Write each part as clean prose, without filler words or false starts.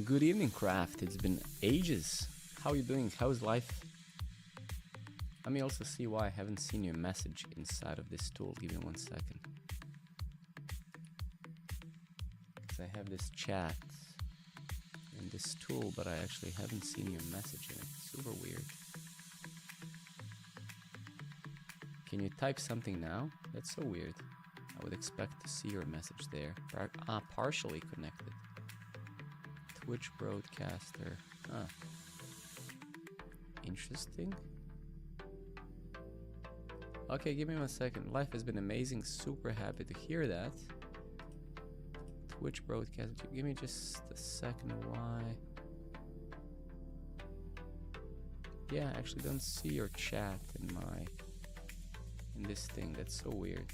Good evening, Craft. It's been ages. How are you doing? How's life? Let me also see why I haven't seen your message inside of this tool. Give me 1 second. Because I have this chat in this tool, but I actually haven't seen your message in it. Super weird. Can you type something now? That's so weird. I would expect to see your message there. Partially connected. Twitch broadcaster. Interesting. Okay, give me 1 second. Life has been amazing. Super happy to hear that. Twitch broadcaster. Give me just a second. Why? Yeah, I actually don't see your chat in this thing. That's so weird.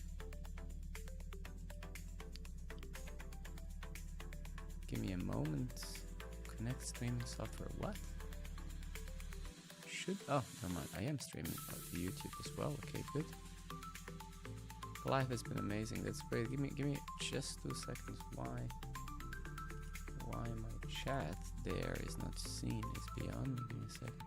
Give me a moment. Connect streaming software. What? Oh, never mind. I am streaming to YouTube as well. Okay, good. Life has been amazing. That's great. Give me just 2 seconds. Why my chat there is not seen is beyond me. Give me a second.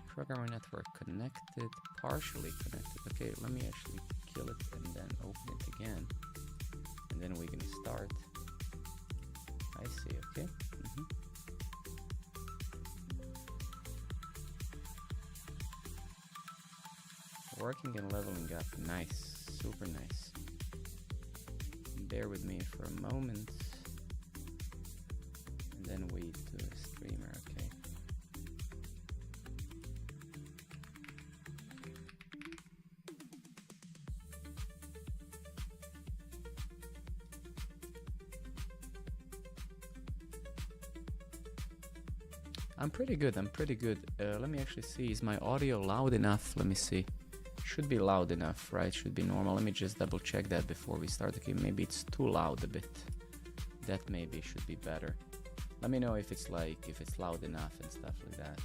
Programmer network connected, partially connected. Okay, let me actually kill it and then open it again, and then we can start. I see. Okay. Working and leveling up. Nice. Super nice. Bear with me for a moment. And then wait to a streamer. Okay. I'm pretty good. Let me actually see. Is my audio loud enough? Let me see. Should be loud enough, right? Should be normal. Let me just double check that before we start. Okay, maybe it's too loud a bit. That maybe should be better. Let me know if it's loud enough and stuff like that.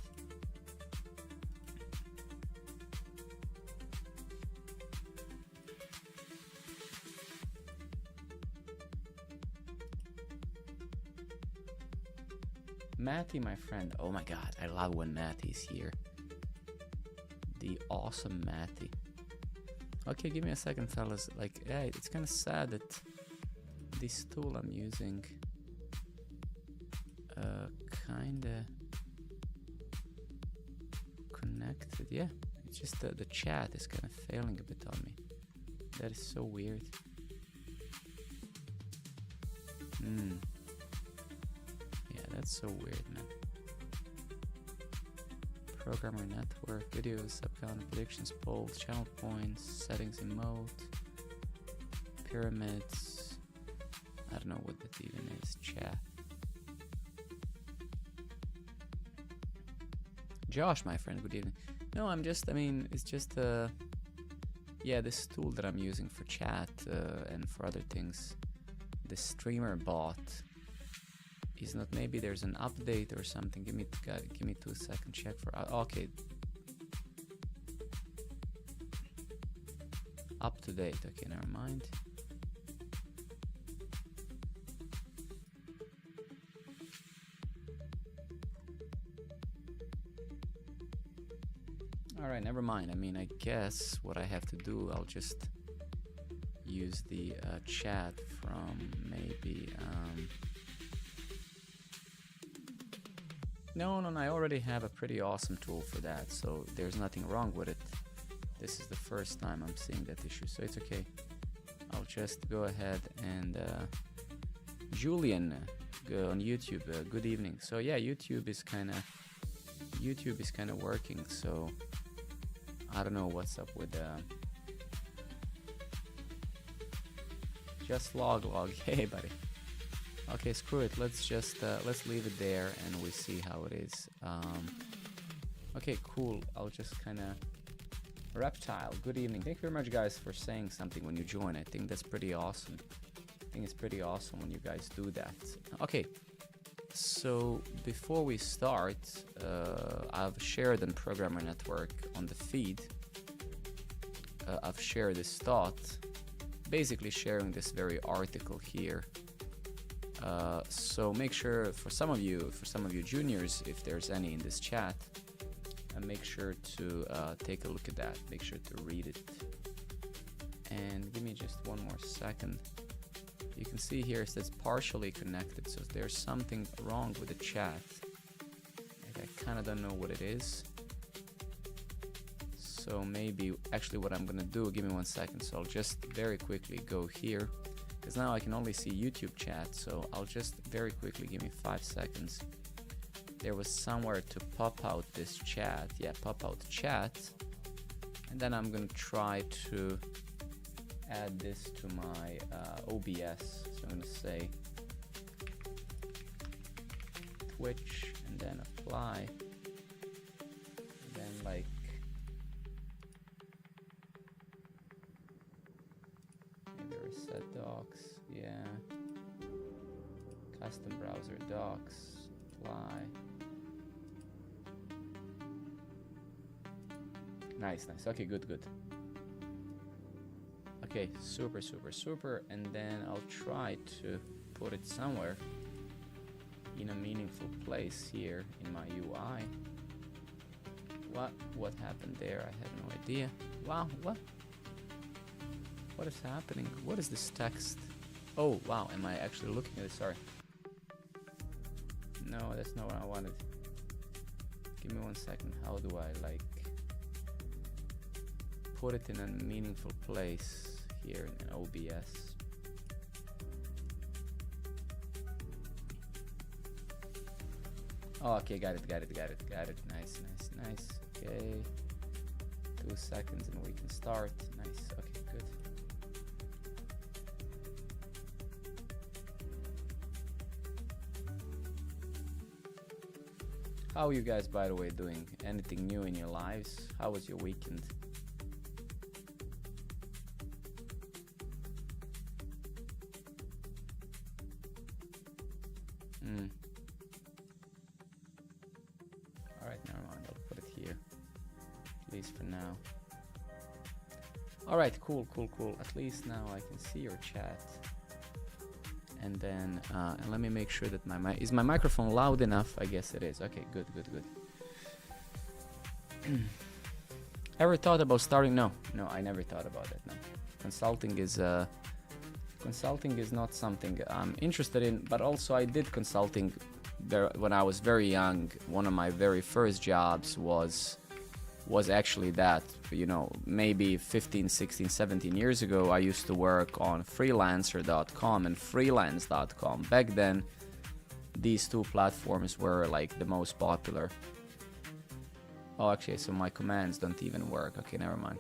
Matty, my friend. Oh my god, I love when Matty's here. The awesome Matty. Okay, give me a second, fellas. Like, yeah, it's kind of sad that this tool I'm using kind of connected. Yeah, it's just the chat is kind of failing a bit on me. That is so weird. Yeah, that's so weird, man. Programmer network, videos, subcount, predictions, polls, channel points, settings, emote, pyramids. I don't know what that even is. Chat. Josh, my friend, good evening. No, it's just yeah, this tool that I'm using for chat and for other things. The streamer bot is not. Maybe there's an update or something. Give me 2 seconds. Check for. Okay. Up to date. Okay, never mind. All right, never mind. I guess what I have to do, I'll just use the chat from maybe. No, I already have a pretty awesome tool for that, so there's nothing wrong with it. This is the first time I'm seeing that issue, so it's okay. I'll just go ahead and Julian on YouTube, good evening. So yeah, YouTube is kind of working, so I don't know what's up with just log. Hey buddy. Okay, screw it. Let's just let's leave it there and we see how it is. Okay, cool. I'll just kind of Reptile. Good evening. Thank you very much, guys, for saying something when you join. I think that's pretty awesome. I think it's pretty awesome when you guys do that. Okay, so before we start, I've shared on Programmer Network on the feed. I've shared this thought, basically sharing this very article here. So make sure for some of you juniors, if there's any in this chat, make sure to take a look at that. Make sure to read it. And give me just one more second. You can see here it says partially connected, so there's something wrong with the chat. Like, I kind of don't know what it is. So maybe, actually what I'm gonna do, give me 1 second. So I'll just very quickly go here, because now I can only see YouTube chat. So I'll just very quickly, give me 5 seconds. There was somewhere to pop out this chat. Yeah, pop out chat. And then I'm gonna try to add this to my OBS. So I'm gonna say Twitch and then apply. And then like maybe reset docs. Yeah. Custom browser docs. Apply. Nice, nice. Okay, good, good. Okay, super, super, super. And then I'll try to put it somewhere in a meaningful place here in my UI. What happened there? I have no idea. Wow, what is happening? What is this text? Oh, wow, am I actually looking at it? Sorry. No, that's not what I wanted. Give me 1 second. How do I like put it in a meaningful place here in OBS? Oh, okay, got it. Nice. Okay, 2 seconds and we can start. Nice. Okay, good. How are you guys, by the way, doing? Anything new in your lives? How was your weekend? Alright, never mind. I'll put it here. At least for now. Alright, cool. At least now I can see your chat. And then, and let me make sure that is my microphone loud enough? I guess it is. Okay, good. Ever thought about starting? No, I never thought about it. No, consulting is not something I'm interested in. But also, I did consulting there when I was very young. One of my very first jobs was actually that, you know, maybe 15, 16, 17 years ago, I used to work on freelancer.com and freelance.com. Back then, these two platforms were like the most popular. Oh, actually, so my commands don't even work. Okay, never mind.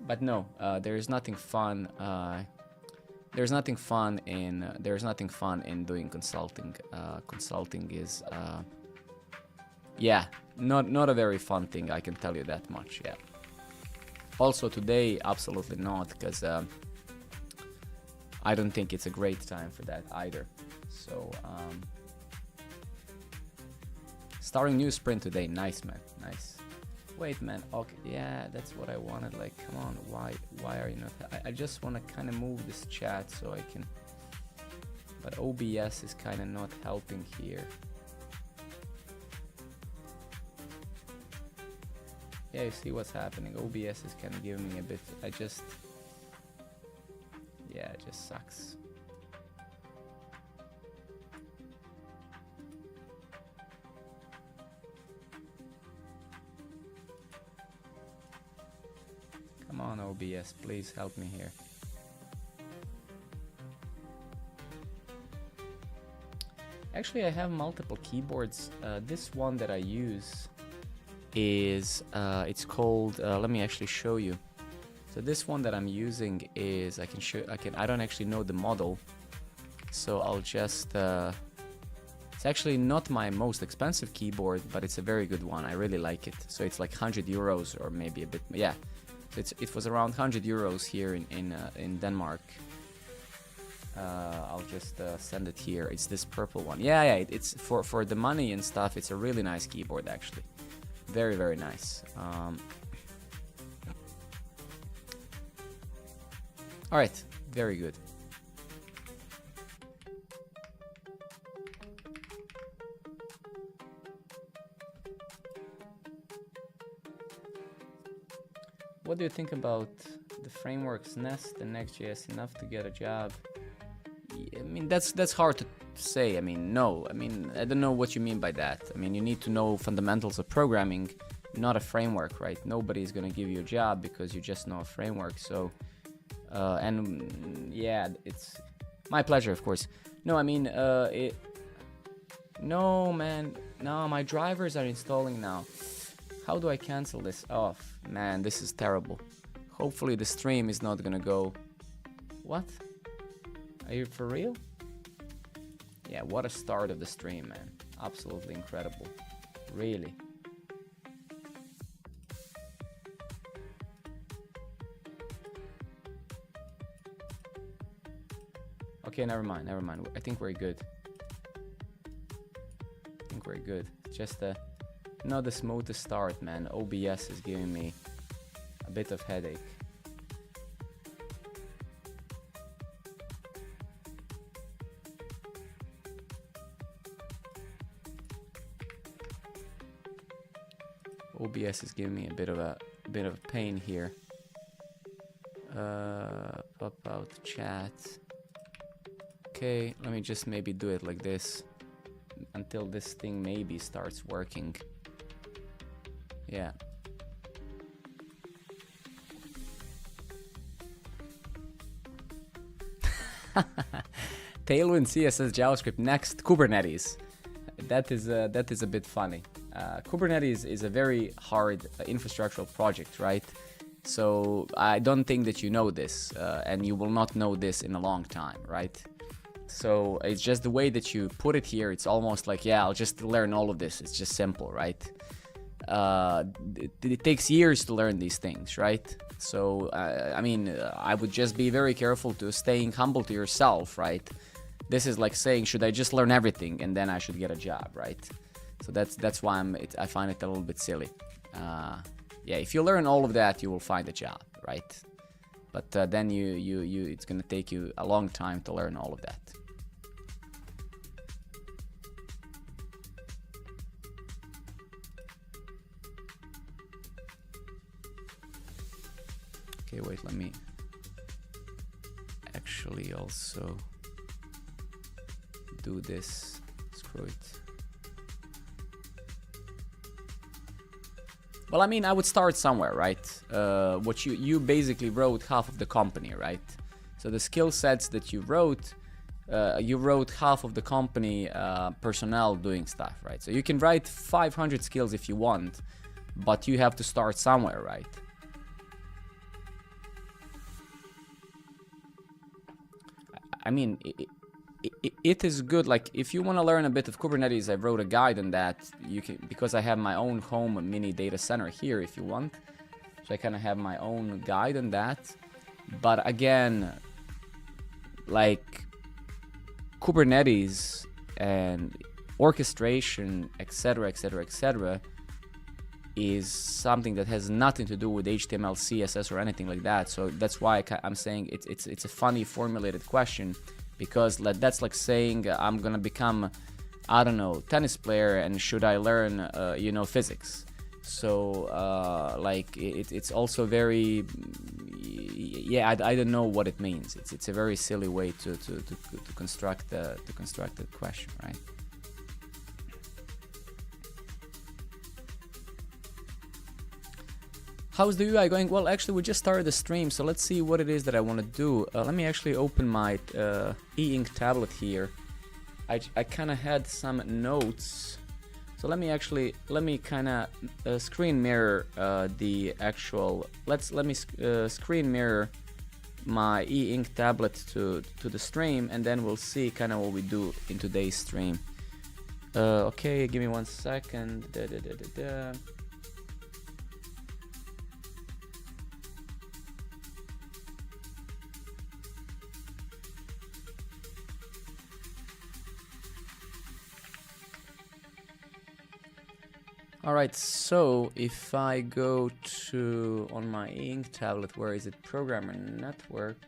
But no, there's nothing fun. There's nothing fun in doing consulting. Consulting is, yeah, not a very fun thing. I can tell you that much. Yeah. Also today, absolutely not, because I don't think it's a great time for that either. So starting new sprint today. Nice, man. Nice. Wait, man. Okay, yeah, that's what I wanted. Like, come on. Why are you not? I just want to kind of move this chat so I can. But OBS is kind of not helping here. Yeah, you see what's happening. OBS is kind of giving me a bit. Yeah, it just sucks. Come on, OBS, please help me here. Actually, I have multiple keyboards. This one that I use is it's called let me actually show you. So this one that I'm using is I don't actually know the model, so I'll just it's actually not my most expensive keyboard, but it's a very good one. I really like it. So it's like 100 euros or maybe a bit, yeah. So it was around 100 euros here in Denmark. I'll just send it here. It's this purple one. Yeah, it's for the money and stuff. It's a really nice keyboard actually. Very, very nice. All right, very good. what do you think about the frameworks Nest and Next.js enough to get a job? I mean, that's hard to say. I mean, no. I mean, I don't know what you mean by that. I mean, you need to know fundamentals of programming, not a framework, right? Nobody's gonna give you a job because you just know a framework. So, and yeah, it's my pleasure, of course. No, I mean, no, man. No, my drivers are installing now. How do I cancel this off? Man, this is terrible. Hopefully the stream is not gonna go... What? Are you for real? Yeah, what a start of the stream, man. Absolutely incredible. Really. Okay, never mind. I think we're good. Just not the smoothest start, man. OBS is giving me a bit of headache. OBS is giving me a bit of pain here. Pop out chat. Okay, let me just maybe do it like this until this thing maybe starts working. Yeah. Tailwind, CSS, JavaScript, next Kubernetes. That is a bit funny. Kubernetes is a very hard infrastructural project, right? So I don't think that you know this, and you will not know this in a long time, right? So it's just the way that you put it here. It's almost like, yeah, I'll just learn all of this. It's just simple, right? It takes years to learn these things, right? So, I mean, I would just be very careful to staying humble to yourself, right? This is like saying, should I just learn everything and then I should get a job, right? So that's why I find it a little bit silly. Yeah, if you learn all of that, you will find a job, right? But then it's gonna take you a long time to learn all of that. Okay, wait, let me actually also do this. Screw it. Well, I mean, I would start somewhere, right? What you basically wrote half of the company, right? So the skill sets that you wrote half of the company personnel doing stuff, right? So you can write 500 skills if you want, but you have to start somewhere, right? I mean, it is good. Like, if you want to learn a bit of Kubernetes, I wrote a guide on that. You can, because I have my own home mini data center here if you want. So I kind of have my own guide on that. But again, like Kubernetes and orchestration, etc., etc., etc., is something that has nothing to do with HTML, CSS, or anything like that. So that's why I'm saying it's a funny formulated question, because that's like saying I'm gonna become, I don't know, tennis player, and should I learn physics? So like it's also very, yeah, I don't know what it means. It's a very silly way to construct the question, right? How's the UI going? Well, actually, we just started the stream, so let's see what it is that I want to do. Let me actually open my e-ink tablet here. I kind of had some notes, so let me kind of screen mirror the actual. Let me screen mirror my e-ink tablet to the stream, and then we'll see kind of what we do in today's stream. Okay, give me 1 second. Alright, so if I go to, on my ink tablet, where is it? Programmer Network.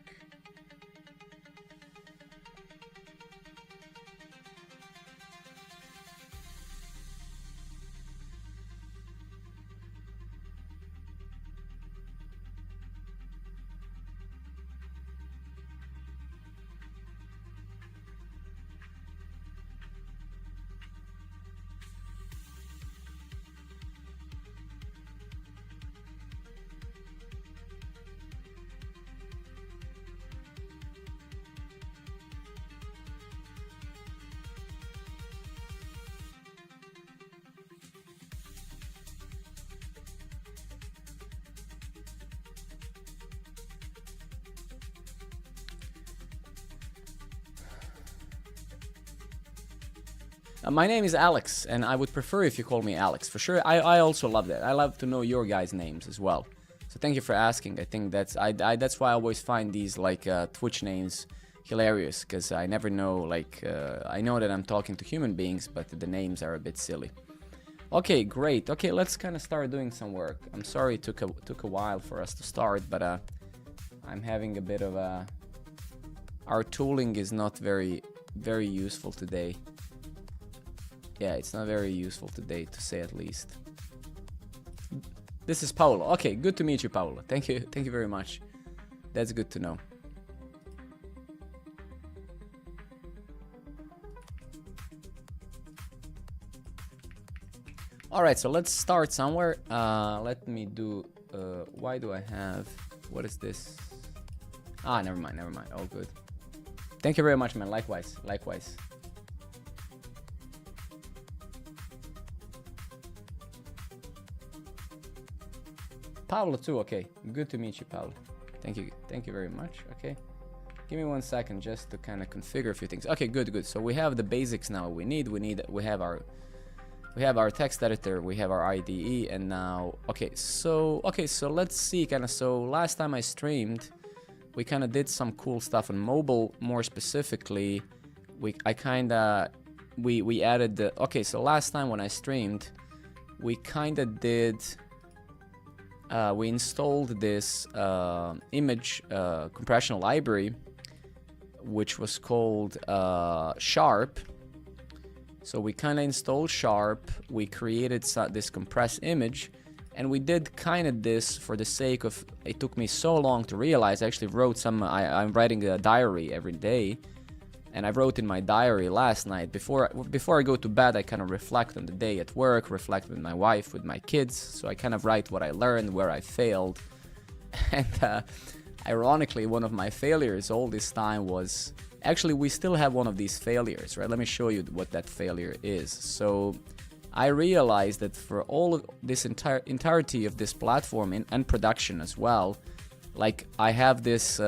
My name is Alex, and I would prefer if you call me Alex, for sure. I also love that. I love to know your guys' names as well. So thank you for asking. I think that's why I always find these like Twitch names hilarious, because I never know, like, I know that I'm talking to human beings, but the names are a bit silly. Okay, great. Okay, let's kind of start doing some work. I'm sorry it took a while for us to start, but I'm having a bit of a... Our tooling is not very useful today. Yeah, it's not very useful today, to say at least. This is Paolo. Okay, good to meet you, Paolo. Thank you very much. That's good to know. Alright, so let's start somewhere. Let me do... why do I have... What is this? Ah, never mind. All good. Thank you very much, man. Likewise. Paolo too, okay. Good to meet you, Paolo. Thank you very much. Okay. Give me 1 second just to kind of configure a few things. Okay, good. So we have the basics now we have our text editor, we have our IDE, and now so let's see so last time I streamed, we kind of did some cool stuff on mobile. More specifically, we added the so last time when I streamed, we kind of did we installed this image compression library, which was called Sharp. So we kind of installed Sharp, we created this compressed image, and we did kind of this for the sake of... It took me so long to realize. I actually wrote I'm writing a diary every day, and I wrote in my diary last night. Before I go to bed, I kind of reflect on the day at work, reflect with my wife, with my kids. So I kind of write what I learned, where I failed. And ironically, one of my failures all this time was... Actually, we still have one of these failures, right? Let me show you what that failure is. So I realized that for all of this entirety of this platform and production as well, like I have this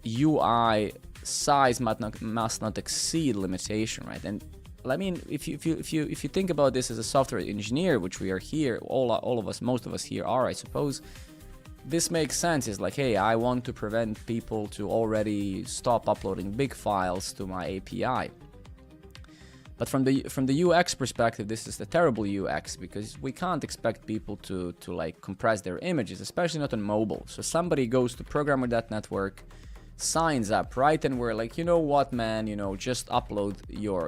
UI size must not exceed limitation, right? And I mean, if you think about this as a software engineer, which we are here, all of us, most of us here are, I suppose. This makes sense. It's like, hey, I want to prevent people to already stop uploading big files to my API. But from the UX perspective, this is a terrible UX, because we can't expect people to like compress their images, especially not on mobile. So somebody goes to programmer.network, signs up, right? And we're like, you know what, man, just upload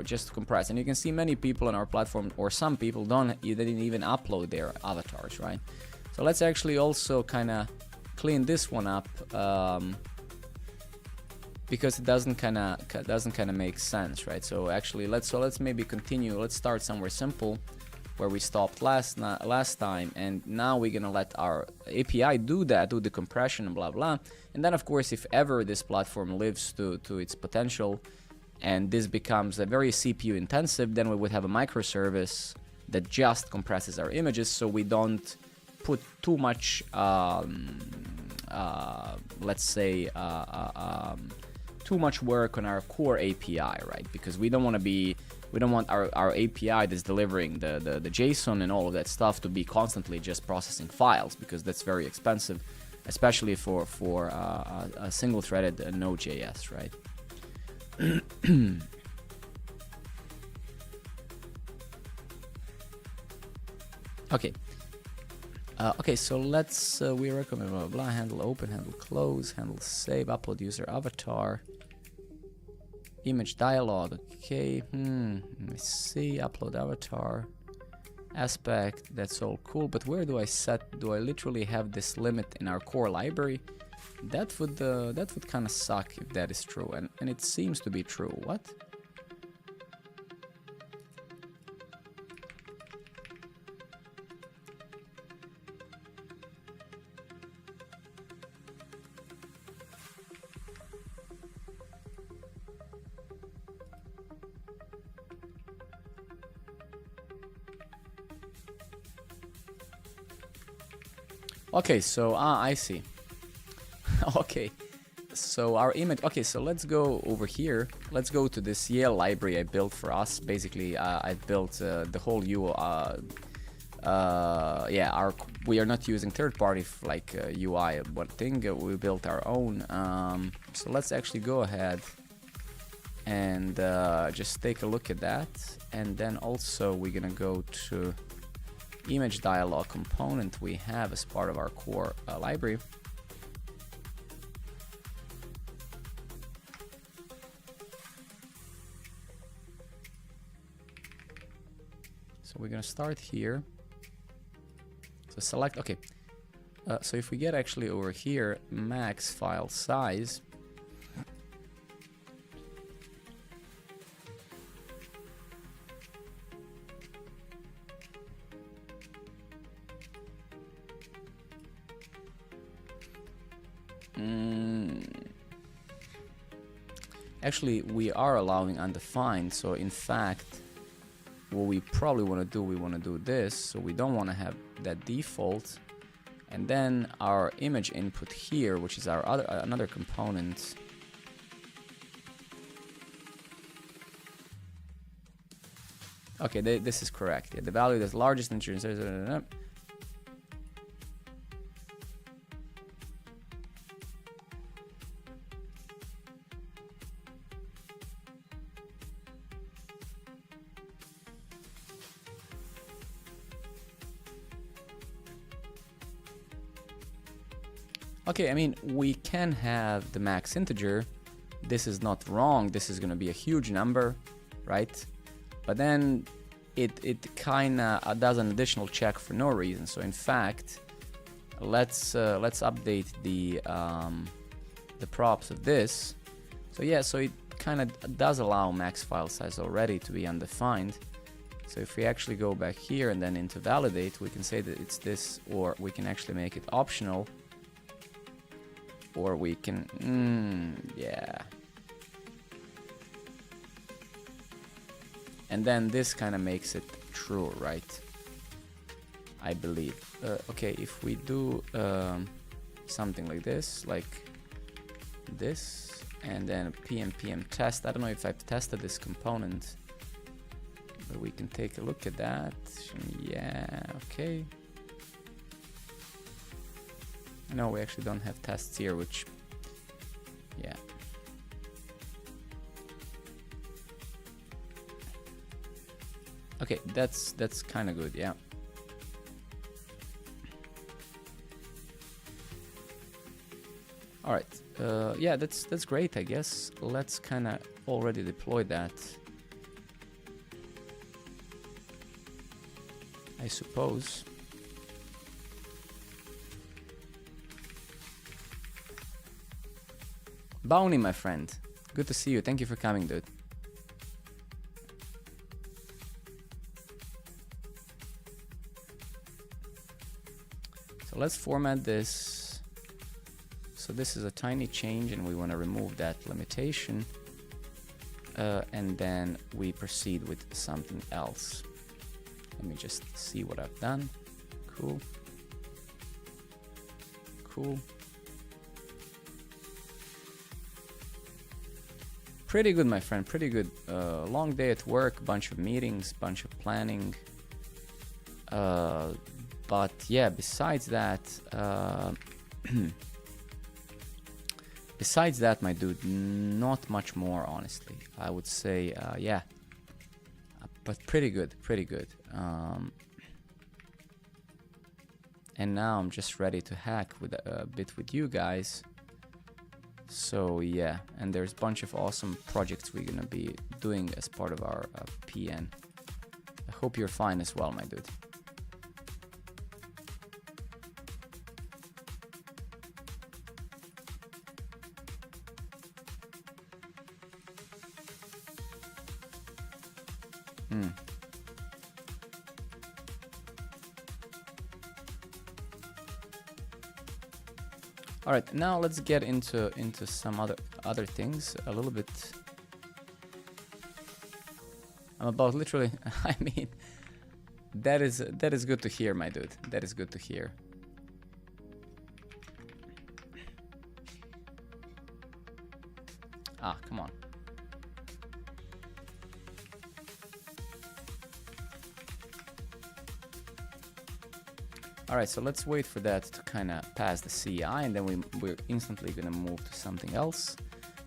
just compress. And you can see many people on our platform, or some people didn't even upload their avatars, right? So let's actually also kind of clean this one up, because it doesn't kind of make sense, right? So actually, let's maybe continue. Let's start somewhere simple, where we stopped last time, and now we're gonna let our API do the compression and blah blah. And then of course, if ever this platform lives to its potential, and this becomes a very CPU intensive, then we would have a microservice that just compresses our images, so we don't put too much, let's say, too much work on our core API, right? Because we don't want our API that's delivering the JSON and all of that stuff to be constantly just processing files, because that's very expensive, especially for a single-threaded nodejs, right? Okay. Okay, so let's, we recommend blah, blah, blah, handle open, handle close, handle save, upload user avatar, image dialog, okay, let me see, upload avatar, aspect, that's all cool, but where do I literally have this limit in our core library? That would kind of suck if that is true, and it seems to be true. What? Okay, so I see. Okay, So our image, okay, so let's go over here. Let's go to this Yale library I built for us. Basically, I built the whole UI. Yeah, we are not using third-party like UI but thing. We built our own. So let's actually go ahead and just take a look at that. And then also we're gonna go to image dialog component we have as part of our core library. So we're gonna start here. So select, okay. So if we get actually over here, max file size. Actually, we are allowing undefined. So in fact, what we probably want to do, we want to do this. So we don't want to have that default. And then our image input here, which is our another component. Okay, this is correct. Yeah, the value that's largest integer. Okay, I mean, we can have the max integer. This is not wrong. This is going to be a huge number, right? But then it kind of does an additional check for no reason. So in fact, let's update the props of this. So yeah, so it kind of does allow max file size already to be undefined. So if we actually go back here and then into validate, we can say that it's this, or we can actually make it optional. Or we can, yeah. And then this kind of makes it true, right? I believe. Okay, if we do something like this, and then pm test. I don't know if I've tested this component, but we can take a look at that. Yeah, okay. No, we actually don't have tests here, which, yeah. Okay, that's kind of good, yeah. All right, yeah, that's great, I guess. Let's kind of already deploy that, I suppose. Bounty, my friend. Good to see you. Thank you for coming, dude. So let's format this. So this is a tiny change and we want to remove that limitation. And then we proceed with something else. Let me just see what I've done. Cool. Cool. Pretty good, my friend, pretty good. Long day at work, bunch of meetings, bunch of planning. But yeah, besides that, my dude, not much more, honestly. I would say, yeah, but pretty good, pretty good. And now I'm just ready to hack with a bit with you guys. So yeah, and there's a bunch of awesome projects we're gonna be doing as part of our PN. I hope you're fine as well, my dude. All right, now let's get into some other things a little bit. I'm about literally. I mean, that is good to hear, my dude. That is good to hear. Ah, come on. All right, so let's wait for that to kind of pass the CI, and then we're instantly going to move to something else.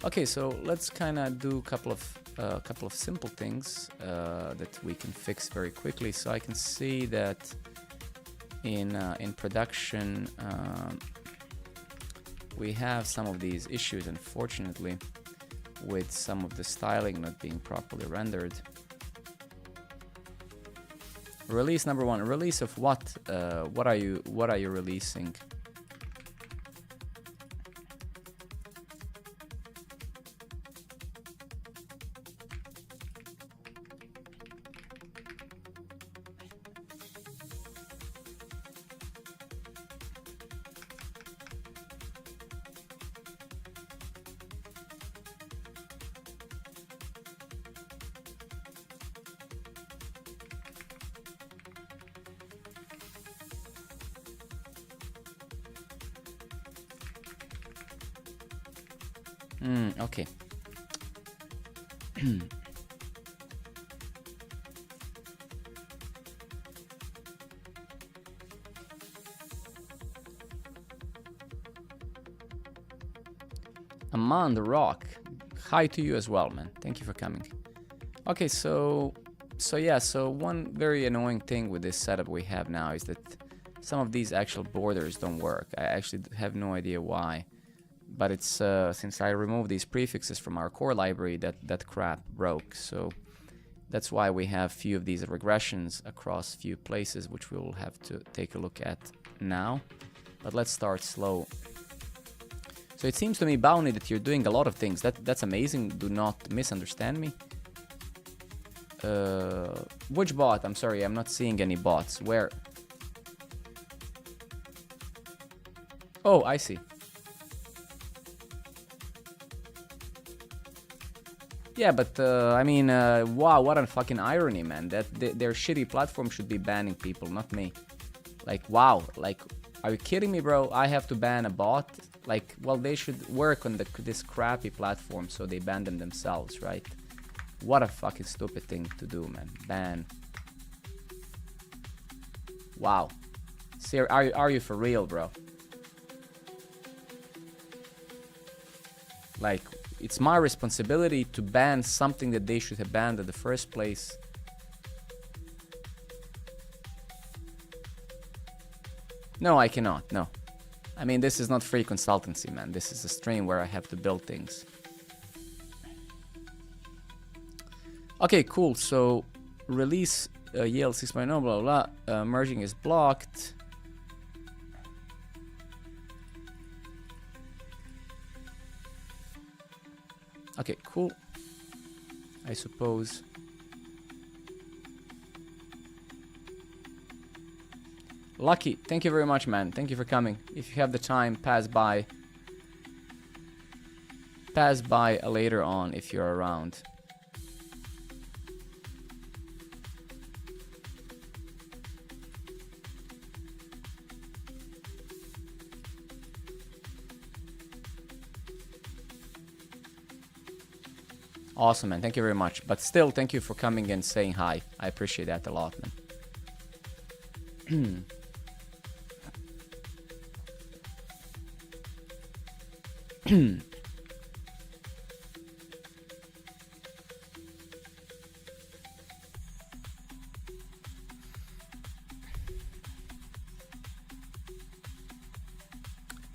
Okay, so let's kind of do a couple of simple things that we can fix very quickly. So I can see that in production we have some of these issues, unfortunately, with some of the styling not being properly rendered. Release number 1. Release of what? What are you releasing? Okay. Amon the Rock, hi to you as well, man. Thank you for coming. Okay, so yeah, so one very annoying thing with this setup we have now is that some of these actual borders don't work. I actually have no idea why. But it's since I removed these prefixes from our core library, that crap broke. So that's why we have few of these regressions across few places, which we will have to take a look at now. But let's start slow. So it seems to me, Bounty, that you're doing a lot of things. That's amazing. Do not misunderstand me. Which bot? I'm sorry, I'm not seeing any bots. Where? Oh, I see. Yeah, but I mean, wow, what a fucking irony, man. That their shitty platform should be banning people, not me. Like, wow, like, are you kidding me, bro? I have to ban a bot? Like, well, they should work on this crappy platform, so they ban them themselves, right? What a fucking stupid thing to do, man. Ban. Wow. Are you for real, bro? Like, it's my responsibility to ban something that they should have banned in the first place. No, I cannot, no. I mean, this is not free consultancy, man. This is a stream where I have to build things. Okay, cool. So, release Yale 6.0, blah, blah, blah. Merging is blocked. Okay, cool. I suppose. Lucky, thank you very much, man. Thank you for coming. If you have the time, pass by. Pass by later on if you're around. Awesome, man. Thank you very much. But still, thank you for coming and saying hi. I appreciate that a lot, man.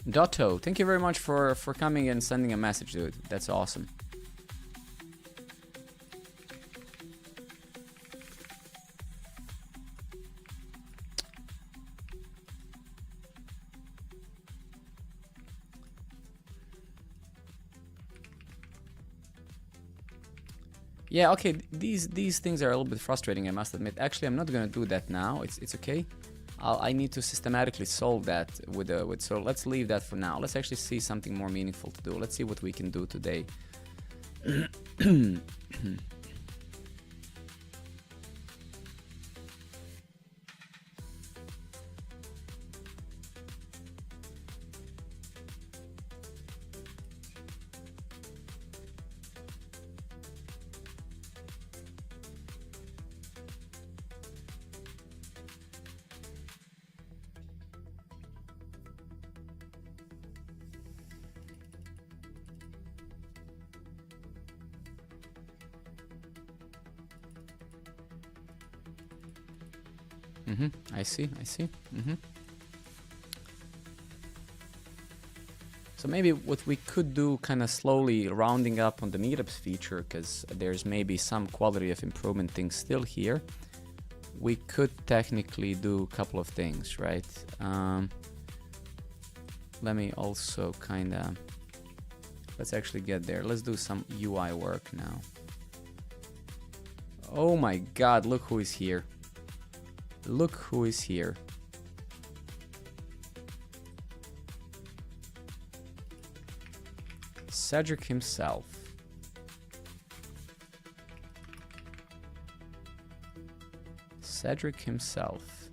Dotto, thank you very much for coming and sending a message, dude. That's awesome. Yeah, okay, these things are a little bit frustrating, I must admit. Actually, I'm not gonna do that now. It's okay. I need to systematically solve that so let's leave that for now. Let's actually see something more meaningful to do. Let's see what we can do today. I see. So maybe what we could do, kind of slowly rounding up on the meetups feature, because there's maybe some quality of improvement things still here. We could technically do a couple of things, right? Let me also kind of, let's actually get there. Let's do some UI work now. Oh my God, look who is here. Look who is here. Cedric himself. Cedric himself.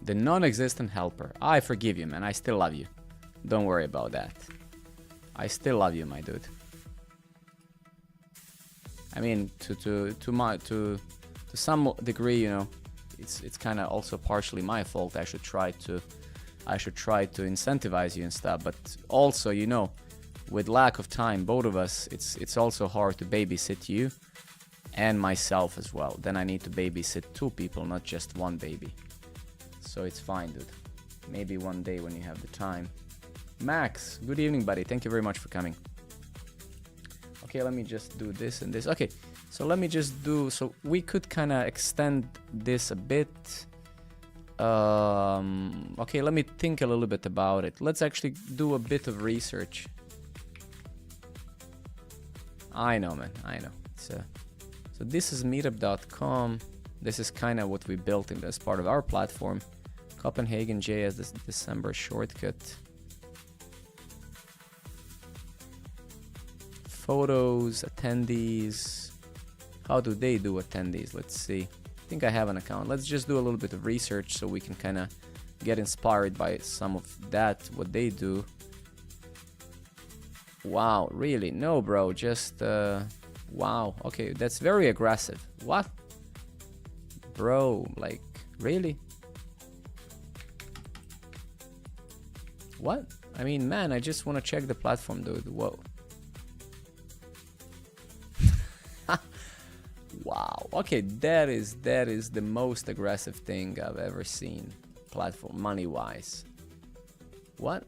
The non-existent helper. I forgive you, man. I still love you. Don't worry about that. I still love you, my dude. I mean, to some degree, you know, it's kind of also partially my fault. I should try to incentivize you and stuff, but also, you know, with lack of time, both of us, it's also hard to babysit you and myself as well. Then I need to babysit two people, not just one baby. So it's fine, dude. Maybe one day when you have the time. Max, good evening, buddy. Thank you very much for coming. Okay, let me just do this and this. Okay, so let me just do, so we could kind of extend this a bit. Okay, let me think a little bit about it. Let's actually do a bit of research. I know, man, I know. So this is meetup.com. This is kind of what we built in as part of our platform. Copenhagen.js, this December shortcut. Photos, attendees. How do they do attendees? Let's see. I think I have an account. Let's just do a little bit of research so we can kind of get inspired by some of that, what they do. Wow, really? No, bro, just, wow. Okay, that's very aggressive. What? Bro, like, really? What? I mean, man, I just want to check the platform, dude. Whoa. Wow. Okay, that is the most aggressive thing I've ever seen, platform money-wise. What?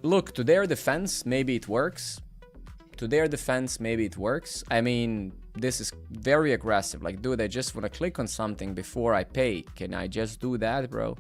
Look, to their defense, maybe it works. To their defense, maybe it works. I mean, this is very aggressive. Like, dude, I just want to click on something before I pay. Can I just do that, bro?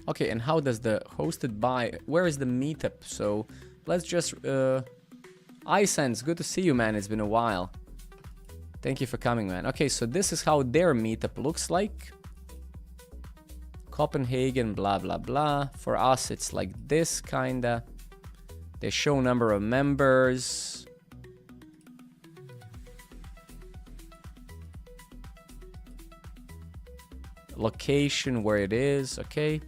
Okay, and how does the hosted by, where is the meetup? So let's just, iSense, good to see you, man. It's been a while. Thank you for coming, man. Okay, so this is how their meetup looks like. Copenhagen, blah, blah, blah. For us, it's like this, kinda. They show number of members. Location, where it is, okay.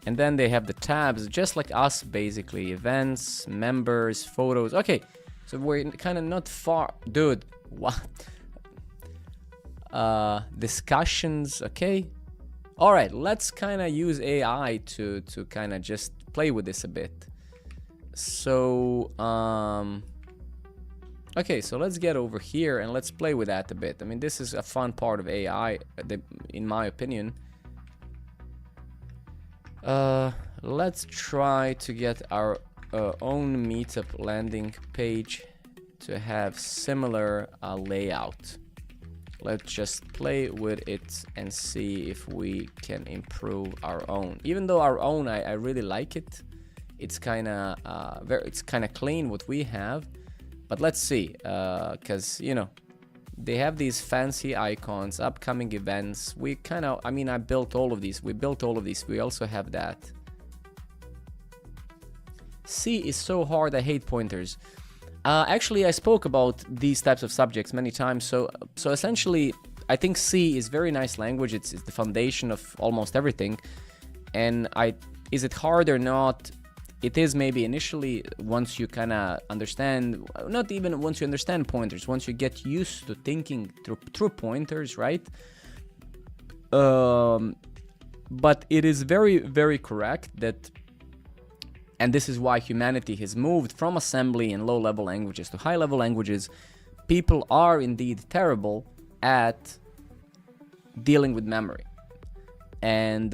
And then they have the tabs, just like us, basically. Events, members, photos. Okay, so we're kind of not far. Dude, what? Discussions, okay. All right, let's kind of use AI to kind of just play with this a bit. So, okay, so let's get over here and let's play with that a bit. I mean, this is a fun part of AI, in my opinion. Let's try to get our own meetup landing page to have similar layout. Let's just play with it and see if we can improve our own. Even though our own, I really like it. It's kind of clean what we have. But let's see, because, you know, they have these fancy icons, upcoming events. We kind of, I mean, I built all of these. We built all of these. We also have that. C is so hard. I hate pointers. Actually, I spoke about these types of subjects many times. So essentially, I think C is very nice language. It's the foundation of almost everything. And is it hard or not? it is maybe initially, once you kind of understand, not even once you understand pointers, once you get used to thinking through pointers, right? But it is very, very correct that, and this is why humanity has moved from assembly and low-level languages to high-level languages. People are indeed terrible at dealing with memory. And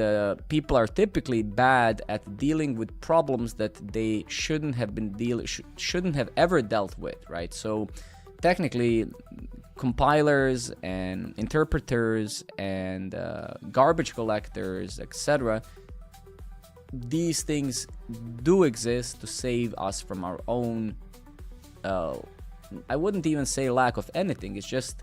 people are typically bad at dealing with problems that they shouldn't have ever dealt with, right? So technically, compilers and interpreters and garbage collectors, etc., these things do exist to save us from our own, I wouldn't even say lack of anything. It's just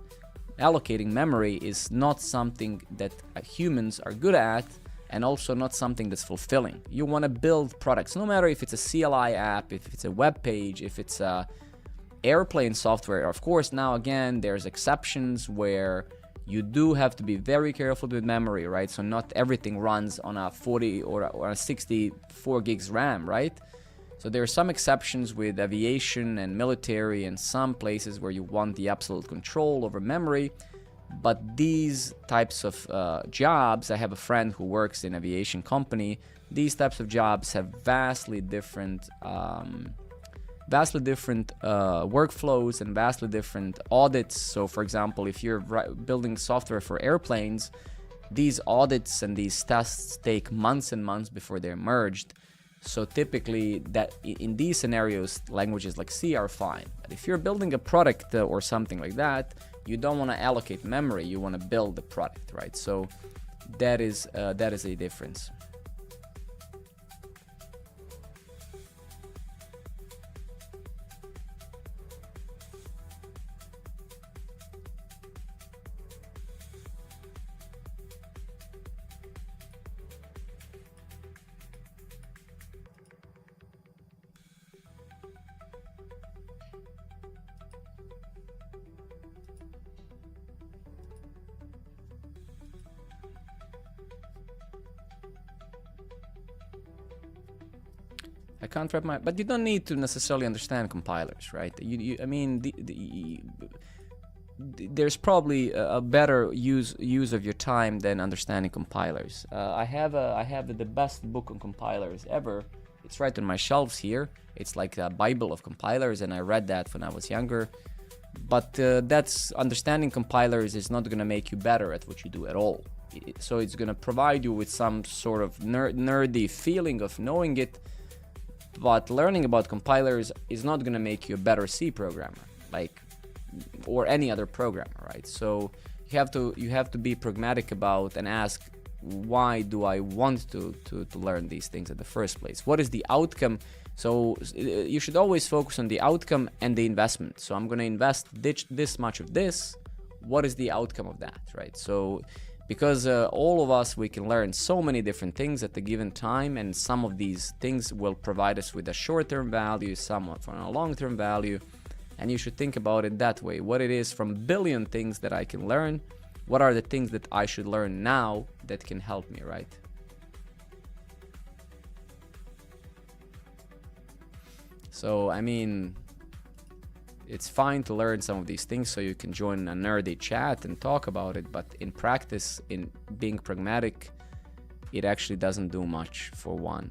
allocating memory is not something that humans are good at, and also not something that's fulfilling. You want to build products, no matter if it's a CLI app, if it's a web page, if it's a airplane software. Of course, now again, there's exceptions where you do have to be very careful with memory, right? So not everything runs on a 40 or a 64 gigs RAM, right? So there are some exceptions with aviation and military and some places where you want the absolute control over memory. But these types of jobs, I have a friend who works in an aviation company. These types of jobs have vastly different workflows and vastly different audits. So for example, if you're building software for airplanes, these audits and these tests take months and months before they're merged. So typically, that in these scenarios, languages like C are fine. But if you're building a product or something like that, you don't want to allocate memory. You want to build the product, right? So that is a difference. I can't wrap my, but you don't need to necessarily understand compilers, right? I mean, there's probably a better use of your time than understanding compilers. I have the best book on compilers ever. It's right on my shelves here. It's like a Bible of compilers, and I read that when I was younger. But that's understanding compilers is not going to make you better at what you do at all. So it's going to provide you with some sort of nerdy feeling of knowing it. But learning about compilers is not going to make you a better C programmer, or any other programmer, right? So you have to be pragmatic about and ask, why do I want to learn these things in the first place? What is the outcome? So you should always focus on the outcome and the investment. So I'm going to invest this much of this. What is the outcome of that, right? So because all of us, we can learn so many different things at a given time, and some of these things will provide us with a short-term value, somewhat from a long-term value, and you should think about it that way. What it is from a billion things that I can learn, what are the things that I should learn now that can help me, right? So, I mean, it's fine to learn some of these things so you can join a nerdy chat and talk about it, but in practice, in being pragmatic, it actually doesn't do much for one.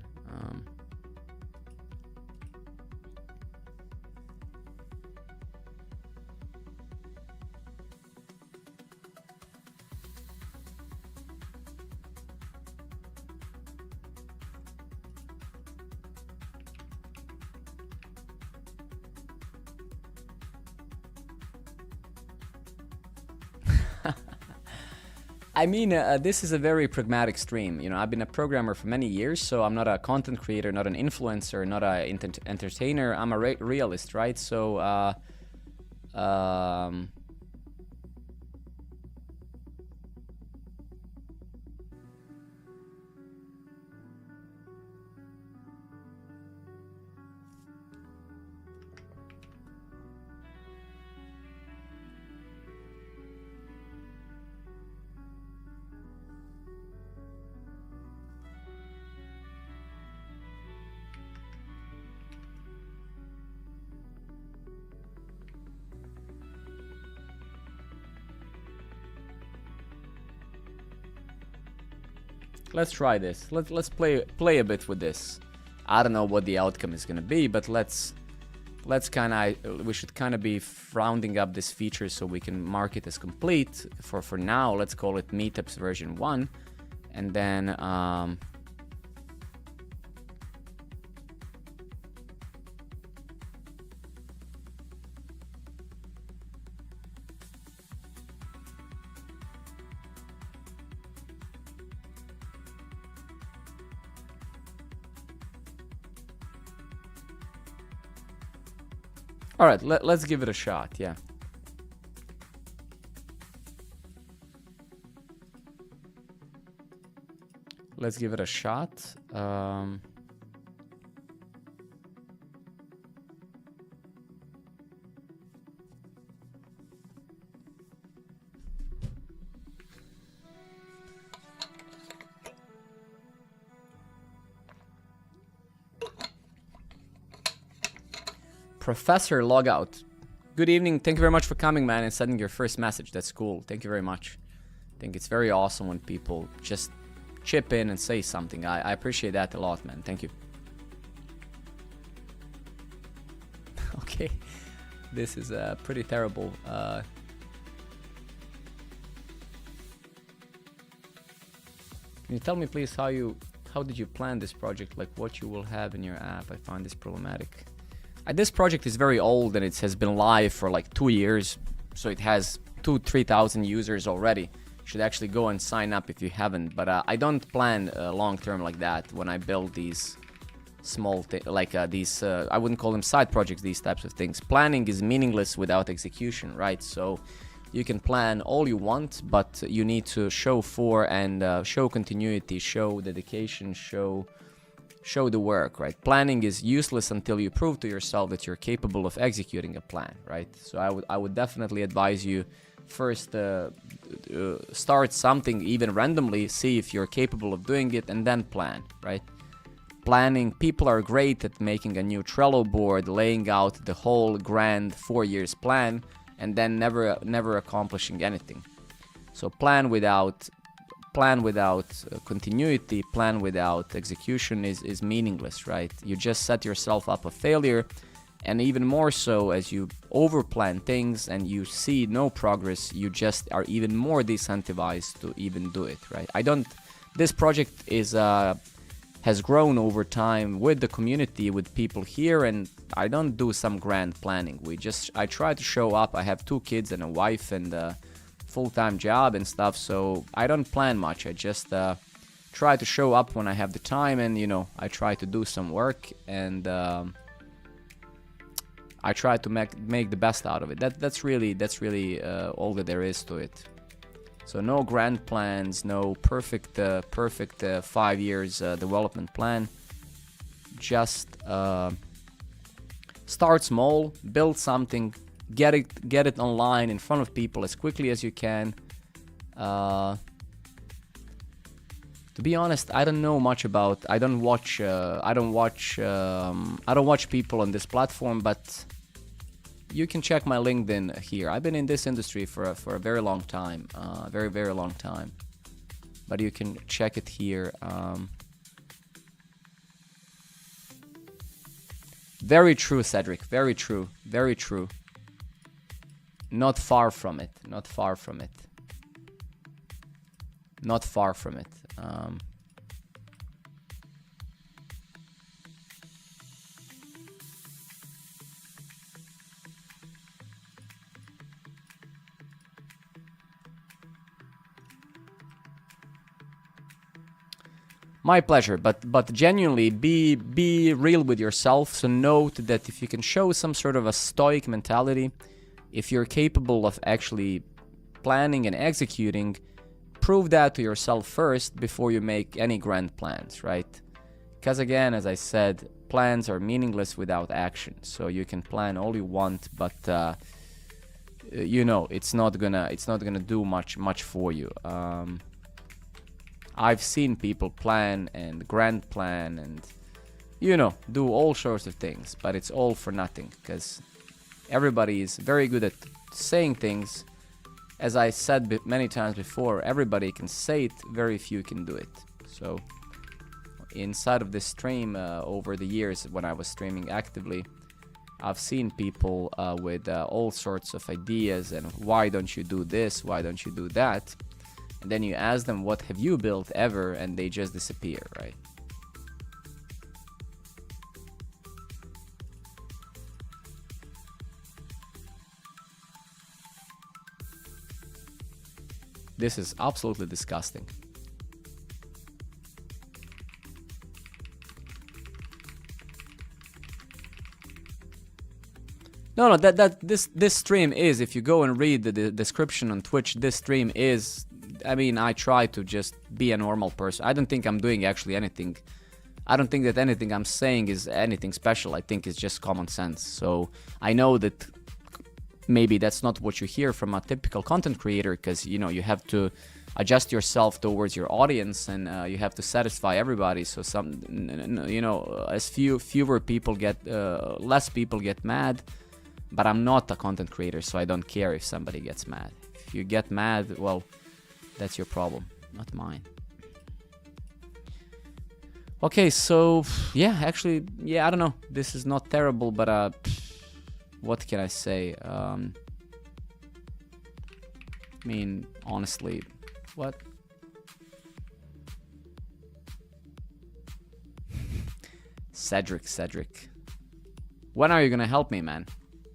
I mean, this is a very pragmatic stream. You know, I've been a programmer for many years, so I'm not a content creator, not an influencer, not an entertainer. I'm a realist, right? So, let's try this. Let's play a bit with this. I don't know what the outcome is gonna be, but let's kind of, we should kind of be rounding up this feature so we can mark it as complete. For now, let's call it Meetups version 1, and then all right, let's give it a shot. Yeah. Let's give it a shot. Professor Logout. Good evening. Thank you very much for coming, man, and sending your first message. That's cool. Thank you very much. I think it's very awesome when people just chip in and say something. I appreciate that a lot, man. Thank you. Okay. This is pretty terrible. Can you tell me, please, how did you plan this project? Like what you will have in your app? I find this problematic. This project is very old and it has been live for like 2 years, so it has 2,000-3,000 users already. You should actually go and sign up if you haven't. But I don't plan long term like that when I build these small these I wouldn't call them side projects, these types of things. Planning is meaningless without execution, right? So you can plan all you want, but you need to show for and show continuity, show dedication, show the work, right? Planning is useless until you prove to yourself that you're capable of executing a plan, right? So I would definitely advise you first start something even randomly, see if you're capable of doing it, and then plan, right? Planning, people are great at making a new Trello board, laying out the whole grand 4 years plan, and then never accomplishing anything. So plan without continuity, plan without execution is meaningless, right? You just set yourself up a failure, and even more so as you overplan things and you see no progress, you just are even more disincentivized to even do it, right? This project has grown over time with the community, with people here, and I don't do some grand planning. I try to show up. I have 2 kids and a wife and full-time job and stuff, so I don't plan much. I just try to show up when I have the time, and I try to do some work, and I try to make the best out of it. That's really all that there is to it. So no grand plans, no perfect 5 years development plan. Just start small, build something, get it online in front of people as quickly as you can. To be honest, I don't know much about. I don't watch people on this platform, but you can check my LinkedIn here. I've been in this industry for a very long time, very long time. But you can check it here. Very true, Cedric. Very true. Very true. Not far from it. Not far from it. Not far from it. My pleasure, but genuinely be real with yourself. So note that if you can show some sort of a stoic mentality, if you're capable of actually planning and executing, prove that to yourself first before you make any grand plans, right? Because again, as I said, plans are meaningless without action. So you can plan all you want, but it's not gonna do much for you. I've seen people plan and grand plan and do all sorts of things, but it's all for nothing, because everybody is very good at saying things. As I said many times before, everybody can say it, very few can do it. So inside of this stream, over the years when I was streaming actively, I've seen people with all sorts of ideas and why don't you do this, why don't you do that, and then you ask them what have you built ever, and they just disappear, right? This is absolutely disgusting. No, this stream is, if you go and read the description on Twitch, this stream is, I mean, I try to just be a normal person. I don't think I'm doing actually anything. I don't think that anything I'm saying is anything special. I think it's just common sense. So I know that maybe that's not what you hear from a typical content creator, because, you know, you have to adjust yourself towards your audience, and you have to satisfy everybody. So some, you know, as fewer people get, less people get mad. But I'm not a content creator, so I don't care if somebody gets mad. If you get mad, well, that's your problem, not mine. Okay, so yeah, actually, yeah, I don't know. This is not terrible, but what can I say? I mean, honestly, what? Cedric. When are you gonna help me, man?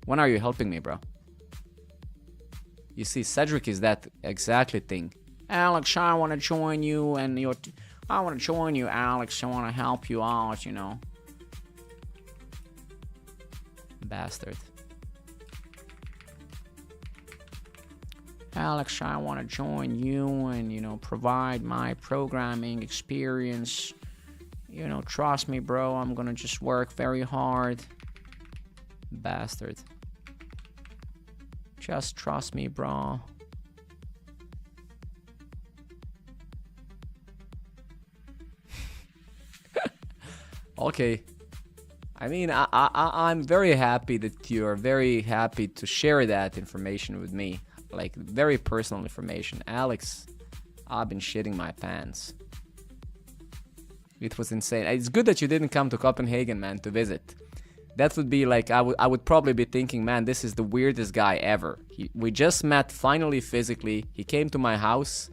When are you helping me, bro? You see, Cedric is that exactly thing. Alex, I want to join you, and I want to join you, Alex. I want to help you out, you know. Bastard. Alex, I want to join you and, you know, provide my programming experience. You know, trust me, bro. I'm gonna just work very hard. Bastard. Just trust me, bro. Okay. I mean, I'm very happy that you're very happy to share that information with me. Like, very personal information. Alex, I've been shitting my pants. It was insane. It's good that you didn't come to Copenhagen, man, to visit. That would be like, I would probably be thinking, man, this is the weirdest guy ever. We just met finally physically. He came to my house,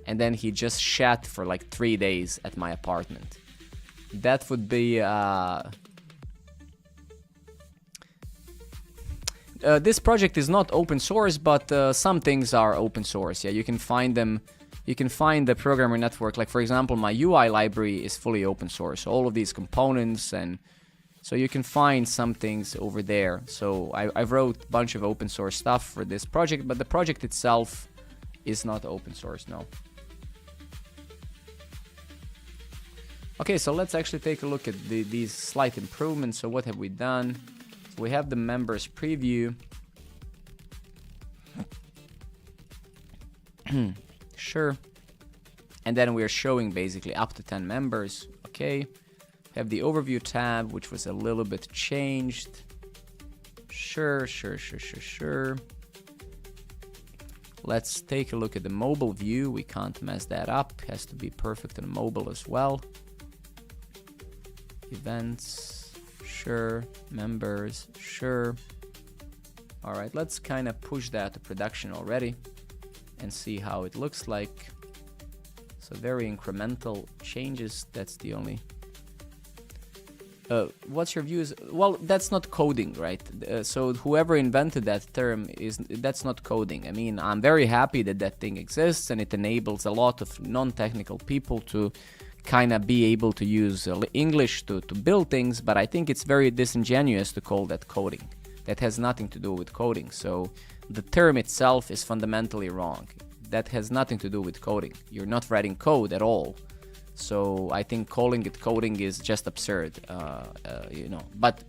and then he just shat for like 3 days at my apartment. That would be... this project is not open source, but some things are open source. Yeah, you can find them. You can find the programmer network. Like, for example, my UI library is fully open source. All of these components, and so you can find some things over there. So I wrote a bunch of open source stuff for this project, but the project itself is not open source, no. Okay, so let's actually take a look at these slight improvements. So what have we done? So we have the members preview. Sure. And then we're showing basically up to 10 members. Okay. Have the overview tab, which was a little bit changed. Sure. Let's take a look at the mobile view. We can't mess that up. It has to be perfect on mobile as well. Events, sure. Members, sure. All right, let's kind of push that to production already and see how it looks like. So very incremental changes. That's the only... what's your views? Well, that's not coding, right? So whoever invented that term, that's not coding. I mean, I'm very happy that that thing exists, and it enables a lot of non-technical people to kind of be able to use English to build things, but I think it's very disingenuous to call that coding. That has nothing to do with coding. So the term itself is fundamentally wrong. That has nothing to do with coding. You're not writing code at all. So I think calling it coding is just absurd, you know. But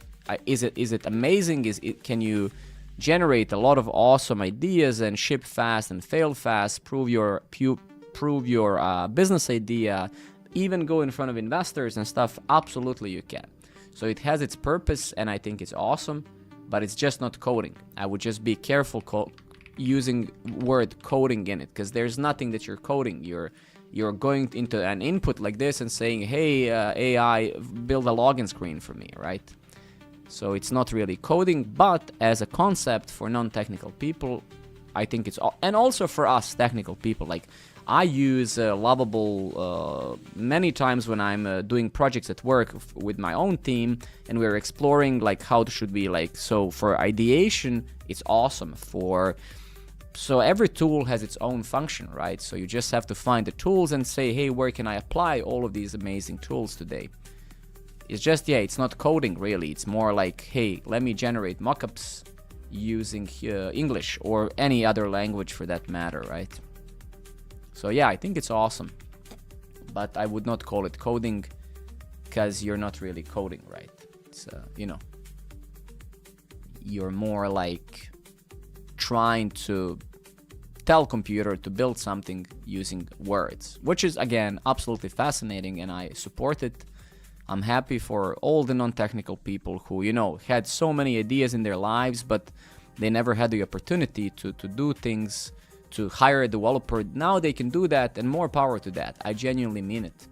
is it amazing? Can you generate a lot of awesome ideas and ship fast and fail fast? Prove your business idea. Even go in front of investors and stuff. Absolutely, you can. So it has its purpose, and I think it's awesome. But it's just not coding. I would just be careful using word coding in it, because there's nothing that you're coding. you're going into an input like this and saying, hey, AI, build a login screen for me, right? So it's not really coding, but as a concept for non-technical people, I think it's and also for us technical people. Like, I use Lovable many times when I'm doing projects at work with my own team, and we're exploring like how should we like. So for ideation, it's awesome. So every tool has its own function, right? So you just have to find the tools and say, hey, where can I apply all of these amazing tools today? It's just, yeah, it's not coding really. It's more like, hey, let me generate mockups using English or any other language for that matter, right? So yeah, I think it's awesome, but I would not call it coding because you're not really coding, right? It's, you know, you're more like trying to tell computer to build something using words, which is, again, absolutely fascinating, and I support it. I'm happy for all the non-technical people who, you know, had so many ideas in their lives, but they never had the opportunity to do things, to hire a developer. Now they can do that, and more power to that. I genuinely mean it.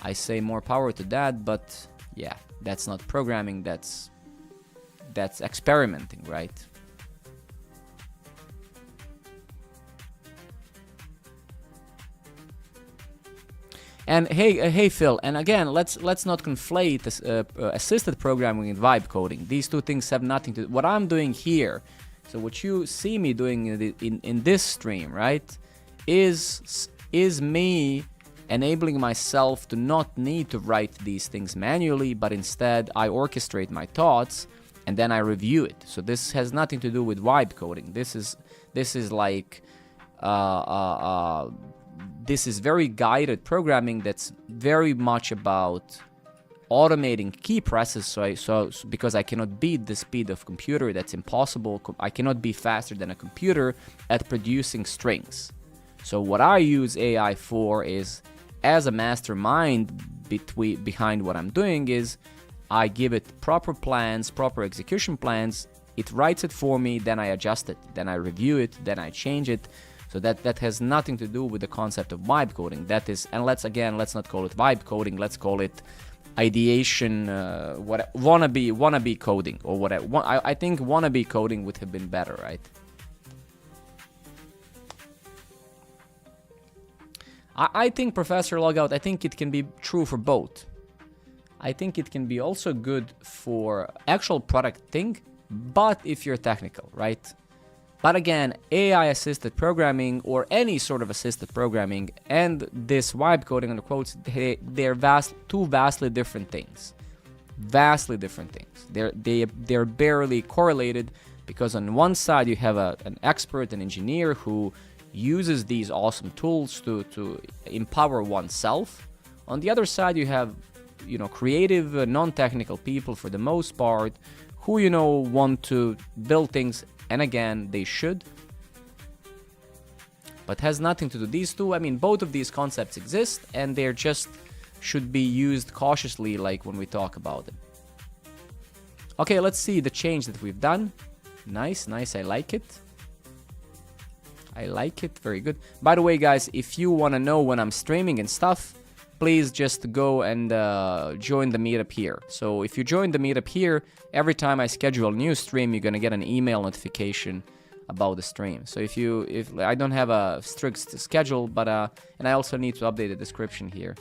I say more power to that, but yeah, that's not programming, that's experimenting, right? And hey Phil, and again, let's not conflate this, assisted programming and vibe coding. These two things have nothing to do. What I'm doing here, so what you see me doing in this stream, right, is me enabling myself to not need to write these things manually, but instead I orchestrate my thoughts and then I review it. So this has nothing to do with vibe coding. This is like this is very guided programming that's very much about automating key presses. So because I cannot beat the speed of computer, that's impossible. I cannot be faster than a computer at producing strings. So what I use AI for is, as a mastermind behind what I'm doing, is I give it proper plans, proper execution plans. It writes it for me, then I adjust it, then I review it, then I change it. So that has nothing to do with the concept of vibe coding. That is, and let's not call it vibe coding. Let's call it ideation, wannabe coding or whatever. I think wannabe coding would have been better, right? I think Professor Logout, I think it can be true for both. I think it can be also good for actual product thing, but if you're technical, right? But again, AI-assisted programming or any sort of assisted programming and this vibe coding, on the quotes, they're two vastly different things. Vastly different things. They're barely correlated, because on one side you have an expert, an engineer who uses these awesome tools to empower oneself. On the other side you have, you know, creative, non-technical people for the most part who, you know, want to build things. And again, they should, but has nothing to do. These two, I mean, both of these concepts exist, and they're just should be used cautiously, like when we talk about them. Okay, let's see the change that we've done. Nice, I like it. Very good. By the way, guys, if you want to know when I'm streaming and stuff, please just go and join the meetup here. So if you join the meetup here, every time I schedule a new stream, you're gonna get an email notification about the stream. So if I don't have a strict schedule, but and I also need to update the description here.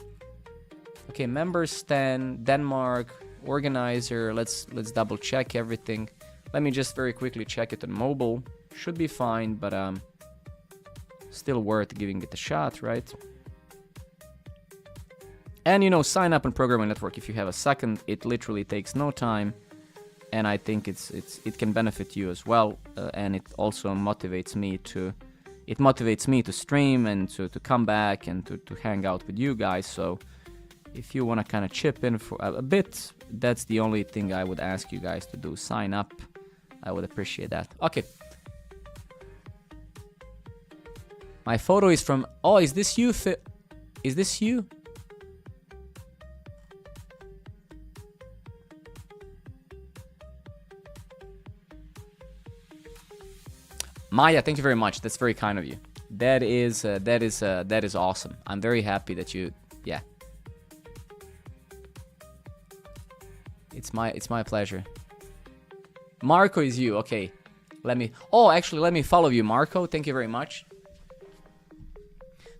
Okay, members 10, Denmark, organizer. Let's double check everything. Let me just very quickly check it on mobile. Should be fine, but still worth giving it a shot, right? And, you know, sign up on Programming Network if you have a second. It literally takes no time, and I think it can benefit you as well. And it also motivates me to stream and to come back and to hang out with you guys. So if you want to kind of chip in for a bit, that's the only thing I would ask you guys to do. Sign up. I would appreciate that. Okay. My photo is from... Oh, is this you? Is this you? Maya, thank you very much. That's very kind of you. That is awesome. I'm very happy that you, yeah. It's my pleasure. Marco is you, okay. Let me follow you, Marco. Thank you very much.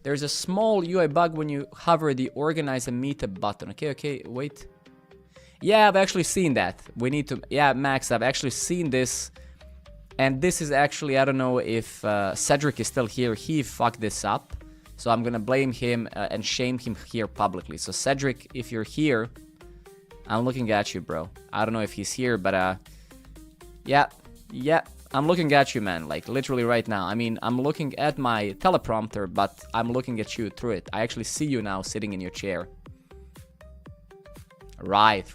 There's a small UI bug when you hover the organize a meetup button. Okay, wait. Yeah, I've actually seen that. We need to, yeah, Max, I've actually seen this. And this is actually, I don't know if Cedric is still here. He fucked this up. So I'm gonna blame him and shame him here publicly. So Cedric, if you're here, I'm looking at you, bro. I don't know if he's here, but yeah, I'm looking at you, man. Like literally right now. I mean, I'm looking at my teleprompter, but I'm looking at you through it. I actually see you now sitting in your chair. Right.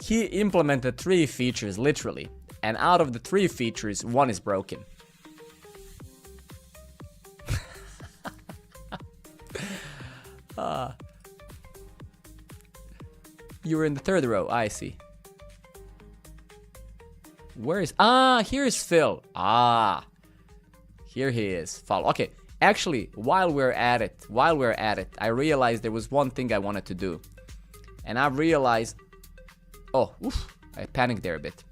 He implemented 3 features, literally. And out of the 3 features, 1 is broken. You were in the 3rd row, I see. Where is... here is Phil. Here he is. Follow. Okay, actually, while we're at it, I realized there was one thing I wanted to do. And I realized... Oh, oof, I panicked there a bit.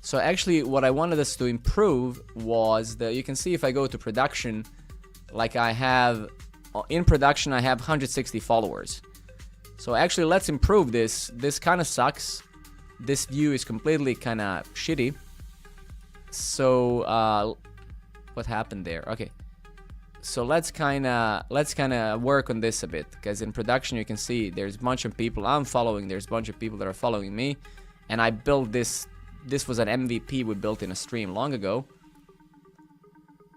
So actually, what I wanted us to improve was that you can see if I go to production, like I have... In production, I have 160 followers. So actually, let's improve this. This kind of sucks. This view is completely kind of shitty. So, what happened there? Okay. So let's kind of work on this a bit, because in production you can see there's a bunch of people I'm following, there's a bunch of people that are following me, and I built this. This was an MVP we built in a stream long ago.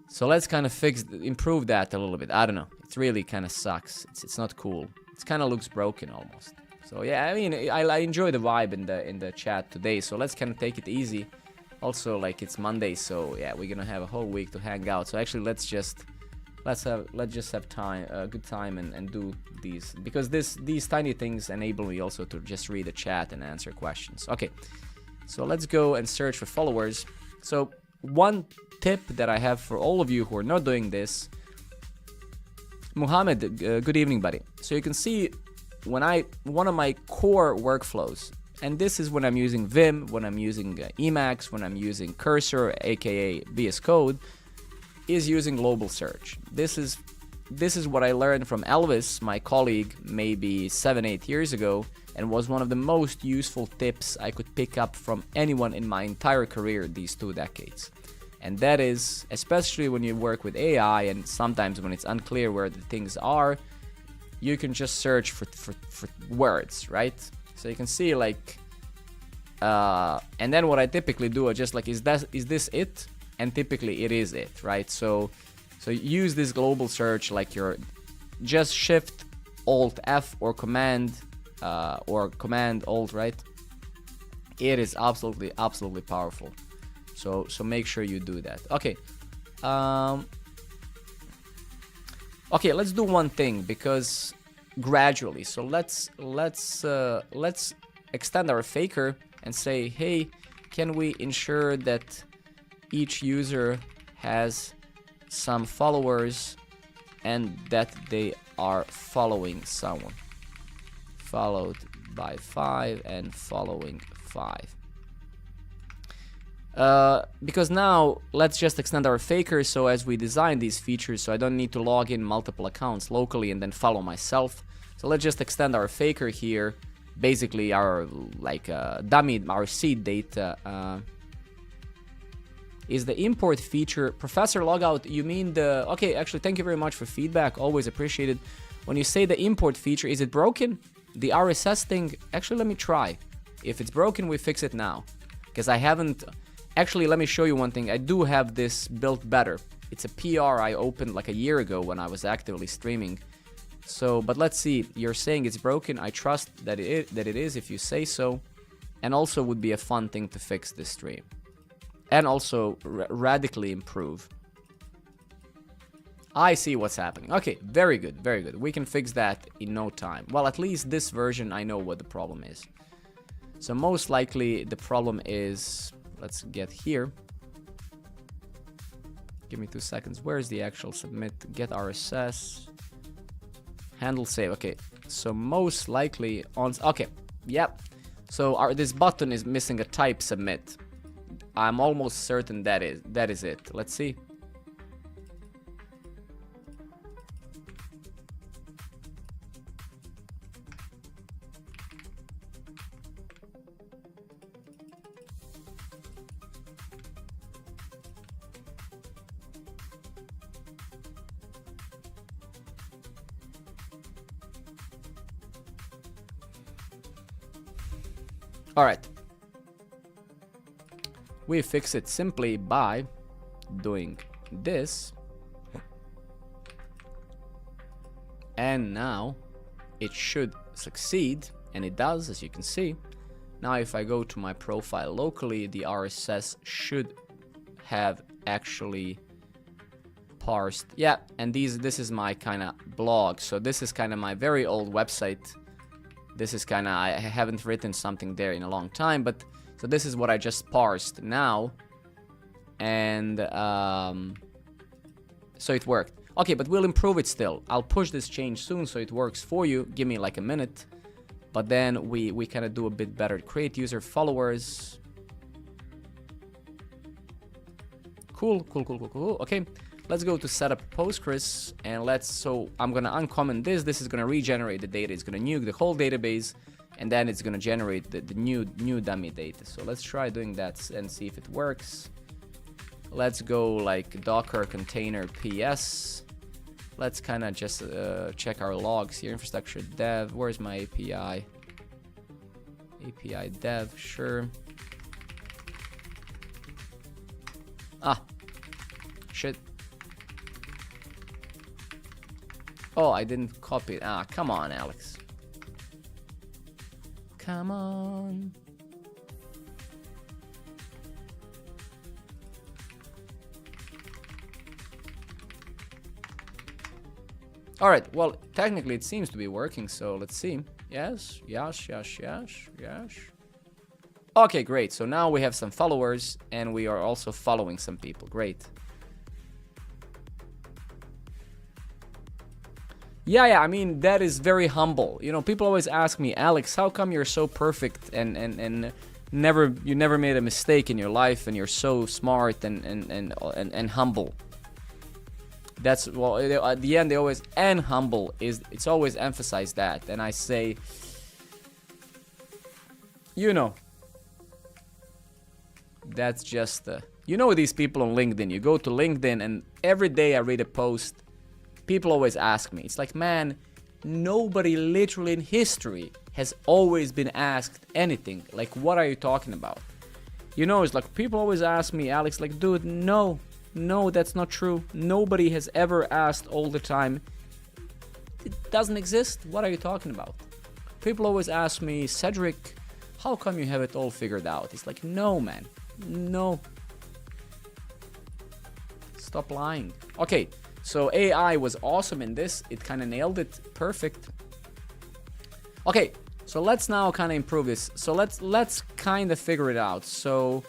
So let's kind of improve that a little bit. I don't know. It really kind of sucks. It's not cool. It kind of looks broken almost. So yeah, I mean, I enjoy the vibe in the chat today. So let's kind of take it easy. Also, like it's Monday, so yeah, we're gonna have a whole week to hang out. So actually, let's just have time, good time, and do these, because these tiny things enable me also to just read the chat and answer questions. Okay, so let's go and search for followers. So one tip that I have for all of you who are not doing this, Muhammad, good evening, buddy. So you can see one of my core workflows, and this is when I'm using Vim, when I'm using Emacs, when I'm using Cursor, aka VS Code, is using global search. This is what I learned from Elvis, my colleague, maybe 7-8 years ago, and was one of the most useful tips I could pick up from anyone in my entire career these 2 decades. And that is, especially when you work with AI and sometimes when it's unclear where the things are, you can just search for words, right? So you can see like, and then what I typically do is just like, is this it? And typically it is it, right? So use this global search like you're just Shift Alt F or Command Alt, right? It is absolutely powerful. So make sure you do that. Okay. Okay, let's do one thing, because gradually. So let's extend our faker and say, hey, can we ensure that each user has some followers and that they are following someone, followed by 5 and following 5. Because now let's just extend our faker, so as we design these features, so I don't need to log in multiple accounts locally and then follow myself. So let's just extend our faker here, basically our dummy, our seed data. Is the import feature, Professor Logout, you mean the, okay, actually thank you very much for feedback, always appreciated. When you say the import feature, is it broken? The RSS thing, actually let me try. If it's broken, we fix it now, because I haven't. Actually, let me show you one thing. I do have this built better. It's a PR I opened like a year ago when I was actively streaming. So, but let's see. You're saying it's broken. I trust that it is if you say so. And also would be a fun thing to fix this stream. And also radically improve. I see what's happening. Okay, very good, very good. We can fix that in no time. Well, at least this version, I know what the problem is. So most likely the problem is, let's get here. Give me 2 seconds. Where's the actual submit? Get RSS. Handle save. Okay, so most likely on. Okay, yep. So this button is missing a type submit. I'm almost certain that is it. Let's see. All right. We fix it simply by doing this. And now it should succeed, and it does, as you can see. Now if I go to my profile locally, the RSS should have actually parsed. Yeah, and this is my kind of blog. So this is kind of my very old website. This is kind of, I haven't written something there in a long time, but so this is what I just parsed now. And so it worked. Okay, but we'll improve it still. I'll push this change soon so it works for you. Give me like a minute. But then we kind of do a bit better. Create user followers. Cool. Okay. Let's go to setup Postgres, and so I'm gonna uncomment this. This is gonna regenerate the data. It's gonna nuke the whole database, and then it's gonna generate the new dummy data. So let's try doing that and see if it works. Let's go like Docker container PS. Let's kind of just check our logs here. Infrastructure dev. Where's my API? API dev. Sure. Ah. Shit. Oh, I didn't copy it. Ah, come on, Alex. Come on. All right, well, technically it seems to be working, so let's see. Yes. Okay, great. So now we have some followers, and we are also following some people. Great. Yeah, I mean, that is very humble. You know, people always ask me, Alex, how come you're so perfect and you never made a mistake in your life, and you're so smart and humble? That's, well, at the end they always, and humble it's always emphasized that, and I say, you know, that's just you know, these people on LinkedIn. You go to LinkedIn, and every day I read a post. People always ask me, it's like, man, nobody literally in history has always been asked anything. Like, what are you talking about? You know, it's like, people always ask me, Alex, like, dude, no, that's not true. Nobody has ever asked all the time. It doesn't exist. What are you talking about? People always ask me, Cedric, how come you have it all figured out? It's like, no, man, no. Stop lying. Okay. So AI was awesome in this. It kind of nailed it. Perfect. Okay, so let's now kind of improve this. So let's kind of figure it out. So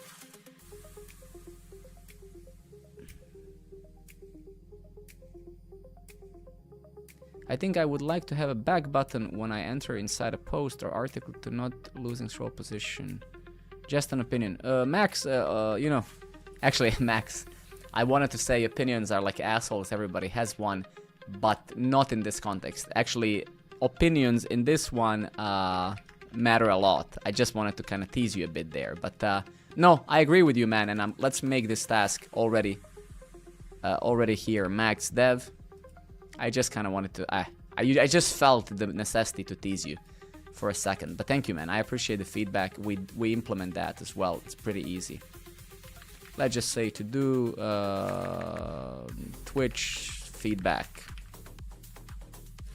I think I would like to have a back button when I enter inside a post or article to not losing scroll position. Just an opinion. Max, you know, actually, Max, I wanted to say opinions are like assholes, everybody has one, but not in this context. Actually, opinions in this one matter a lot. I just wanted to kind of tease you a bit there, but no, I agree with you, man, and let's make this task already here. Max dev. I just kind of wanted to, I just felt the necessity to tease you for a second, but thank you, man. I appreciate the feedback. We implement that as well. It's pretty easy. Let's just say to do Twitch feedback.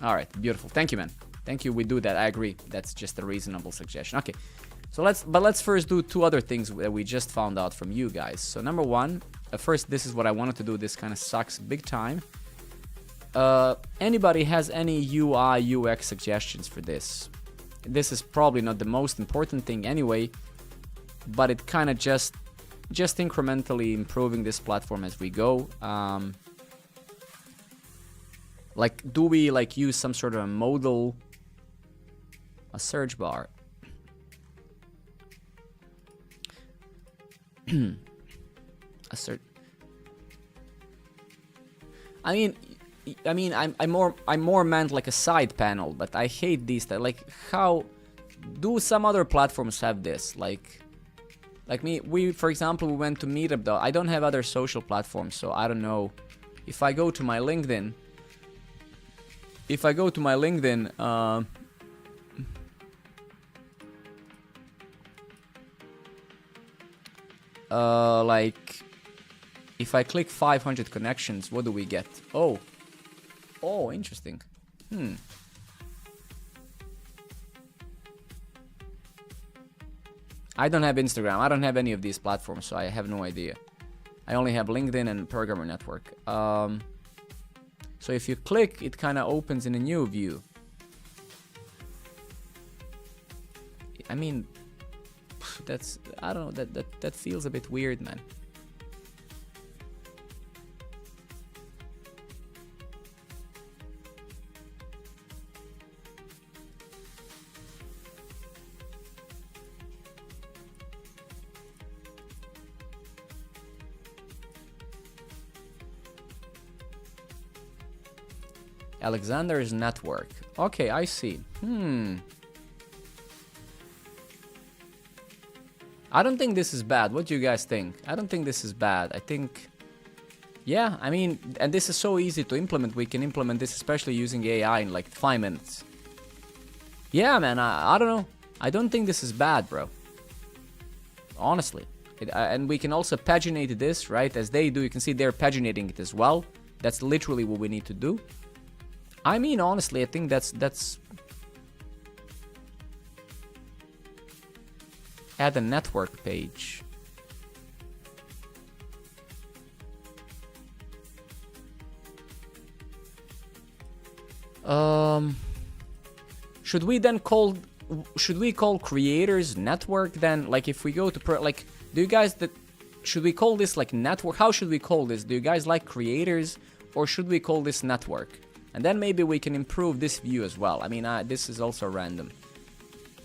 All right, beautiful. Thank you, man. Thank you. We do that. I agree. That's just a reasonable suggestion. Okay, so let's first do 2 other things that we just found out from you guys. So number 1, first, this is what I wanted to do. This kind of sucks big time. Anybody has any UI UX suggestions for this? This is probably not the most important thing anyway, but it kind of just just incrementally improving this platform as we go. Like, do we like use some sort of a modal, a search bar? A search. I mean, I'm more meant like a side panel, but I hate these. Like, how do some other platforms have this? Like we, for example, we went to Meetup though. I don't have other social platforms, so I don't know. If I go to my LinkedIn, like, if I click 500 connections, what do we get? Oh, interesting. I don't have Instagram. I don't have any of these platforms, so I have no idea. I only have LinkedIn and Programmer Network. So if you click, it kind of opens in a new view. I mean, that's, I don't know, that feels a bit weird, man. Alexander's network. Okay, I see. I don't think this is bad. What do you guys think? I don't think this is bad. I think, yeah, I mean, and this is so easy to implement. We can implement this, especially using AI, in like 5 minutes. Yeah, man, I don't know. I don't think this is bad, bro. Honestly. And we can also paginate this, right? As they do, you can see they're paginating it as well. That's literally what we need to do. I mean, honestly, I think that's add a network page. Should we call creators network then? Like, if we go to like, do you guys should we call this like network? How should we call this? Do you guys like creators, or should we call this network? And then maybe we can improve this view as well. I mean, this is also random.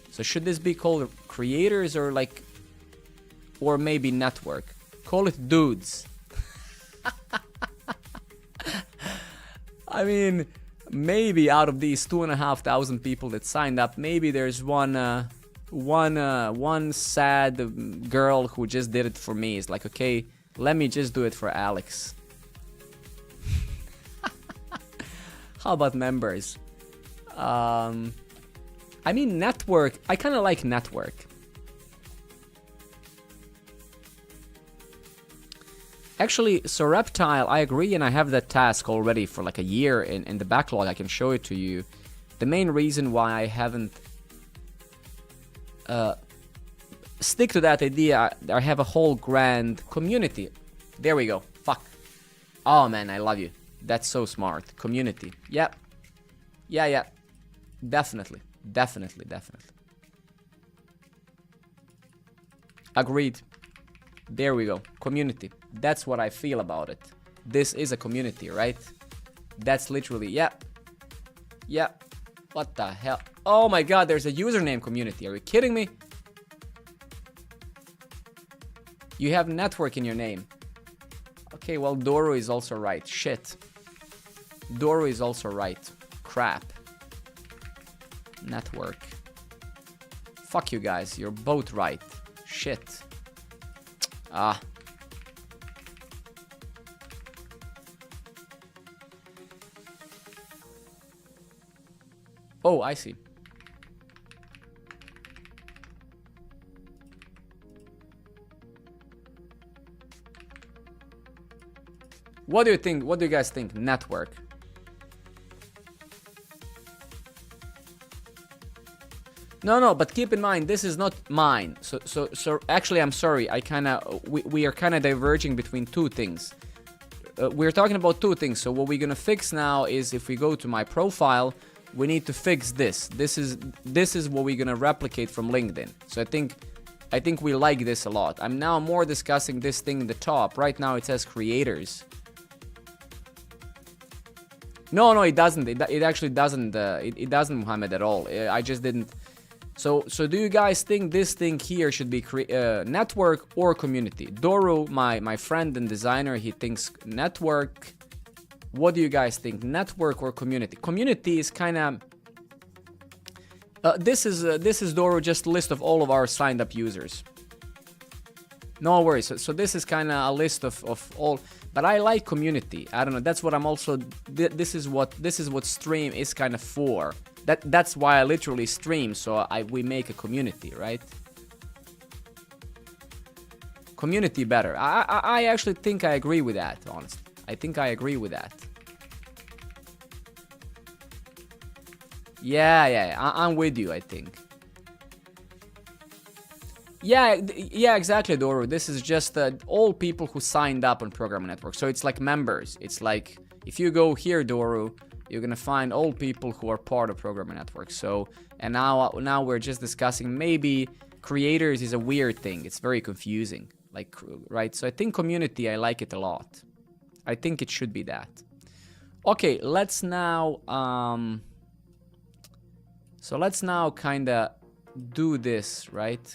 So should this be called creators, or like, or maybe network? Call it dudes. I mean, maybe out of these 2,500 people that signed up, maybe there's one sad girl who just did it for me. It's like, okay, let me just do it for Alex. How about members? I mean, network. I kind of like network. Actually, so Reptile, I agree, and I have that task already for like a year in the backlog. I can show it to you. The main reason why I haven't stick to that idea, I have a whole grand community. There we go. Fuck. Oh man, I love you. That's so smart. Community. Yep. Yeah. Definitely. Agreed. There we go. Community. That's what I feel about it. This is a community, right? That's literally, yeah. What the hell? Oh my god, there's a username community. Are you kidding me? You have network in your name. Okay, well, Doro is also right. Shit. Doro is also right. Crap. Network. Fuck you guys. You're both right. Shit. Ah. Oh, I see. What do you think? What do you guys think? Network. No, but keep in mind, this is not mine. So actually, I'm sorry. We are kind of diverging between two things. We're talking about two things. So what we're gonna fix now is, if we go to my profile, we need to fix this. This is what we're gonna replicate from LinkedIn. So I think I think we like this a lot. I'm now more discussing this thing in the top. Right now it says creators. No, it doesn't. It actually doesn't. It doesn't, Mohammed, at all. I just didn't. So do you guys think this thing here should be network or community? Doru, my friend and designer, he thinks network. What do you guys think? Network or community? Community is kind of... this is Doru, just a list of all of our signed up users. No worries. So this is kind of a list of all, but I like community. I don't know. That's what I'm also. This is what stream is kind of for. That's why I literally stream. So we make a community, right? Community better. I actually think I agree with that. Honestly, I think I agree with that. Yeah. I'm with you, I think. Yeah, exactly, Doru. This is just all people who signed up on Programmer Network. So it's like members. It's like, if you go here, Doru, you're going to find all people who are part of Programmer Network. So, and now we're just discussing maybe creators is a weird thing. It's very confusing, like, right? So I think community, I like it a lot. I think it should be that. Okay, let's now... So let's now kind of do this, right?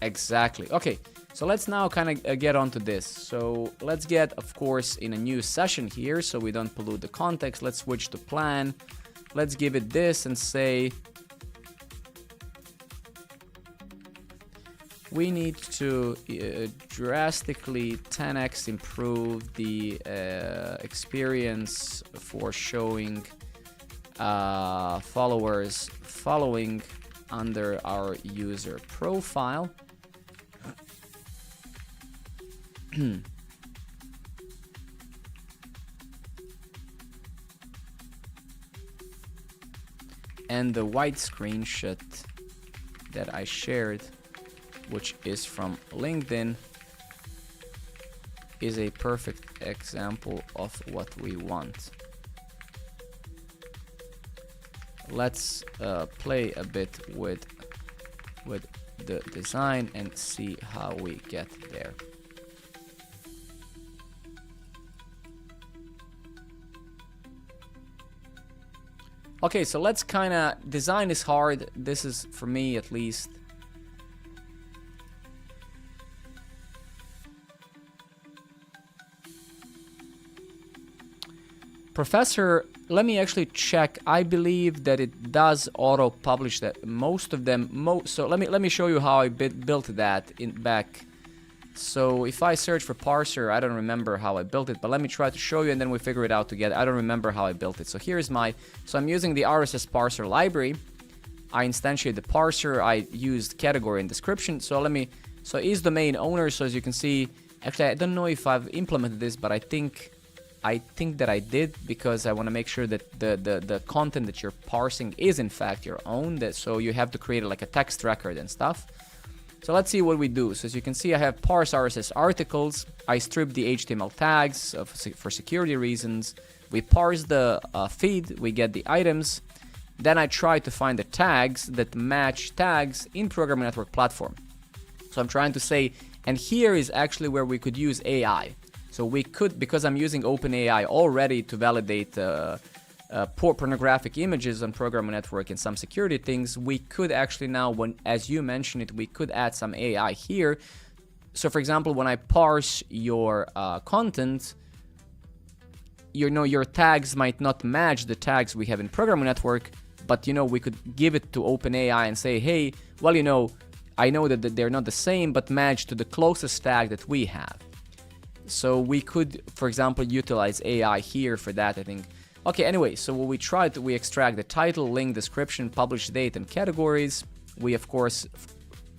Exactly. Okay, so let's now kind of get onto this. So let's get, of course, in a new session here so we don't pollute the context. Let's switch to plan. Let's give it this and say we need to drastically 10x improve the experience for showing followers following under our user profile. And the white screenshot that I shared, which is from LinkedIn, is a perfect example of what we want. Let's play a bit with the design and see how we get there. Okay, so let's kind of... Design is hard. This is, for me at least. Professor, let me actually check. I believe that it does auto-publish that. Most of them... So let me show you how I built that back. So if I search for parser, I don't remember how I built it, but let me try to show you and then we figure it out together. I don't remember how I built it. So here's so I'm using the RSS parser library. I instantiate the parser. I used category and description. So is domain owner. So as you can see, actually, I don't know if I've implemented this, but I think that I did, because I want to make sure that the content that you're parsing is in fact your own. So you have to create like a text record and stuff. So let's see what we do. So as you can see, I have parse RSS articles. I strip the HTML tags for security reasons. We parse the feed. We get the items. Then I try to find the tags that match tags in Programmer Network platform. So I'm trying to say, and here is actually where we could use AI. So we could, because I'm using OpenAI already to validate pornographic images on Programmer Network and some security things, we could actually now, as you mentioned it, we could add some AI here. So for example, when I parse your content, your tags might not match the tags we have in Programmer Network, but we could give it to OpenAI and say, hey, well, I know that they're not the same, but match to the closest tag that we have. So we could, for example, utilize AI here for that, I think. Okay, anyway, so what we extract the title, link, description, publish date, and categories. We, of course,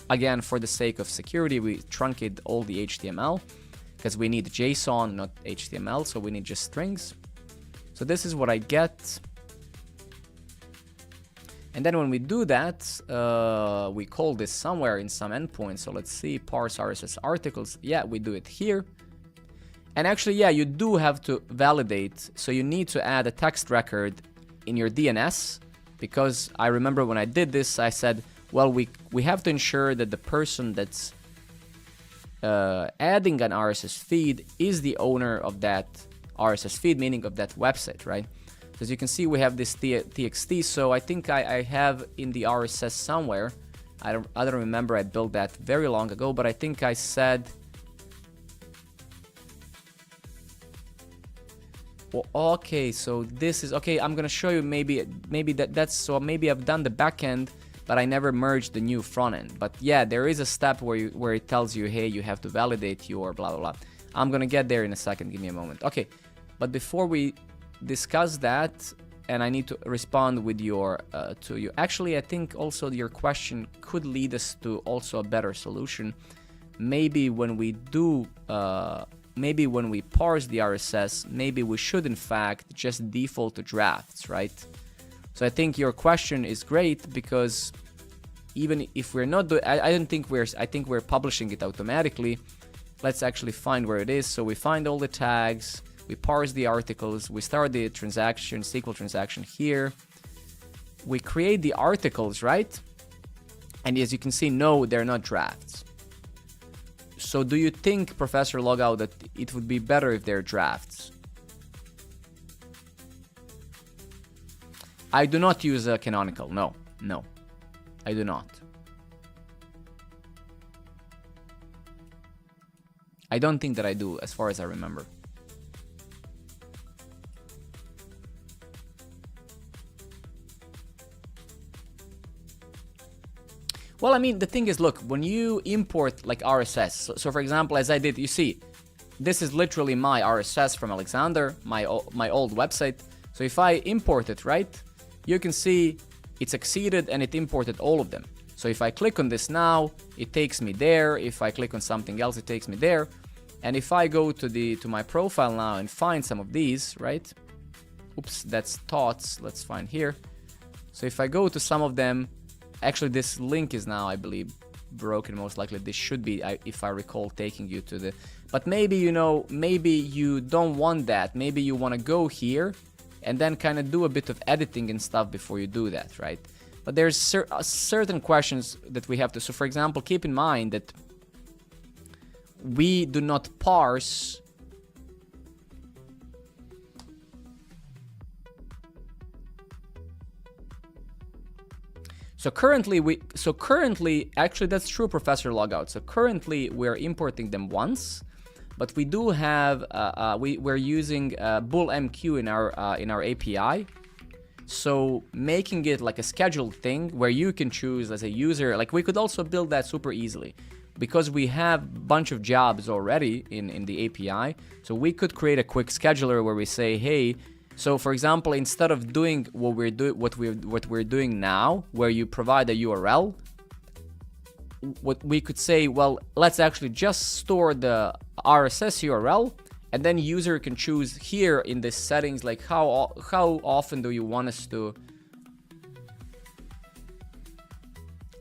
again, for the sake of security, we truncate all the HTML because we need JSON, not HTML, so we need just strings. So this is what I get. And then when we do that, we call this somewhere in some endpoint. So let's see, parse RSS articles. Yeah, we do it here. And actually, yeah, you do have to validate. So you need to add a text record in your DNS, because I remember when I did this, I said, Well, we have to ensure that the person that's adding an RSS feed is the owner of that RSS feed, meaning of that website, right? As you can see, we have this txt, so I think I have in the RSS somewhere. I don't remember. I built that very long ago, but I think I said. Well, okay, so this is okay. I'm gonna show you maybe that's so maybe I've done the backend, but I never merged the new front end. But yeah, there is a step where it tells you, hey, you have to validate your blah blah blah. I'm gonna get there in a second. Give me a moment. Okay, but before we discuss that, and I need to respond with your to you. Actually, I think also your question could lead us to also a better solution. Maybe when we do. Maybe when we parse the RSS, maybe we should in fact just default to drafts, right? So I think your question is great because even if we're not doing, I think we're publishing it automatically. Let's actually find where it is. So we find all the tags, we parse the articles, we start the transaction, SQL transaction here. We create the articles, right? And as you can see, no, they're not drafts. So do you think, Professor Logout, that it would be better if they're drafts? I do not use a canonical. No, I do not. I don't think that I do, as far as I remember. Well, I mean, the thing is, look, when you import like RSS, so for example, as I did, you see, this is literally my RSS from Alexander, my old website. So if I import it, right, you can see it succeeded and it imported all of them. So if I click on this now, it takes me there. If I click on something else, it takes me there. And if I go to my profile now and find some of these, right? Oops, that's thoughts. Let's find here. So if I go to some of them, actually this link is now, I believe, broken. Most likely this should be, if I recall, taking you to the, but maybe, you know, maybe you don't want that. Maybe you want to go here and then kind of do a bit of editing and stuff before you do that, right? But there's certain questions that we have to, so for example, keep in mind that we do not parse So currently, actually that's true, Professor Logout. So currently we're importing them once, but we do have we're using bullMQ in our API. So making it like a scheduled thing where you can choose as a user, like we could also build that super easily because we have a bunch of jobs already in the API. So we could create a quick scheduler where we say, hey. So, for example, instead of doing what we're doing now, where you provide a URL, what we could say, well, let's actually just store the RSS URL, and then user can choose here in the settings, like how often do you want us to.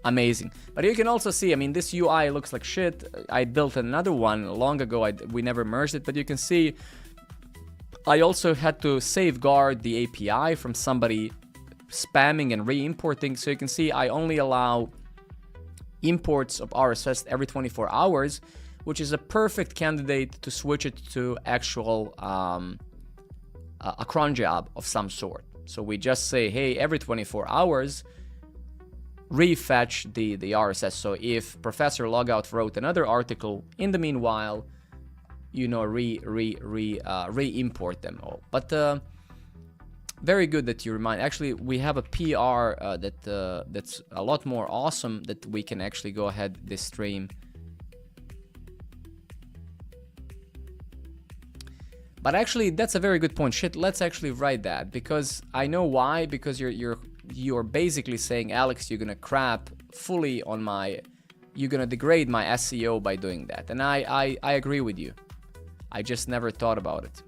Amazing. But you can also see, I mean, this UI looks like shit. I built another one long ago. We never merged it, but you can see. I also had to safeguard the API from somebody spamming and re-importing. So you can see I only allow imports of RSS every 24 hours, which is a perfect candidate to switch it to actual a cron job of some sort. So we just say, hey, every 24 hours, refetch the RSS. So if Professor Logout wrote another article, in the meanwhile, you know, re-import them all. But very good that you remind. Actually, we have a PR that's a lot more awesome that we can actually go ahead this stream. But actually, that's a very good point. Shit, let's actually write that because I know why. Because you're basically saying, Alex, you're gonna crap fully on my, you're gonna degrade my SEO by doing that, and I agree with you. I just never thought about it.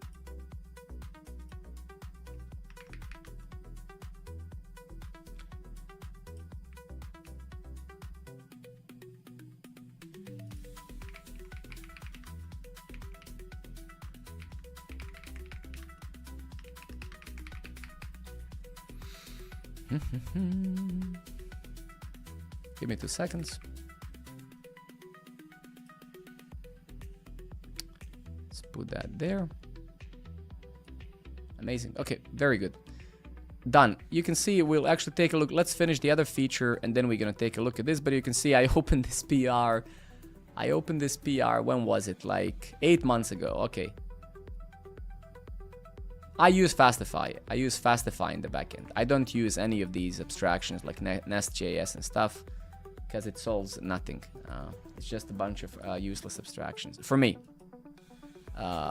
Give me 2 seconds. Let's put that there. Amazing. Okay, very good. Done. You can see we'll actually take a look. Let's finish the other feature and then we're gonna take a look at this. But you can see I opened this PR. I opened this PR, when was it? Like 8 months ago. Okay. I use Fastify. I use Fastify in the backend. I don't use any of these abstractions like nestjs and stuff because it solves nothing. It's just a bunch of useless abstractions for me.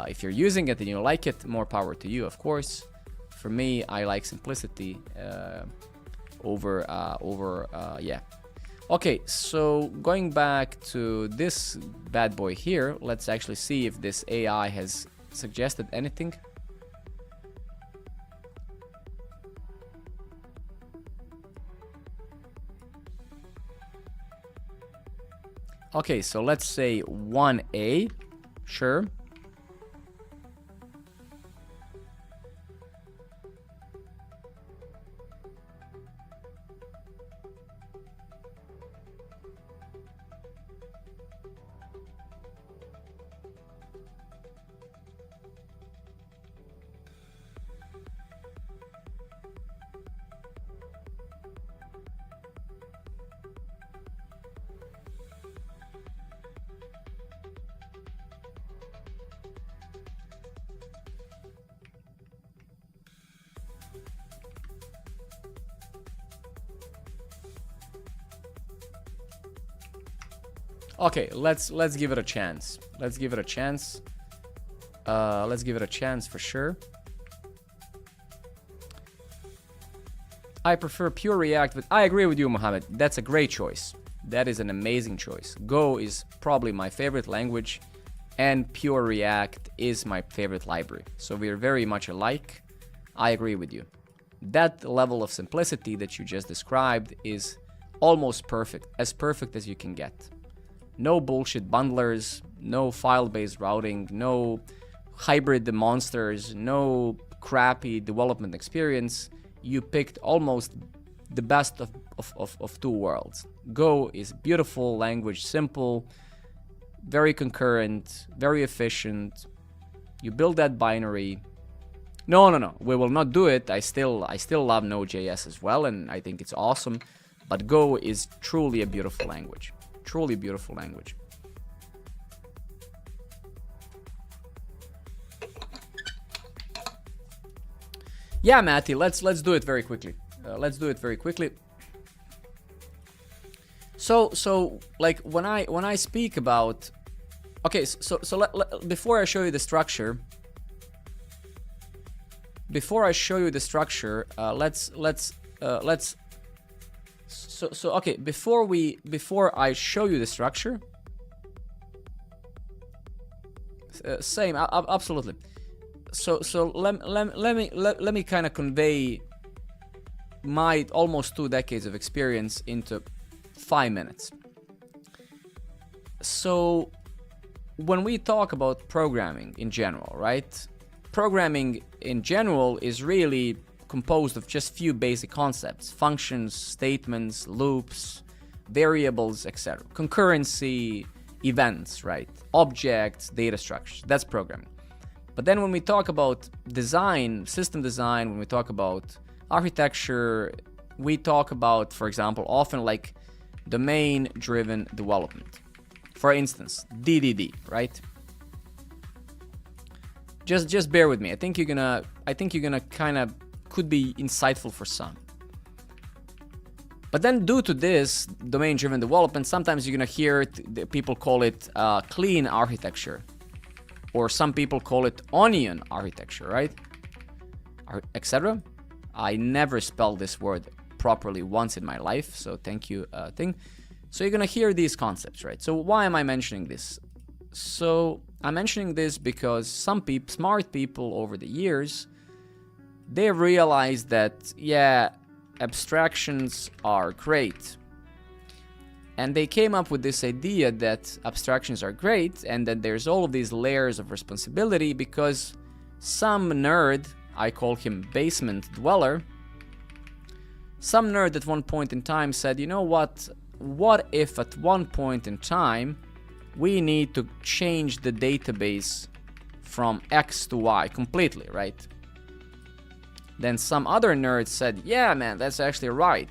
If you're using it and you like it, more power to you, of course. For me, I like simplicity yeah. Okay, so going back to this bad boy here, let's actually see if this AI has suggested anything. Okay, so let's say 1A, sure. Okay, let's give it a chance. Let's give it a chance. Let's give it a chance for sure. I prefer pure React, but I agree with you, Mohammed. That's a great choice. That is an amazing choice. Go is probably my favorite language, and pure React is my favorite library. So we're very much alike. I agree with you. That level of simplicity that you just described is almost perfect as you can get. No bullshit bundlers, no file-based routing, no hybrid monsters, no crappy development experience. You picked almost the best of two worlds. Go is beautiful language, simple, very concurrent, very efficient. You build that binary. No, we will not do it. I still love nodejs as well, and I think it's awesome. But Go is truly a beautiful language. Truly beautiful language. Yeah, Matty, let's do it very quickly. Let's do it very quickly. So like when I speak about, okay, so before I show you the structure, So okay, before I show you the structure, same, absolutely. So let me kind of convey my almost 2 decades of experience into 5 minutes. So when we talk about programming in general, right? Programming in general is really composed of just few basic concepts: functions, statements, loops, variables, etc. Concurrency, events, right? Objects, data structures. That's programming. But then when we talk about design, system design, when we talk about architecture, we talk about, for example, often like domain-driven development. For instance, DDD, right? Just bear with me. I think you're gonna kind of could be insightful for some. But then due to this domain-driven development, sometimes you're gonna hear people call it clean architecture, or some people call it onion architecture, right? Etc. I never spelled this word properly once in my life, so thank you, thing. So you're gonna hear these concepts, right? So why am I mentioning this? So I'm mentioning this because some smart people over the years, they realized that, yeah, abstractions are great. And they came up with this idea that abstractions are great and that there's all of these layers of responsibility because some nerd, I call him basement dweller, some nerd at one point in time said, you know what, what if at one point in time we need to change the database from X to Y completely, right? Then some other nerd said, yeah, man, that's actually right.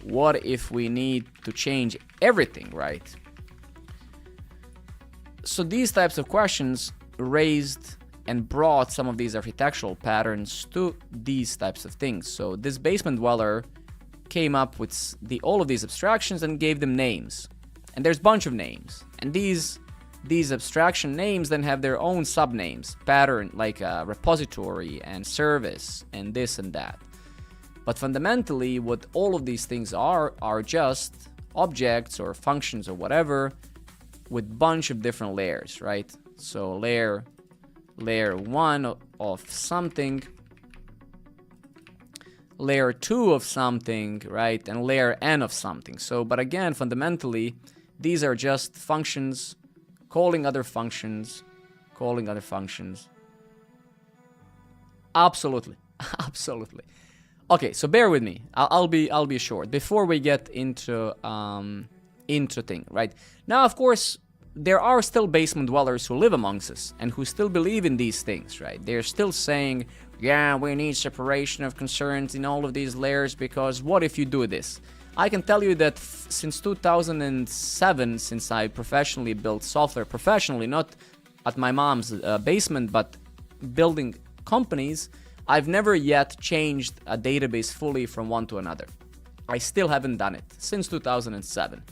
What if we need to change everything, right? So these types of questions raised and brought some of these architectural patterns to these types of things. So this basement dweller came up with all of these abstractions and gave them names. And there's a bunch of names. And these abstraction names then have their own subnames, pattern, like a repository and service and this and that. But fundamentally, what all of these things are just objects or functions or whatever with bunch of different layers, right? So layer 1 of something, layer 2 of something, right? And layer n of something. So, but again, fundamentally, these are just functions calling other functions, Absolutely, absolutely. Okay, so bear with me. I'll be short before we get into thing, right? Now, of course, there are still basement dwellers who live amongst us and who still believe in these things, right? They're still saying, yeah, we need separation of concerns in all of these layers because what if you do this? I can tell you that since 2007, since I professionally built software, professionally, not at my mom's basement, but building companies, I've never yet changed a database fully from one to another. I still haven't done it since 2007.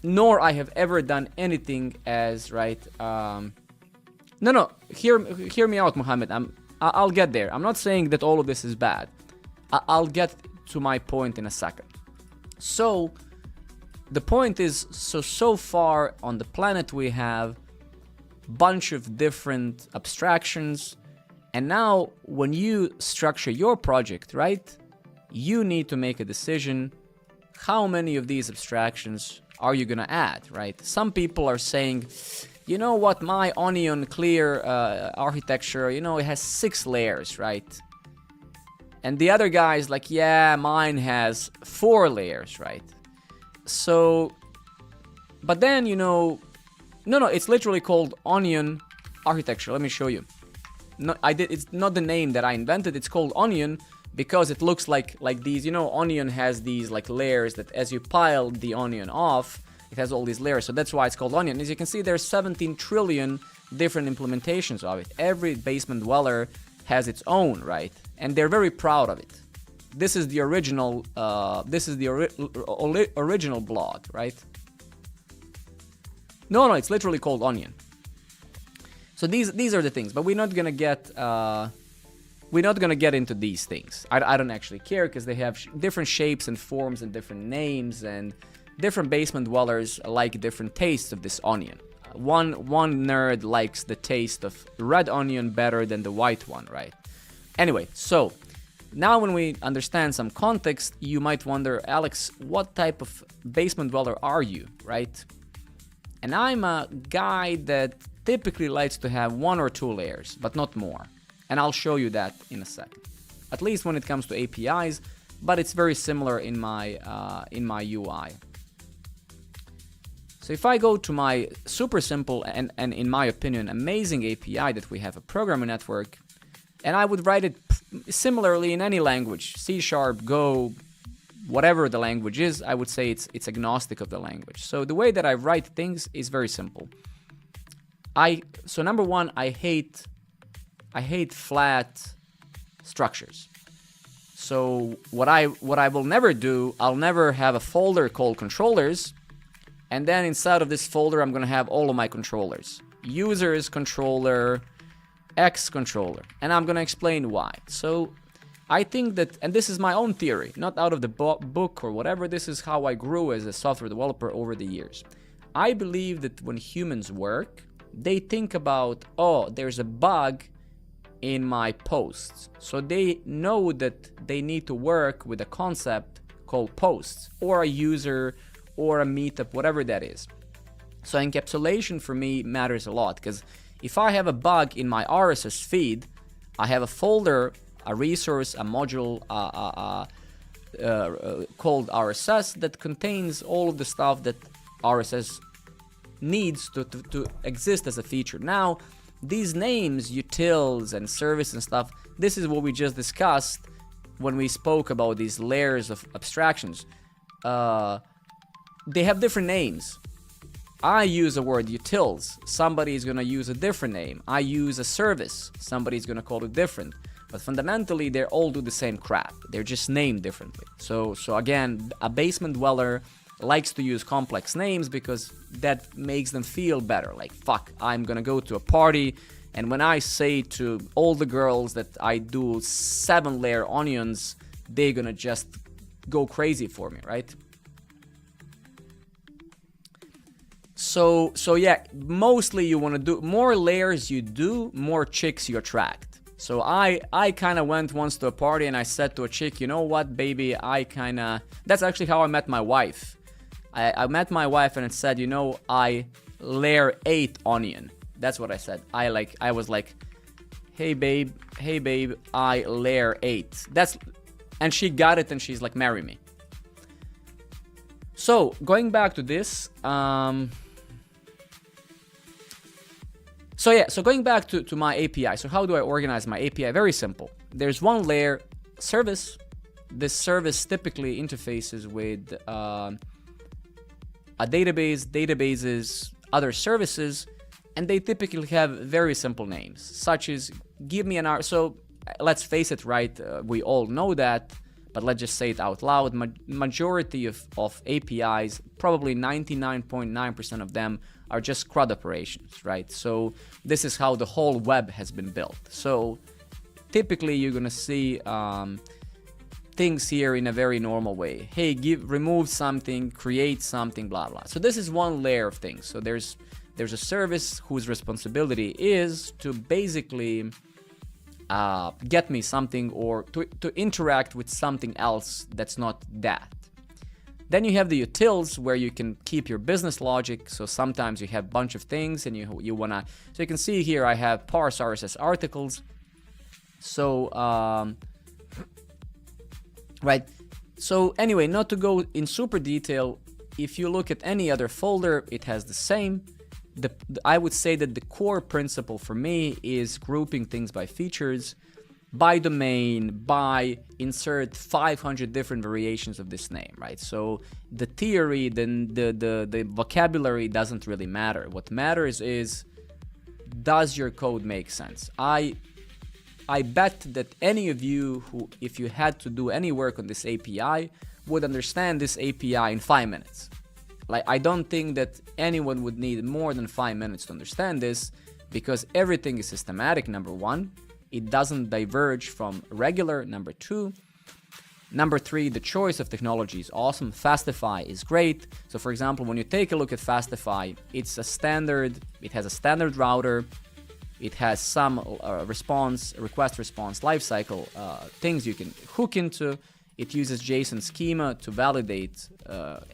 Nor I have ever done anything as, right, no, hear me out, Mohammed. I'll get there. I'm not saying that all of this is bad. I'll get to my point in a second. So the point is, so far on the planet we have bunch of different abstractions, and now when you structure your project, right, you need to make a decision how many of these abstractions are you gonna add, right? Some people are saying, you know what, my onion clear architecture, you know, it has 6 layers, right? And the other guy is like, yeah, mine has 4 layers, right? So, but then, you know, no, it's literally called onion architecture. Let me show you. No, it's not the name that I invented. It's called onion because it looks like these, you know, onion has these like layers that as you pile the onion off, it has all these layers. So that's why it's called onion. As you can see, there's 17 trillion different implementations of it. Every basement dweller has its own, right? And they're very proud of it. This is the original. Original blog, right? No, it's literally called onion. So these are the things, but we're not gonna get into these things. I don't actually care because they have different shapes and forms and different names, and different basement dwellers like different tastes of this onion. One nerd likes the taste of red onion better than the white one, right? Anyway, so now when we understand some context, you might wonder, Alex, what type of basement dweller are you, right? And I'm a guy that typically likes to have 1 or 2 layers, but not more. And I'll show you that in a second. At least when it comes to APIs, but it's very similar in my UI. So if I go to my super simple and in my opinion amazing API that we have, a programming network, and I would write it similarly in any language, C#, Go, whatever the language is, I would say it's agnostic of the language. So the way that I write things is very simple. So number one, I hate flat structures. So what I will never do, I'll never have a folder called controllers, and then inside of this folder I'm gonna have all of my controllers. Users controller, X controller, and I'm gonna explain why. So I think that, and this is my own theory, not out of the book or whatever, this is how I grew as a software developer over the years. I believe that when humans work, they think about, oh, there's a bug in my posts. So they know that they need to work with a concept called posts, or a user, or a meetup, whatever that is. So encapsulation for me matters a lot, because if I have a bug in my RSS feed, I have a folder, a resource, a module, called RSS that contains all of the stuff that RSS needs to exist as a feature. Now, these names, utils and service and stuff, this is what we just discussed when we spoke about these layers of abstractions. They have different names. I use the word utils. Somebody is going to use a different name. I use a service. Somebody is going to call it different. But fundamentally, they all do the same crap. They're just named differently. So again, a basement dweller likes to use complex names because that makes them feel better. Like, fuck, I'm going to go to a party, and when I say to all the girls that I do 7-layer onions, they're going to just go crazy for me, right? So yeah, mostly you want to do more layers you do, more chicks you attract. So I kind of went once to a party and I said to a chick, you know what, baby, that's actually how I met my wife. I met my wife and it said, you know, I layer 8 onion. That's what I said. I was like, hey babe, I layer 8. And she got it and she's like, marry me. So going back to this, so going back to my API. So how do I organize my API? Very simple. There's one layer, service. This service typically interfaces with a database, databases, other services, and they typically have very simple names, such as give me an hour. So let's face it, right? We all know that, but let's just say it out loud. Majority of APIs, probably 99.9% of them, are just CRUD operations, right? So this is how the whole web has been built. So typically you're gonna see things here in a very normal way. Hey, remove something, create something, blah blah. So this is one layer of things. So there's a service whose responsibility is to basically get me something or to interact with something else that's not that. Then you have the utils where you can keep your business logic. So sometimes you have a bunch of things and you wanna, so you can see here I have parse RSS articles. So, right. So anyway, not to go in super detail, if you look at any other folder, it has the same. I would say that the core principle for me is grouping things by features, by domain, by insert 500 different variations of this name, right? So the theory, then the vocabulary doesn't really matter. What matters is, does your code make sense? I bet that any of you who, if you had to do any work on this API, would understand this API in 5 minutes. Like, I don't think that anyone would need more than 5 minutes to understand this, because everything is systematic, number one. It doesn't diverge from regular, number two. Number three, the choice of technology is awesome. Fastify is great. So for example, when you take a look at Fastify, it has a standard router. It has some request response lifecycle things you can hook into. It uses JSON schema to validate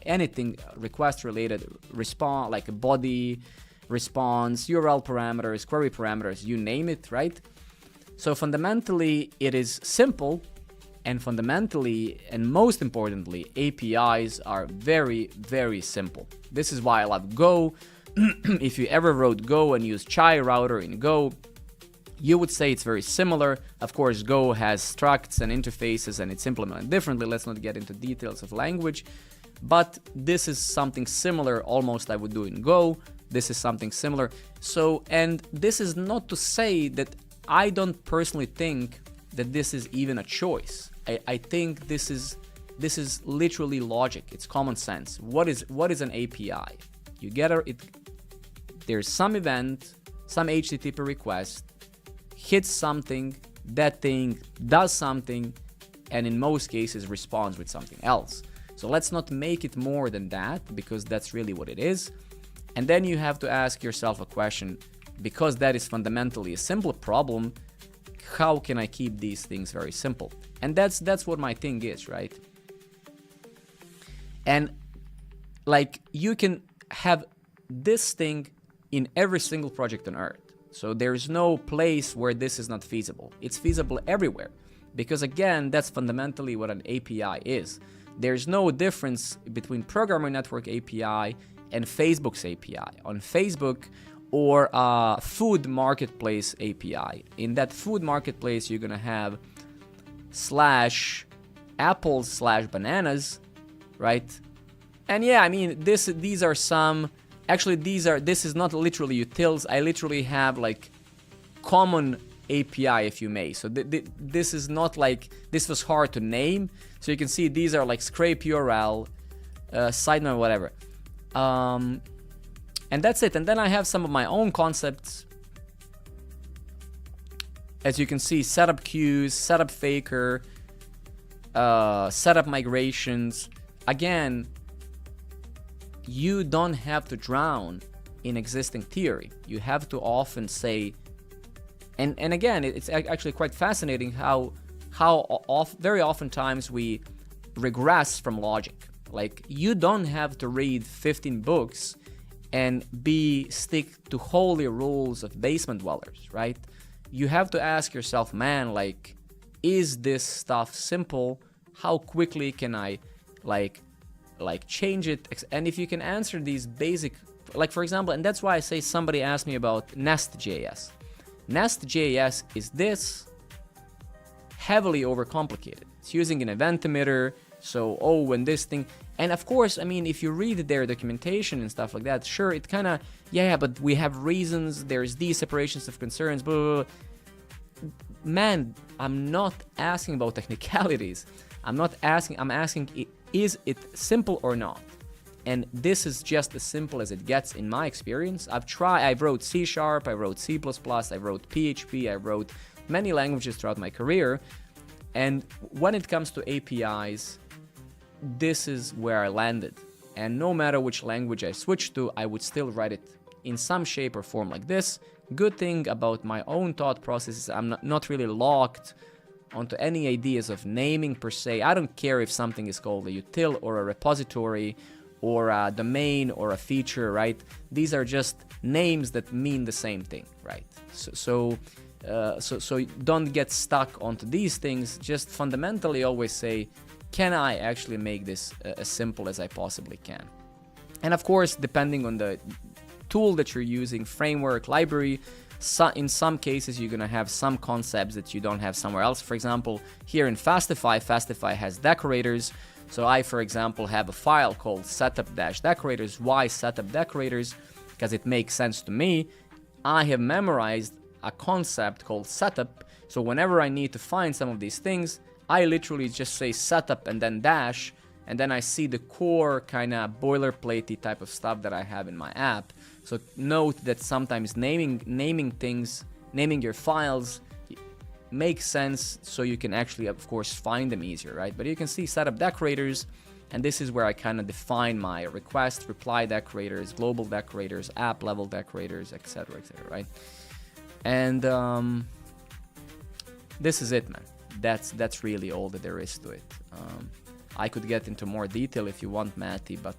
anything request related, response, like a body, response, URL parameters, query parameters, you name it, right? So fundamentally, it is simple, and fundamentally, and most importantly, APIs are very, very simple. This is why I love Go. If you ever wrote Go and used Chai router in Go, you would say it's very similar. Of course, Go has structs and interfaces and it's implemented differently. Let's not get into details of language, but this is something similar, almost I would do in Go. This is something similar. So, and this is not to say that I don't personally think that this is even a choice. I think this is literally logic. It's common sense. What is an API? You get there's some event, some HTTP request, hits something, that thing does something, and in most cases responds with something else. So let's not make it more than that, because that's really what it is. And then you have to ask yourself a question, because that is fundamentally a simple problem, how can I keep these things very simple? And that's what my thing is, right? And like, you can have this thing in every single project on earth. So there's no place where this is not feasible. It's feasible everywhere. Because again, that's fundamentally what an API is. There's no difference between Programmer Network API and Facebook's API. On Facebook or food marketplace API, in that food marketplace, you're gonna have /apples/bananas, right? And yeah, I mean, these are some, actually this is not literally utils. I literally have like common API, if you may. So this is not like, this was hard to name. So you can see these are like scrape URL, sideman, whatever. And that's it. And then I have some of my own concepts. As you can see, setup queues, setup faker, setup migrations. Again, you don't have to drown in existing theory. You have to often say, and again, it's actually quite fascinating how very oftentimes we regress from logic. Like, you don't have to read 15 books and stick to holy rules of basement dwellers, right? You have to ask yourself, man, like, is this stuff simple? How quickly can I like change it? And if you can answer these basic, like for example, and that's why I say, somebody asked me about nestjs. Nestjs is this heavily overcomplicated. It's using an event emitter. So, when this thing, and of course, I mean, if you read their documentation and stuff like that, sure, it kind of, yeah, but we have reasons, there's these separations of concerns, blah, blah, blah. Man, I'm not asking about technicalities. I'm asking, is it simple or not? And this is just as simple as it gets in my experience. I wrote C#, I wrote C++, I wrote PHP, I wrote many languages throughout my career. And when it comes to APIs, this is where I landed. And no matter which language I switched to, I would still write it in some shape or form like this. Good thing about my own thought process is I'm not really locked onto any ideas of naming per se. I don't care if something is called a util or a repository or a domain or a feature, right? These are just names that mean the same thing, right? So don't get stuck onto these things. Just fundamentally always say, can I actually make this as simple as I possibly can? And of course, depending on the tool that you're using, framework, library, in some cases you're gonna have some concepts that you don't have somewhere else. For example, here in Fastify has decorators. So I, for example, have a file called setup-decorators. Why setup-decorators? Because it makes sense to me. I have memorized a concept called setup. So whenever I need to find some of these things, I literally just say setup and then dash, and then I see the core kind of boilerplatey type of stuff that I have in my app. So note that sometimes naming things, naming your files makes sense, so you can actually, of course, find them easier, right? But you can see setup decorators, and this is where I kind of define my request, reply decorators, global decorators, app level decorators, etc., right? And this is it, man. That's really all that there is to it. I could get into more detail if you want, Matty, but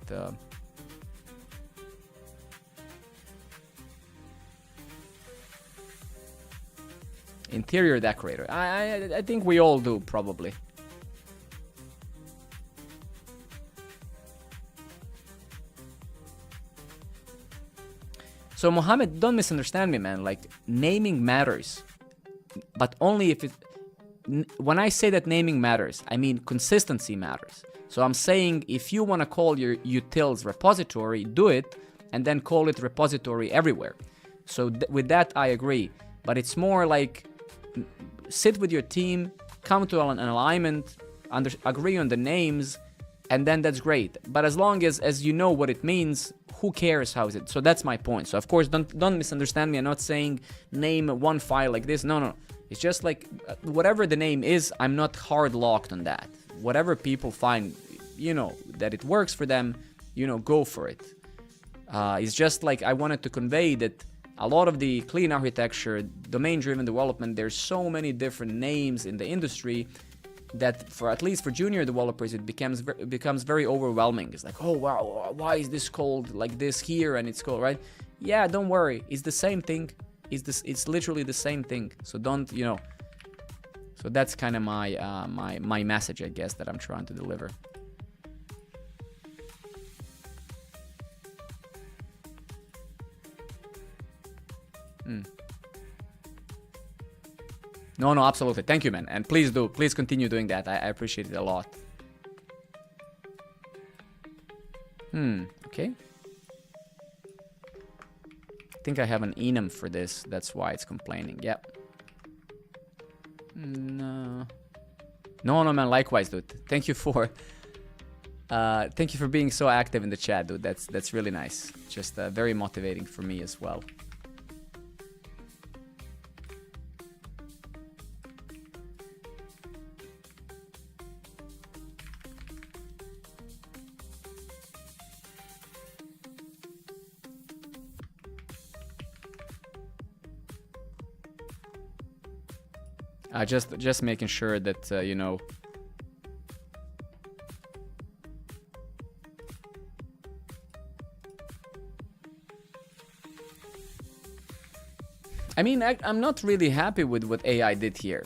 interior decorator. I think we all do, probably. So Mohammed, don't misunderstand me, man. Like, naming matters, but only if it. When I say that naming matters, I mean consistency matters. So I'm saying if you want to call your utils repository, do it, and then call it repository everywhere. So with that, I agree. But it's more like sit with your team, come to an alignment, agree on the names, and then that's great. But as long as you know what it means, who cares how is it? So that's my point. So of course, don't misunderstand me. I'm not saying name one file like this. No. It's just like whatever the name is, I'm not hard locked on that. Whatever people find, that it works for them, go for it. It's just like I wanted to convey that a lot of the clean architecture, domain-driven development, there's so many different names in the industry that at least for junior developers, it becomes very overwhelming. It's like, oh wow, why is this called like this here and it's called, right? Yeah, don't worry, it's the same thing. It's literally the same thing. So don't, so So that's kind of my message, I guess, that I'm trying to deliver. No, absolutely. Thank you, man. And please continue doing that. I appreciate it a lot. Okay. I think I have an enum for this. That's why it's complaining. Yep. No, man. Likewise, dude. Thank you for being so active in the chat, dude. That's really nice. Just very motivating for me as well. Just making sure that you know. I mean, I'm not really happy with what AI did here.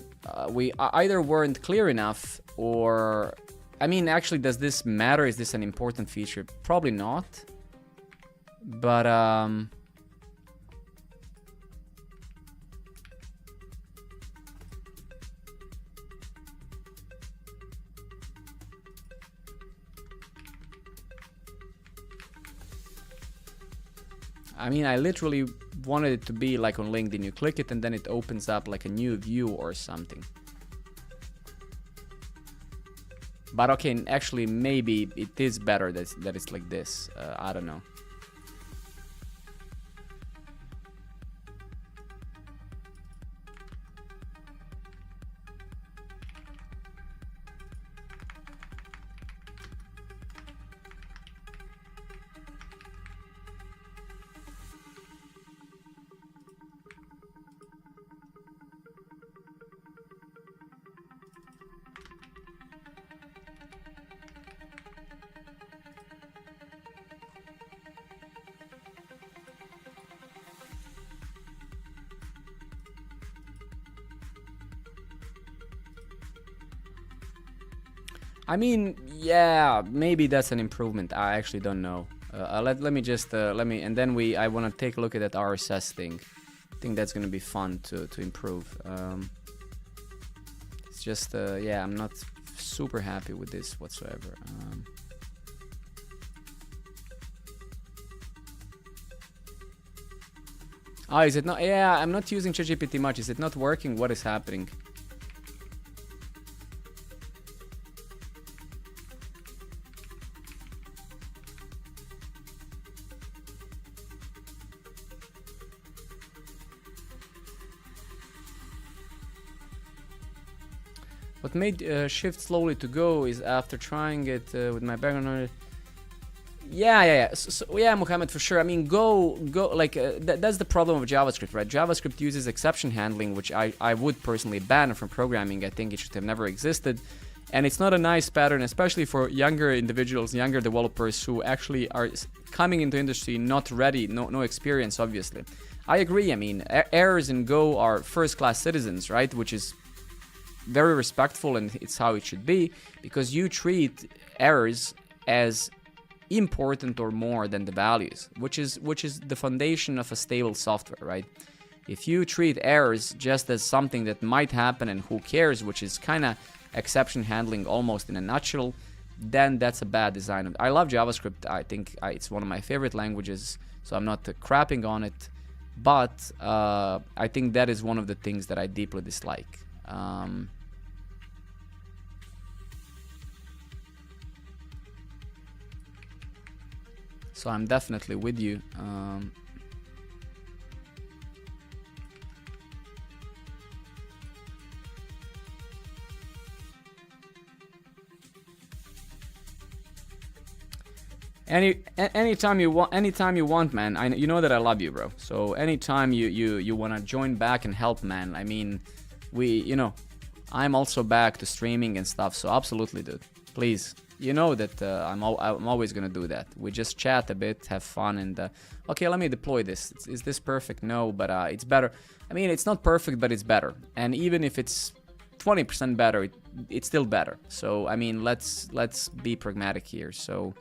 We either weren't clear enough, or I mean, actually, does this matter? Is this an important feature? Probably not. But I mean, I literally wanted it to be like on LinkedIn. You click it and then it opens up like a new view or something. But okay, actually, maybe it is better that it's like this. I don't know. I mean, yeah, maybe that's an improvement. I actually don't know. Let me just and then I want to take a look at that RSS thing. I think that's gonna be fun to improve. It's just yeah, I'm not super happy with this whatsoever. Oh, is it not? Yeah, I'm not using ChatGPT much. Is it not working? What is happening? What made shift slowly to go is after trying it with my background. Yeah. So, yeah, Mohammed, for sure. I mean, go. Like that's the problem of JavaScript, right? JavaScript uses exception handling, which I would personally ban from programming. I think it should have never existed, and it's not a nice pattern, especially for younger individuals, younger developers who actually are coming into industry not ready, no experience. Obviously, I agree. I mean, errors in Go are first-class citizens, right? Which is very respectful, and it's how it should be, because you treat errors as important or more than the values, which is the foundation of a stable software, right? If you treat errors just as something that might happen and who cares, which is kind of exception handling almost in a nutshell, then that's a bad design. I love JavaScript. I think it's one of my favorite languages, so I'm not crapping on it, but I think that is one of the things that I deeply dislike. So I'm definitely with you. Anytime you want, man. You know that I love you, bro. So anytime you want to join back and help, man. I mean, I'm also back to streaming and stuff. So absolutely, dude. Please. You know that I'm always gonna do that. We just chat a bit, have fun, and okay, let me deploy this. Is this perfect? No, but it's better. I mean, it's not perfect, but it's better. And even if it's 20% better, it's still better. So I mean, let's be pragmatic here. So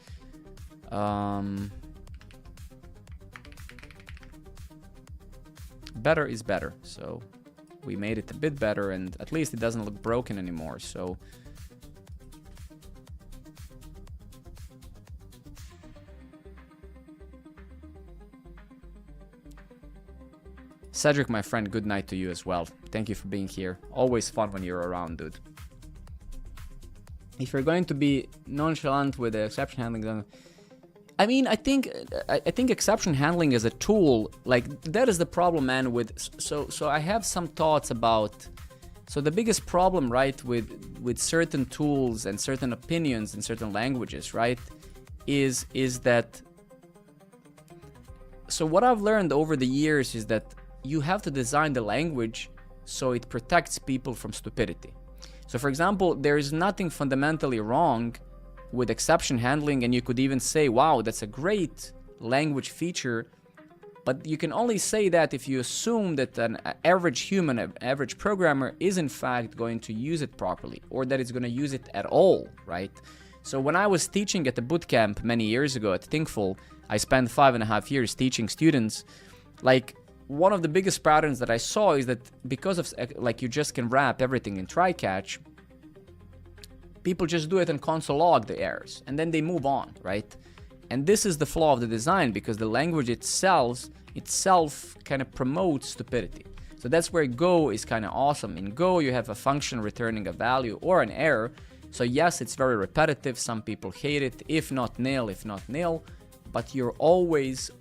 better is better. So we made it a bit better, and at least it doesn't look broken anymore. So Cedric, my friend, good night to you as well. Thank you for being here. Always fun when you're around, dude. If you're going to be nonchalant with the exception handling, then I mean, I think exception handling as a tool, like, that is the problem, man. With so I have some thoughts about. So the biggest problem, right, with certain tools and certain opinions in certain languages, right, is that. So what I've learned over the years is that you have to design the language so it protects people from stupidity. So for example, there is nothing fundamentally wrong with exception handling, and you could even say, wow, that's a great language feature, but you can only say that if you assume that an average human, an average programmer is in fact going to use it properly, or that it's going to use it at all, right? So when I was teaching at the bootcamp many years ago at Thinkful, I spent 5.5 years teaching students. Like, one of the biggest patterns that I saw is that because of, like, you just can wrap everything in try-catch, people just do it and console log the errors, and then they move on, right? And this is the flaw of the design, because the language itself kind of promotes stupidity. So that's where Go is kind of awesome. In Go, you have a function returning a value or an error. So yes, it's very repetitive. Some people hate it, if not nil, but you're always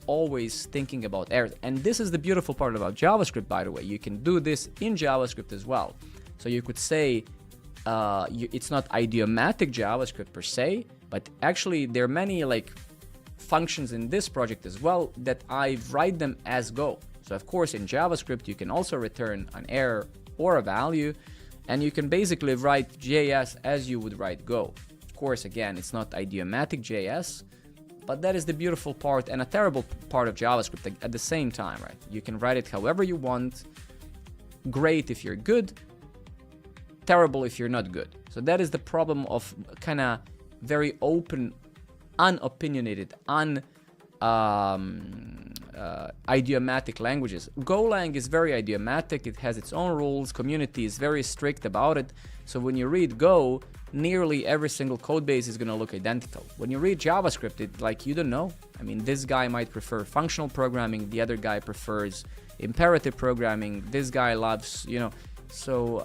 thinking about errors. And this is the beautiful part about JavaScript, by the way. You can do this in JavaScript as well. So you could say it's not idiomatic JavaScript per se, but actually there are many like functions in this project as well that I write them as Go. So of course in JavaScript you can also return an error or a value, and you can basically write JS as you would write Go. Of course, again, it's not idiomatic JS, but that is the beautiful part and a terrible part of JavaScript at the same time, right? You can write it however you want. Great if you're good, terrible if you're not good. So that is the problem of kind of very open, unopinionated, idiomatic languages. Golang is very idiomatic. It has its own rules. Community is very strict about it. So when you read Go, nearly every single code base is going to look identical. When you read JavaScript, it, like, you don't know. I mean, this guy might prefer functional programming. The other guy prefers imperative programming. This guy loves, so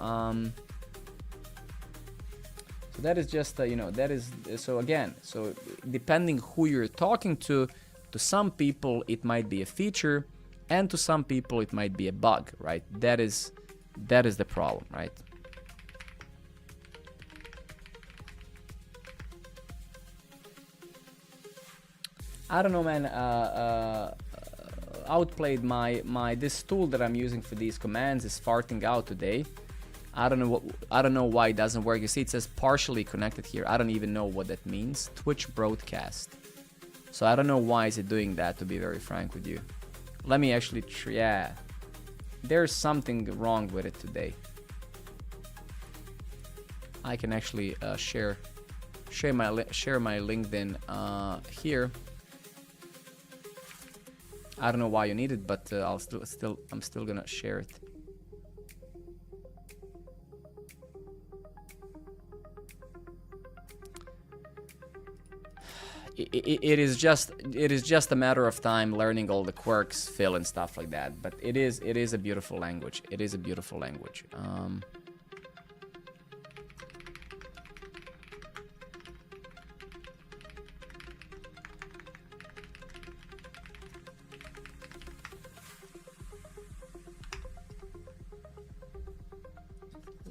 that is just, that is, so again, so depending who you're talking to some people it might be a feature, and to some people it might be a bug, right? That is the problem, right? I don't know, man. Outplayed my this tool that I'm using for these commands is farting out today. I don't know why it doesn't work. You see, it says partially connected here. I don't even know what that means. Twitch broadcast. So I don't know why is it doing that, to be very frank with you. Let me actually yeah. There's something wrong with it today. I can actually share my LinkedIn here. I don't know why you need it, but I'm still gonna share it. It is just a matter of time learning all the quirks, fill and stuff like that. But it is a beautiful language. It is a beautiful language.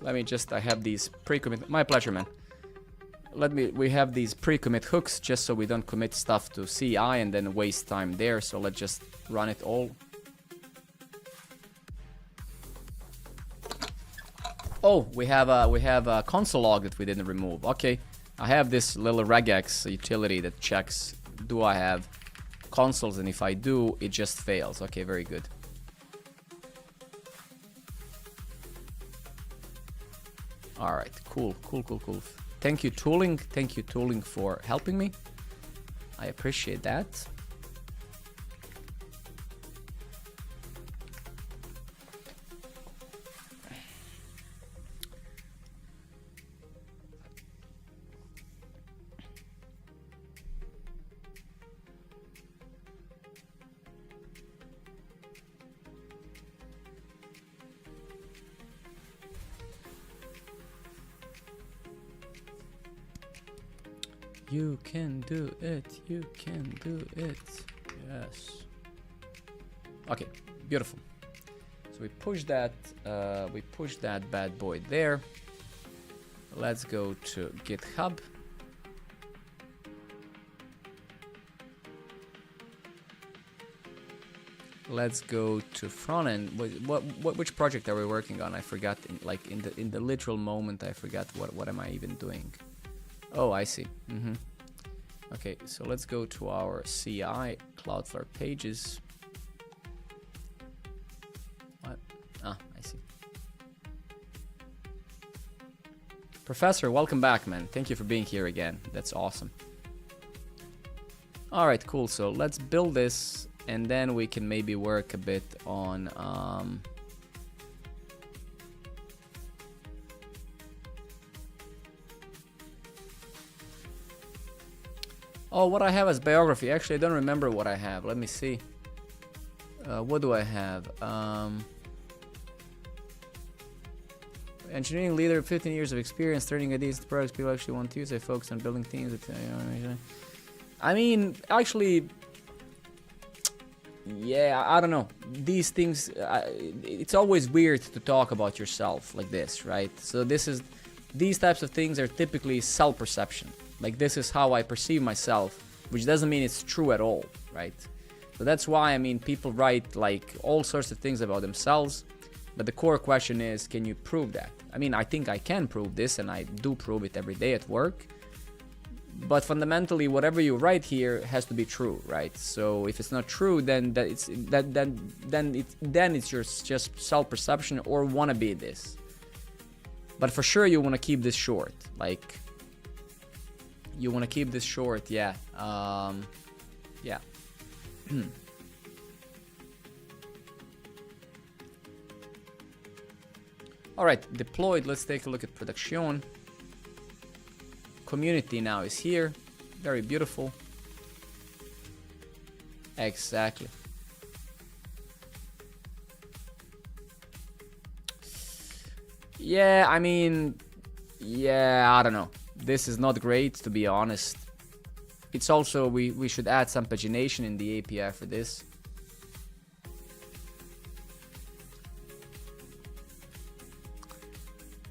Let me just, I have these pre-commit. My pleasure, man. We have these pre-commit hooks just so we don't commit stuff to CI and then waste time there. So let's just run it all. Oh, we have a console log that we didn't remove. Okay, I have this little regex utility that checks, do I have consoles, and if I do, it just fails. Okay, very good. All right, cool. Thank you, Tooling. Thank you, Tooling, for helping me. I appreciate that. You can do it. You can do it. Yes. Okay, beautiful. So we push that. We push that bad boy there. Let's go to GitHub. Let's go to front end. Which project are we working on? I forgot. In the literal moment, I forgot what am I even doing. Oh, I see. Okay, so let's go to our CI, Cloudflare pages. What? Ah, I see. Professor, welcome back, man. Thank you for being here again. That's awesome. All right, cool. So let's build this, and then we can maybe work a bit on... Oh, what I have as biography. Actually, I don't remember what I have. Let me see. What do I have? Engineering leader, 15 years of experience, turning ideas into products people actually want to use. I focus on building teams. I mean, actually, yeah, I don't know. These things, it's always weird to talk about yourself like this, right? So these types of things are typically self-perception. Like, this is how I perceive myself, which doesn't mean it's true at all, right? So that's why, I mean, people write, like, all sorts of things about themselves, but the core question is, can you prove that? I mean, I think I can prove this, and I do prove it every day at work, but fundamentally, whatever you write here has to be true, right? So if it's not true, then it's just self-perception or wanna be this. But for sure, you wanna keep this short, like... You want to keep this short, yeah. Yeah. All right, deployed. Let's take a look at production. Community now is here. Very beautiful. Exactly. Yeah, I mean, yeah, I don't know. This is not great, to be honest. It's also, we should add some pagination in the API for this.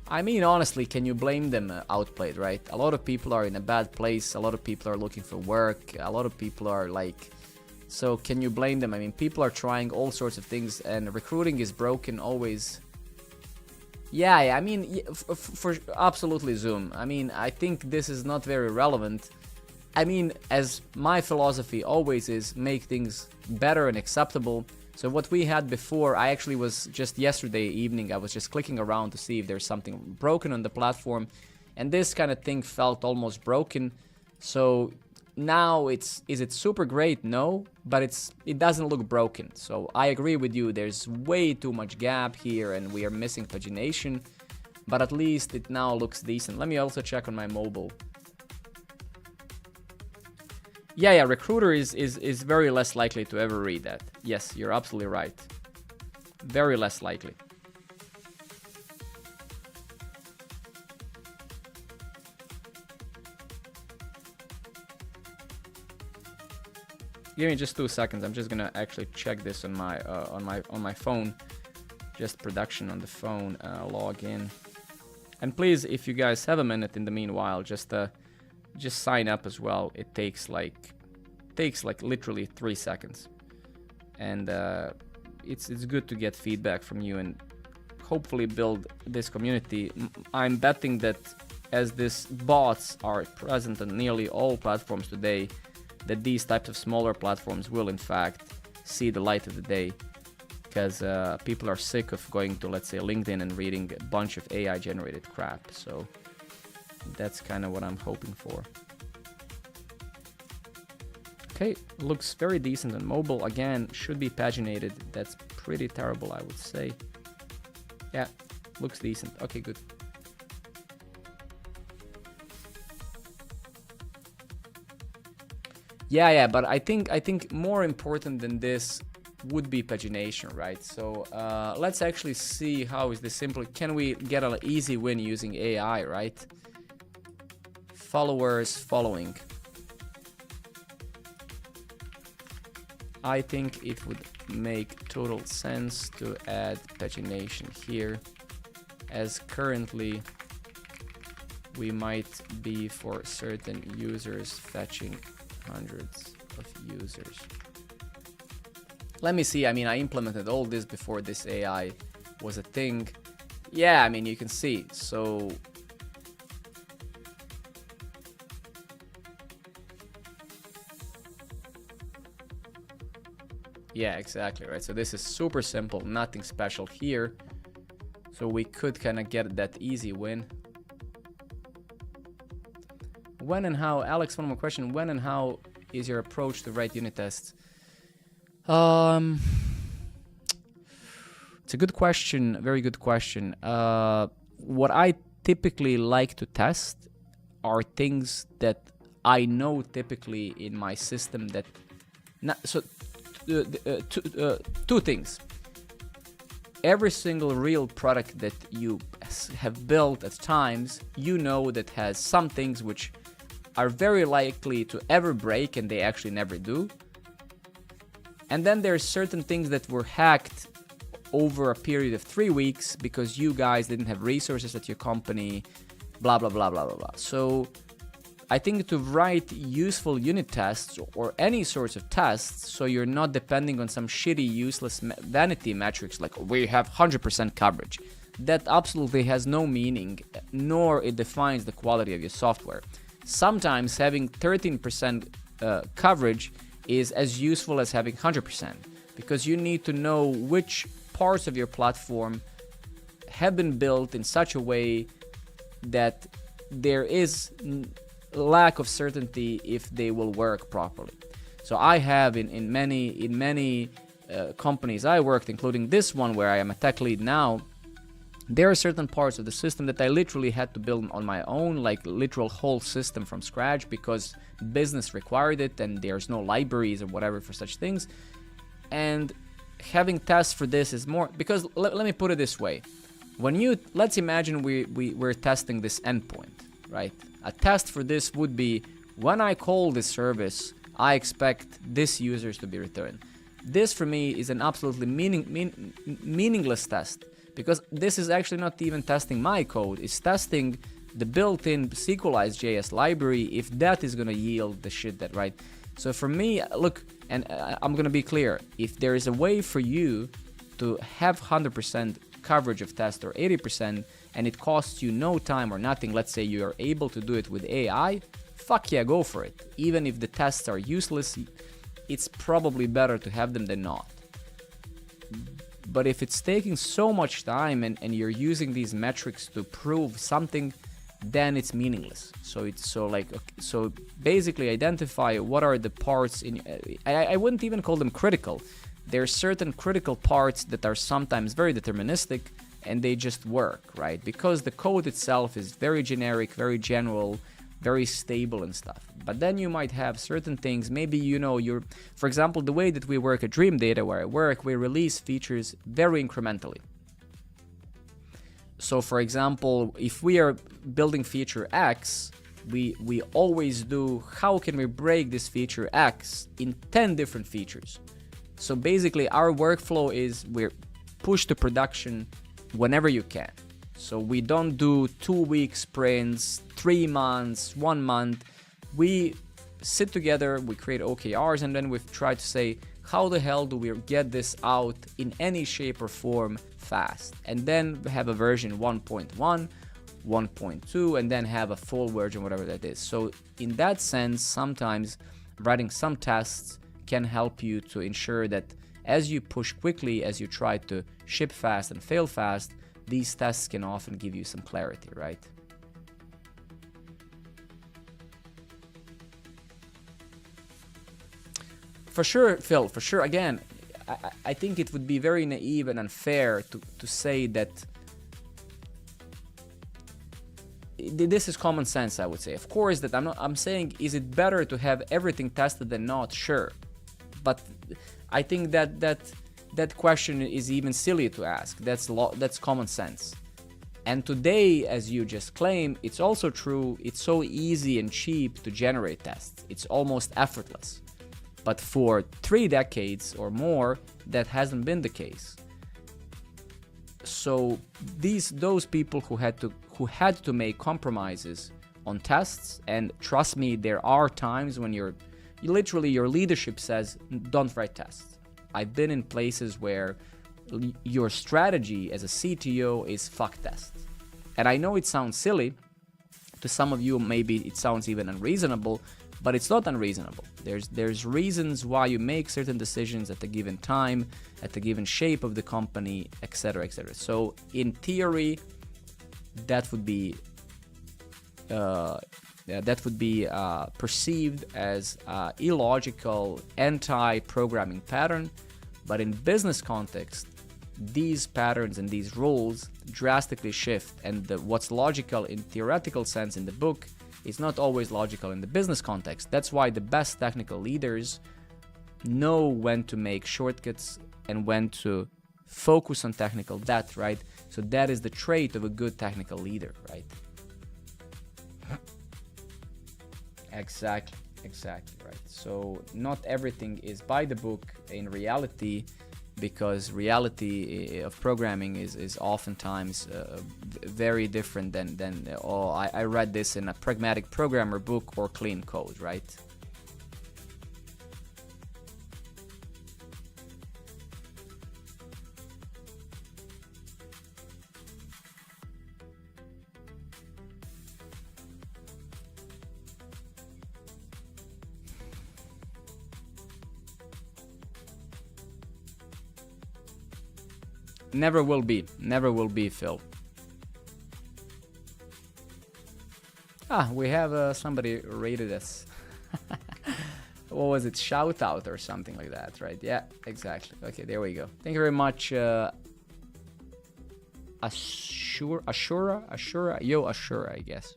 I mean, honestly, can you blame them outplayed, right? A lot of people are in a bad place. A lot of people are looking for work. A lot of people are like... So can you blame them? I mean, people are trying all sorts of things, and recruiting is broken always. Yeah, I mean, for absolutely Zoom. I mean, I think this is not very relevant. I mean, as my philosophy always is, make things better and acceptable. So what we had before, I actually was just yesterday evening, I was just clicking around to see if there's something broken on the platform. And this kind of thing felt almost broken. So now is it super great? No, but it doesn't look broken. So I agree with you, there's way too much gap here and we are missing pagination, but at least it now looks decent. Let me also check on my mobile. Yeah, recruiter is very less likely to ever read that. Yes, you're absolutely right. Very less likely. Give me just 2 seconds. I'm just gonna actually check this on my phone. Just production on the phone. Log in. And please, if you guys have a minute in the meanwhile, just sign up as well. It takes like literally 3 seconds, and it's good to get feedback from you and hopefully build this community. I'm betting that as these bots are present on nearly all platforms today, that these types of smaller platforms will in fact see the light of the day. because people are sick of going to, let's say, LinkedIn and reading a bunch of AI generated crap. So that's kind of what I'm hoping for. Okay, looks very decent on mobile. Again, should be paginated. That's pretty terrible, I would say. Yeah, looks decent. Okay, good. Yeah, but I think more important than this would be pagination, right? So let's actually see how is this simple. Can we get an easy win using AI, right? Followers following. I think it would make total sense to add pagination here, as currently we might be for certain users fetching hundreds of users. Let me see. I mean, I implemented all this before this AI was a thing. Yeah, I mean, you can see. So yeah, exactly, right? So this is super simple, nothing special here. So we could kind of get that easy win. When and how, Alex, one more question. When and how is your approach to write unit tests? It's a good question, very good question. What I typically like to test are things that I know typically in my system that, two things. Every single real product that you have built at times, you know that has some things which are very likely to ever break and they actually never do. And then there's certain things that were hacked over a period of 3 weeks because you guys didn't have resources at your company, blah, blah, blah, blah, blah, blah. So I think to write useful unit tests or any sorts of tests, so you're not depending on some shitty, useless vanity metrics like we have 100% coverage. That absolutely has no meaning, nor it defines the quality of your software. Sometimes having 13% coverage is as useful as having 100%, because you need to know which parts of your platform have been built in such a way that there is lack of certainty if they will work properly. So I have in many companies I worked, including this one where I am a tech lead now, there are certain parts of the system that I literally had to build on my own, like literal whole system from scratch, because business required it and there's no libraries or whatever for such things. And having tests for this is more, because let me put it this way. Let's imagine we're testing this endpoint, right? A test for this would be, when I call this service, I expect this users to be returned. This for me is an absolutely meaningless test, because this is actually not even testing my code, it's testing the built-in SQLized.js library, if that is going to yield the shit that, right? So for me, look, and I'm going to be clear, if there is a way for you to have 100% coverage of test or 80%, and it costs you no time or nothing, let's say you are able to do it with AI, fuck yeah, go for it. Even if the tests are useless, it's probably better to have them than not. But if it's taking so much time and you're using these metrics to prove something, then it's meaningless. So so basically identify what are the parts in. I wouldn't even call them critical. There are certain critical parts that are sometimes very deterministic and they just work, right? Because the code itself is very generic, very general, very stable and stuff. But then you might have certain things, maybe for example, the way that we work at Dream Data, where I work, we release features very incrementally. So for example, if we are building feature X, we always do, how can we break this feature X in 10 different features? So basically our workflow is we're push to production whenever you can. So we don't do 2-week sprints, 3 months, 1 month. We sit together, we create OKRs, and then we try to say, how the hell do we get this out in any shape or form fast? And then have a version 1.1, 1.2, and then have a full version, whatever that is. So in that sense, sometimes writing some tests can help you to ensure that as you push quickly, as you try to ship fast and fail fast, these tests can often give you some clarity, right? For sure, Phil, for sure. Again, I think it would be very naive and unfair to say that this is common sense, I would say. Of course, that I'm saying, is it better to have everything tested than not? Sure. But I think that question is even silly to ask. That's common sense. And today, as you just claimed, it's also true, it's so easy and cheap to generate tests. It's almost effortless. But for 3 decades or more, that hasn't been the case. So those people who had to make compromises on tests, and trust me, there are times when your leadership says, don't write tests. I've been in places where your strategy as a CTO is fuck tests. And I know it sounds silly. To some of you, maybe it sounds even unreasonable, but it's not unreasonable. There's reasons why you make certain decisions at a given time, at the given shape of the company, etc., etc. So in theory, that would be perceived as illogical, anti-programming pattern. But in business context, these patterns and these rules drastically shift, and what's logical in theoretical sense in the book is not always logical in the business context. That's why the best technical leaders know when to make shortcuts and when to focus on technical depth, right? So that is the trait of a good technical leader, right? Exactly, right. So not everything is by the book in reality, because reality of programming is oftentimes very different than I read this in a pragmatic programmer book or clean code, right? Never will be, Phil. We have somebody rated us. What was it? Shout out or something like that, right? Yeah, exactly. Okay, there we go. Thank you very much. Ashura, I guess.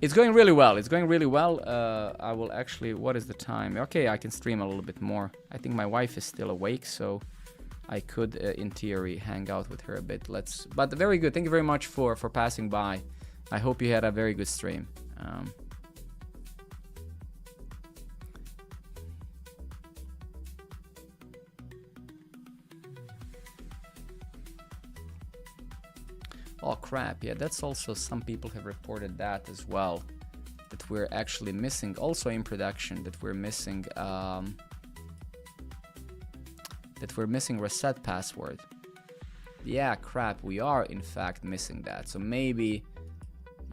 It's going really well. I will actually, what is the time? Okay, I can stream a little bit more. I think my wife is still awake, so I could, in theory, hang out with her a bit. But very good. Thank you very much for passing by. I hope you had a very good stream. Oh crap, yeah, that's also, some people have reported that as well, that we're actually missing, also in production, that we're missing reset password. Yeah, crap, we are in fact missing that. So maybe,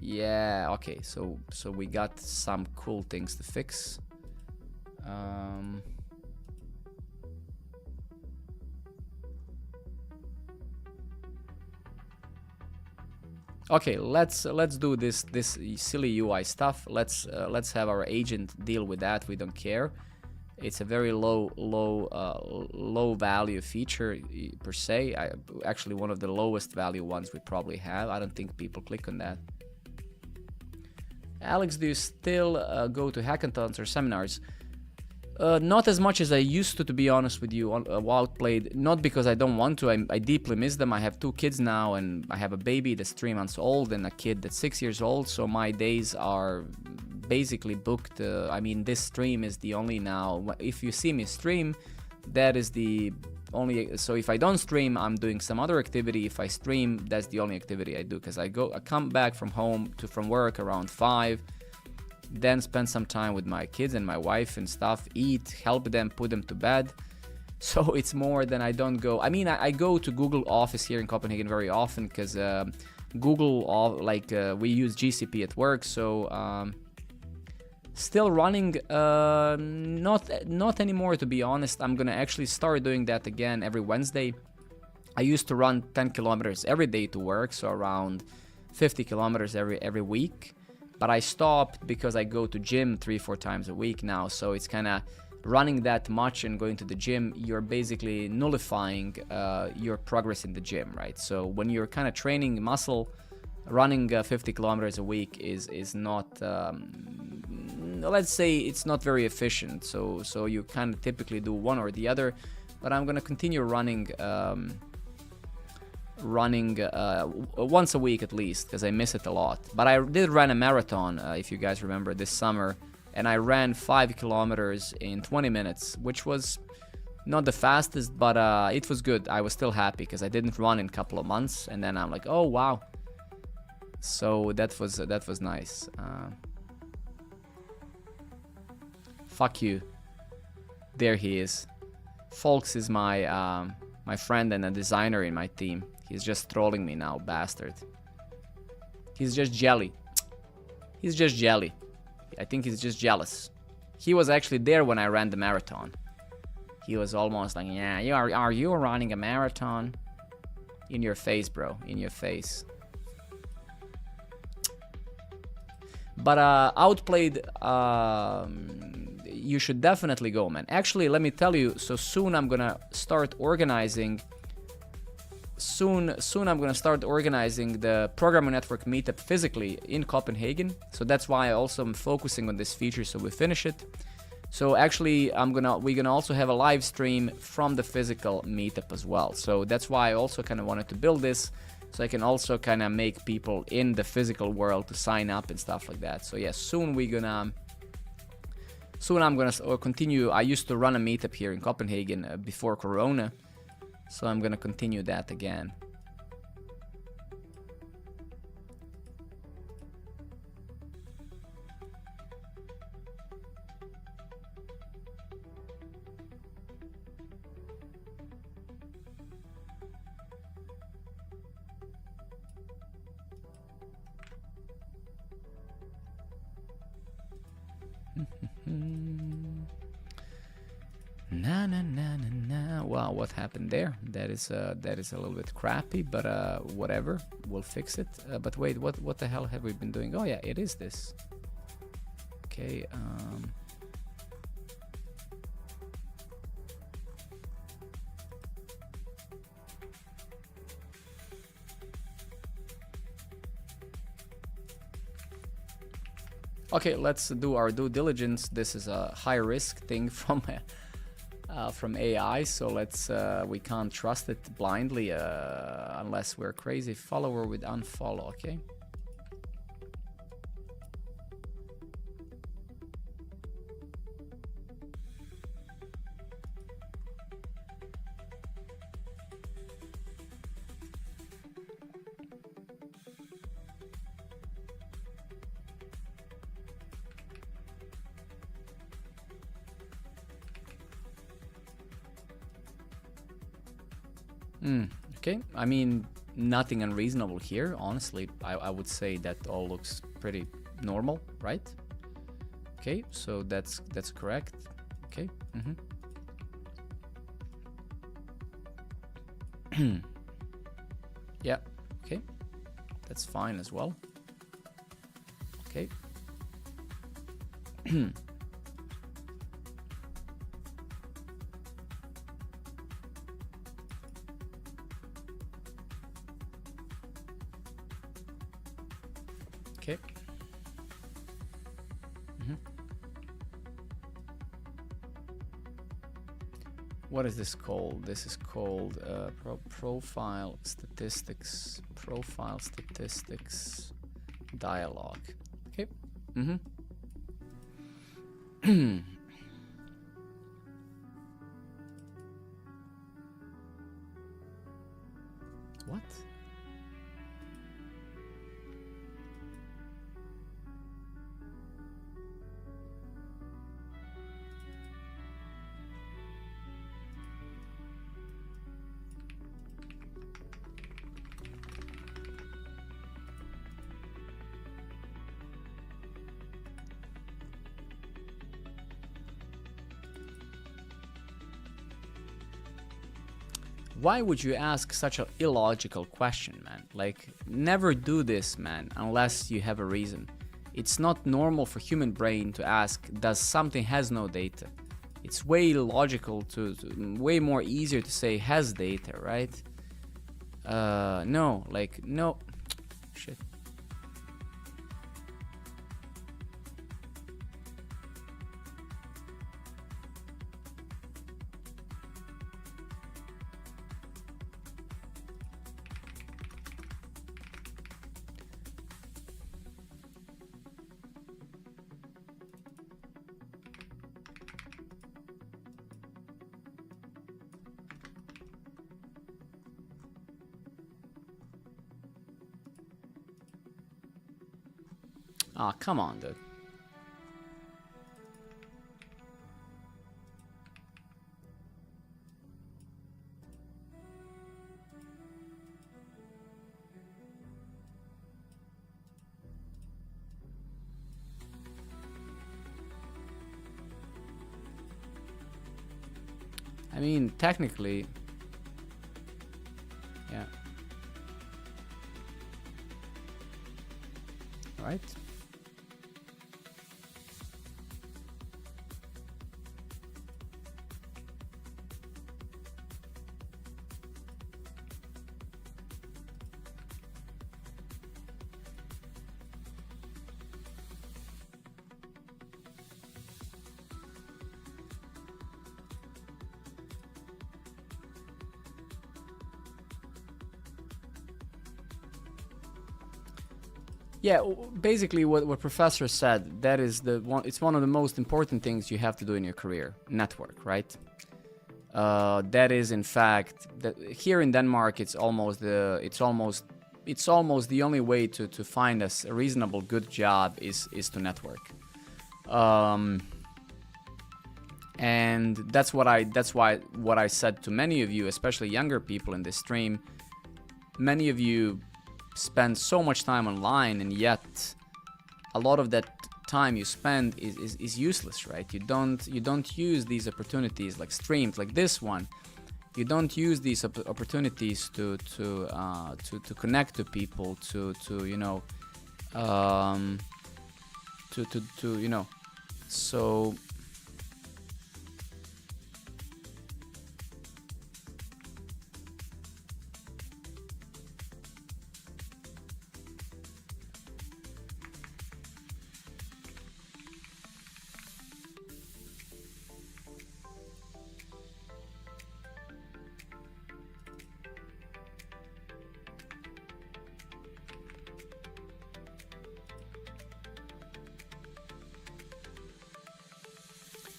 yeah, okay, so we got some cool things to fix. Okay, let's do this silly UI stuff. Let's have our agent deal with that. We don't care. It's a very low value feature per se. Actually one of the lowest value ones we probably have. I don't think people click on that. Alex, do you still go to hackathons or seminars? Not as much as I used to be honest with you. Outplayed, not because I don't want to. I deeply miss them. I have 2 kids now, and I have a baby that's 3 months old and a kid that's 6 years old. So my days are basically booked. I mean, this stream is the only now. If you see me stream, that is the only. So if I don't stream, I'm doing some other activity. If I stream, that's the only activity I do, because I come back from from work around 5, then spend some time with my kids and my wife and stuff, eat, help them, put them to bed. So it's more than I don't go. I mean, I go to Google Office here in Copenhagen very often, because Google, we use GCP at work. So still running, not anymore, to be honest. I'm gonna actually start doing that again every Wednesday. I used to run 10 kilometers every day to work, so around 50 kilometers every week. But I stopped because I go to gym 3-4 times a week now. So it's kind of running that much and going to the gym, you're basically nullifying your progress in the gym, right? So when you're kind of training muscle, running 50 kilometers a week is not, let's say it's not very efficient. So you kind of typically do one or the other. But I'm gonna continue running once a week at least, because I miss it a lot. But I did run a marathon, if you guys remember, this summer, and I ran 5 kilometers in 20 minutes, which was not the fastest, but it was good. I was still happy because I didn't run in a couple of months, and then I'm like, oh wow. So that was nice. Fuck you. There he is. Folks is my my friend and a designer in my team. He's just trolling me now, bastard. He's just jelly. He's just jelly. I think he's just jealous. He was actually there when I ran the marathon. He was almost like, yeah, are you running a marathon? In your face, bro. In your face. But Outplayed, you should definitely go, man. Actually, let me tell you, so soon I'm gonna start organizing. Soon I'm gonna start organizing the Programmer Network meetup physically in Copenhagen. So that's why I also am focusing on this feature, so we finish it. So actually, we're gonna also have a live stream from the physical meetup as well. So that's why I also kind of wanted to build this, so I can also kind of make people in the physical world to sign up and stuff like that. So yeah, soon I'm gonna continue. I used to run a meetup here in Copenhagen before Corona. So I'm gonna continue that again. Na na na na na. Wow, what happened there? That is a little bit crappy, but whatever, we'll fix it. But wait, what the hell have we been doing? Oh yeah, it is this. Okay. Okay, let's do our due diligence. This is a high risk thing from AI, so we can't trust it blindly unless we're crazy. Follower with unfollow, okay? Okay, I mean, nothing unreasonable here, honestly. I would say that all looks pretty normal, right? Okay, so that's correct. Okay. Yeah, okay, that's fine as well. Okay. Okay. What is this called? This is called profile statistics. Profile statistics dialog. Okay. Why would you ask such an illogical question, man? Like, never do this, man, unless you have a reason. It's not normal for human brain to ask, does something has no data? It's way logical way more easier to say has data, right? No, like, no. Shit. Ah, come on, dude. I mean, technically, yeah. Right? Yeah, basically what professor said, that is it's one of the most important things you have to do in your career, network, right? That is in fact, here in Denmark, it's almost the only way to find a reasonable good job is to network. And that's why what I said to many of you, especially younger people in this stream, many of you spend so much time online, and yet a lot of that time you spend is useless, right? You don't use these opportunities like streams like this one. You don't use these opportunities to connect to people, to you know, so.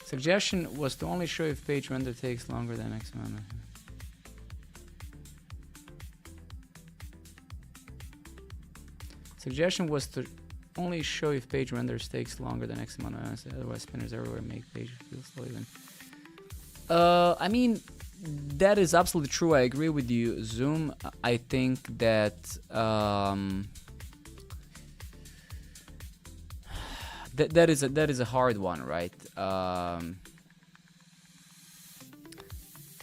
Suggestion was to only show if page render takes longer than X amount of... Suggestion was to only show if page renders takes longer than X amount of... Otherwise, spinners everywhere make page feel slow even. I mean, that is absolutely true. I agree with you, Zoom. I think that... That is a hard one, right?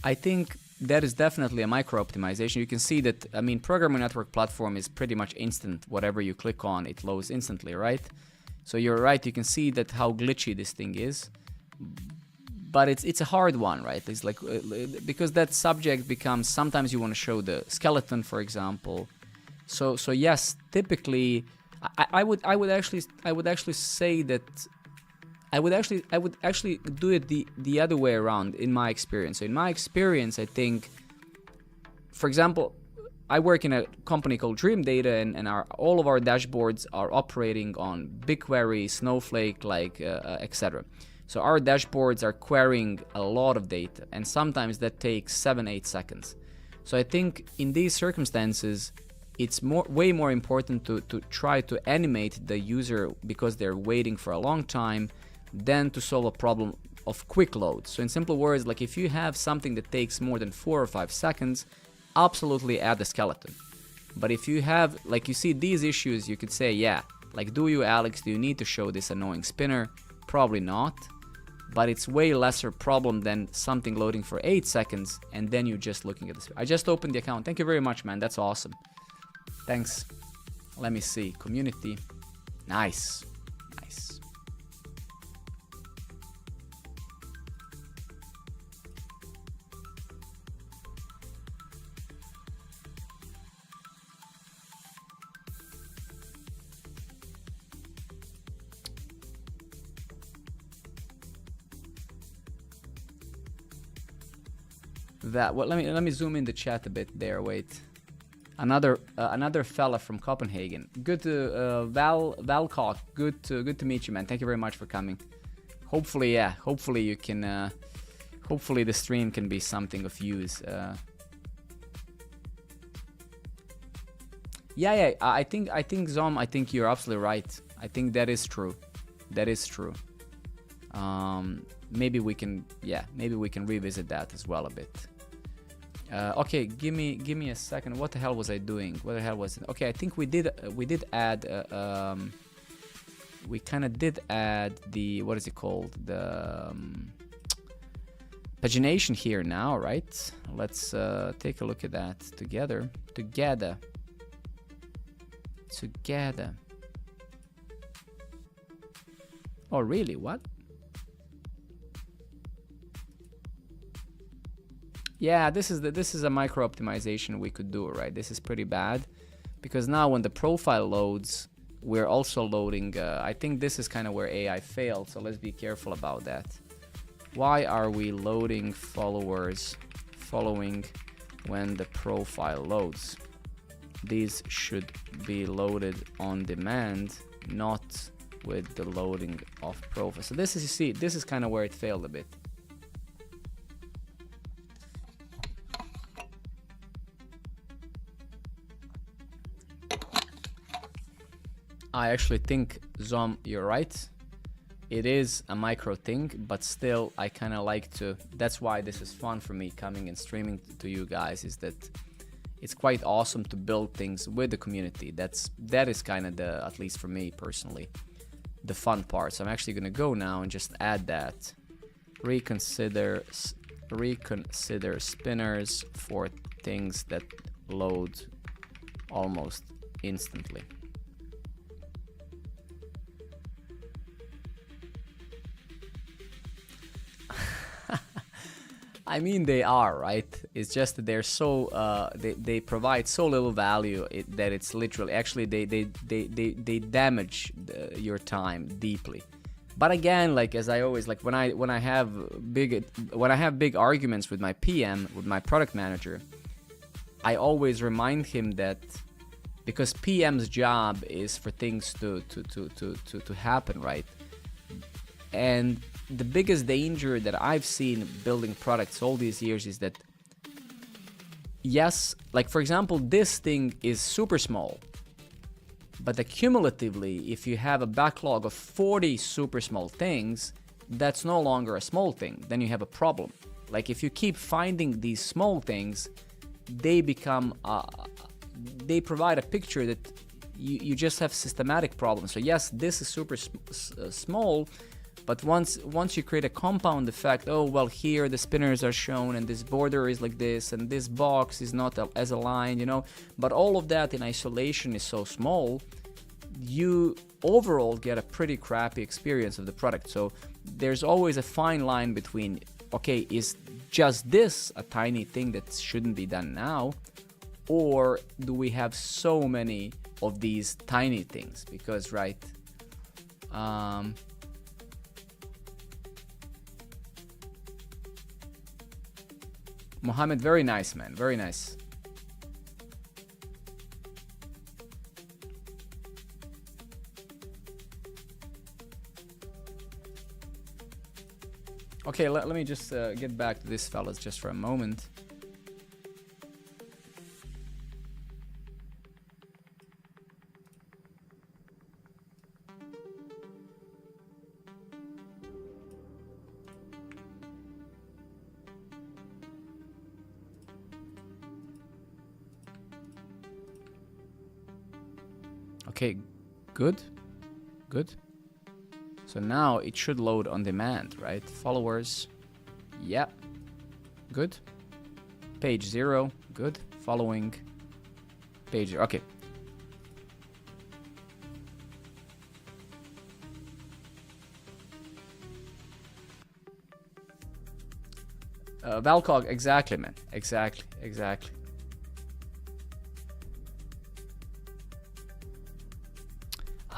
I think that is definitely a micro optimization. You can see that, I mean, programming network platform is pretty much instant. Whatever you click on, it loads instantly, right? So you're right. You can see that how glitchy this thing is, but it's a hard one, right? It's like because that subject becomes, sometimes you want to show the skeleton, for example. So yes, typically. I would actually say that I would actually do it the other way around in my experience. So in my experience, I think, for example, I work in a company called Dream Data, and all of our dashboards are operating on BigQuery, Snowflake, like etc. So our dashboards are querying a lot of data, and sometimes that takes 7-8 seconds. So I think in these circumstances, it's way more important to try to animate the user because they're waiting for a long time than to solve a problem of quick load. So in simple words, like if you have something that takes more than 4 or 5 seconds, absolutely add the skeleton. But if you have, like you see these issues, you could say, yeah, like do you, Alex, do you need to show this annoying spinner? Probably not. but it's way lesser problem than something loading for 8 seconds and then you're just looking at this. I just opened the account. Thank you very much, man. That's awesome. Thanks. Let me see. Community. Nice. Nice. That, well, let me zoom in the chat a bit there. Wait, another fella from Copenhagen. Good to Valcock. Good to meet you, man. Thank you very much for coming. Hopefully, yeah. Hopefully you can. Hopefully the stream can be something of use. Yeah. I think Zom. I think you're absolutely right. I think that is true. That is true. Maybe we can. Yeah. Maybe we can revisit that as well a bit. Okay, give me a second. What the hell was I doing? What the hell was it? Okay, I think we did add we kind of did add the, what is it called, the pagination here now, right? Let's take a look at that together. Oh really? What? Yeah, this is a micro optimization we could do, right? This is pretty bad because now when the profile loads, we're also loading. I think this is kind of where AI failed, so let's be careful about that. Why are we loading followers following when the profile loads? These should be loaded on demand, not with the loading of profile. So this is, you see, this is kind of where it failed a bit. I actually think, Zom, you're right. It is a micro thing, but still, I kind of like to. That's why this is fun for me coming and streaming to you guys. Is that it's quite awesome to build things with the community. That is kind of the, at least for me personally, the fun part. So I'm actually gonna go now and just add that. Reconsider spinners for things that load almost instantly. I mean, they are, right? It's just that they're so they provide so little value that it's literally, actually they damage your time deeply. But again, like, as I always, like, when I have big arguments with my PM, with my product manager, I always remind him that, because PM's job is for things to happen, right? And the biggest danger that I've seen building products all these years is that, yes, like for example, this thing is super small, but accumulatively, if you have a backlog of 40 super small things, that's no longer a small thing. Then you have a problem. Like if you keep finding these small things, they become, they provide a picture that you just have systematic problems. So yes, this is super small, but once you create a compound effect, oh, well, here the spinners are shown and this border is like this and this box is not as aligned, you know, but all of that in isolation is so small, you overall get a pretty crappy experience of the product. So there's always a fine line between, okay, is just this a tiny thing that shouldn't be done now, or do we have so many of these tiny things? Because, right, Mohammed, very nice, man. Very nice. Okay, let me just get back to this, fellas, just for a moment. Okay, good. So now it should load on demand, right? Followers, yeah, good. Page 0, good. Following, page 0, okay. Valcog, exactly, man. Exactly.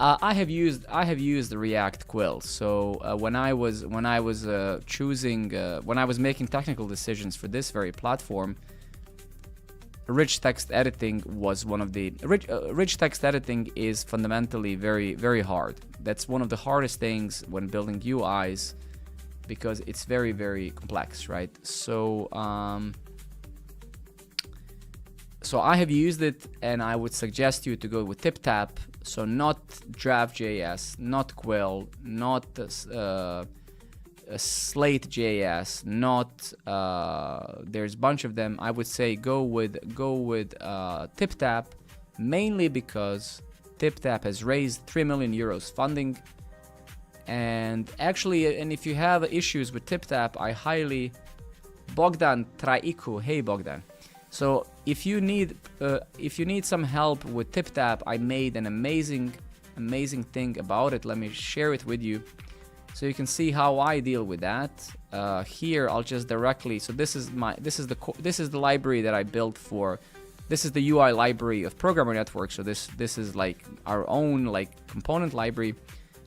I have used the React Quill. So when I was choosing, when I was making technical decisions for this very platform, rich text editing was one of the rich text editing is fundamentally very hard. That's one of the hardest things when building UIs, because it's very complex, right? So so I have used it, and I would suggest you to go with TipTap. So not draft.js, not Quill, not Slate.js, not there's a bunch of them. I would say go with TipTap, mainly because TipTap has raised 3 million euros funding. And actually, and if you have issues with TipTap, I highly, Bogdan Traiku, hey Bogdan. So if you need some help with TipTap, I made an amazing thing about it. Let me share it with you, so you can see how I deal with that. Here, I'll just directly. So this is the library that I built for. This is the UI library of Programmer Network. So this is like our own like component library.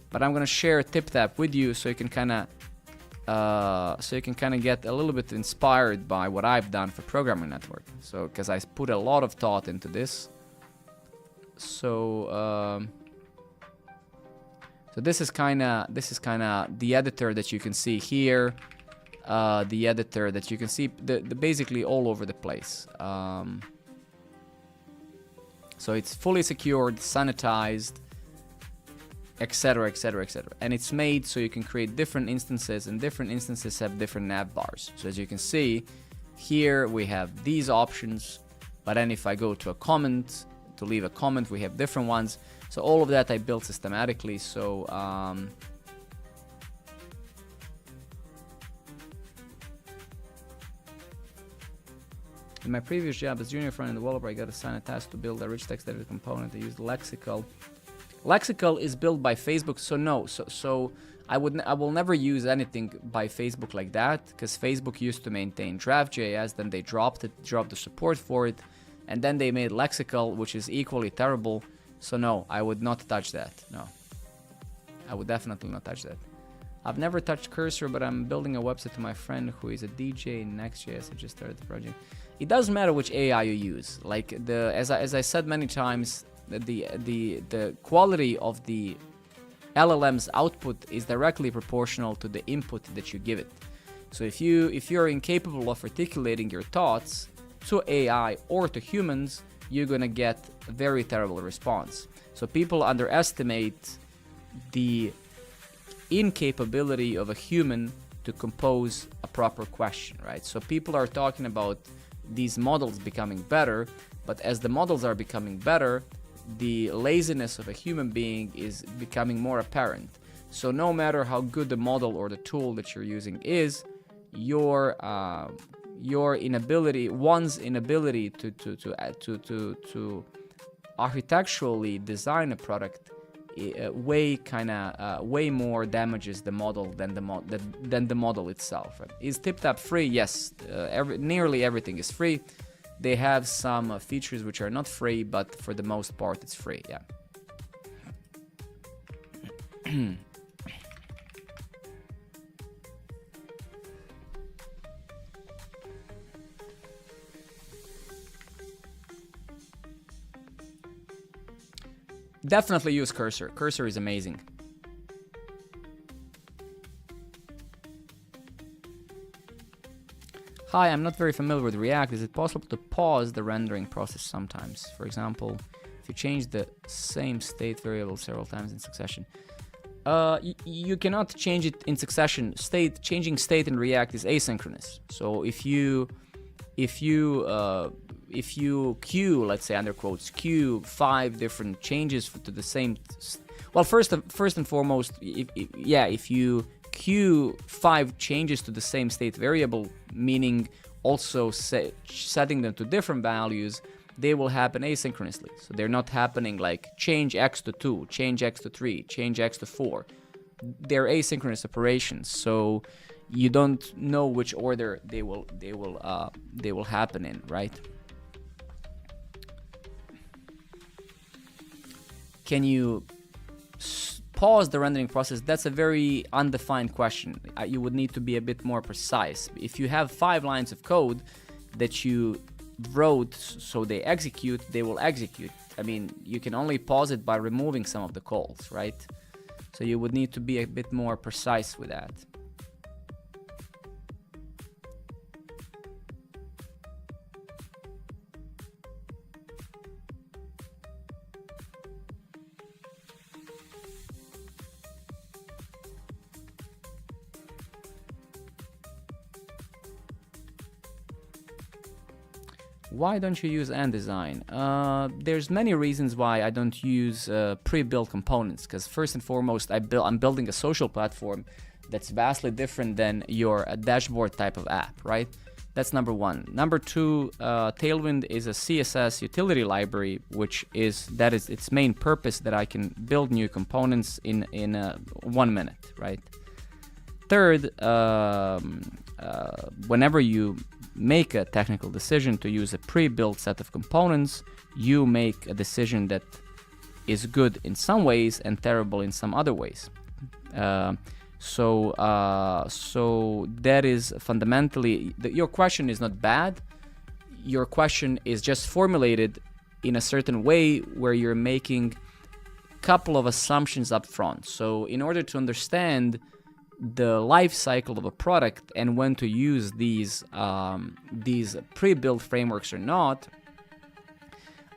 But I'm gonna share TipTap with you, so you can kind of get a little bit inspired by what I've done for Programmer Network. So because I put a lot of thought into this. So so this is kind of the editor that you can see here. The editor that you can see the basically all over the place. So it's fully secured, sanitized, etc, and it's made so you can create different instances, and different instances have different nav bars. So as you can see here, we have these options, but then if I go to a comment, to leave a comment, we have different ones. So all of that I built systematically. So in my previous job as junior front-end developer, I got assigned a task to build a rich text editor component. I used Lexical. Lexical is built by Facebook, so no. So I will never use anything by Facebook like that, because Facebook used to maintain draft.js, then they dropped the support for it, and then they made Lexical, which is equally terrible. So no, I would not touch that. No, I would definitely not touch that. I've never touched Cursor, but I'm building a website to my friend who is a DJ in Next.js. I just started the project. It doesn't matter which AI you use. Like as I said many times, the quality of the LLM's output is directly proportional to the input that you give it. So if you're incapable of articulating your thoughts to AI or to humans, you're gonna get a very terrible response. So people underestimate the incapability of a human to compose a proper question, right? So people are talking about these models becoming better, but as the models are becoming better, the laziness of a human being is becoming more apparent. So no matter how good the model or the tool that you're using is, your inability, one's inability to architecturally design a product way more damages the model than the model itself. Right? Is TipTap free? Yes, nearly everything is free. They have some features which are not free, but for the most part, it's free. Yeah. Definitely use Cursor. Cursor is amazing. Hi, I'm not very familiar with React. Is it possible to pause the rendering process sometimes? For example, if you change the same state variable several times in succession. You cannot change it in succession. Changing state in React is asynchronous. So if you queue, let's say under quotes, queue 5 different changes to the same Well, first and foremost, if you queue 5 changes to the same state variable, meaning also setting them to different values, they will happen asynchronously. So they're not happening like change x to 2, change x to 3, change x to 4. They're asynchronous operations, so you don't know which order they will happen in, right? Can you pause the rendering process? That's a very undefined question. You would need to be a bit more precise. If you have 5 lines of code that you wrote so they execute, they will execute. I mean, you can only pause it by removing some of the calls, right? So you would need to be a bit more precise with that. Why don't you use ndesign? There's many reasons why I don't use pre-built components, because first and foremost, I'm building a social platform that's vastly different than your dashboard type of app, right? That's number one. Number two, Tailwind is a CSS utility library, which is its main purpose, that I can build new components in 1 minute, right? Third, whenever you make a technical decision to use a pre-built set of components, you make a decision that is good in some ways and terrible in some other ways. So that is fundamentally, your question is not bad. Your question is just formulated in a certain way where you're making a couple of assumptions up front. So in order to understand the life cycle of a product and when to use these pre-built frameworks or not,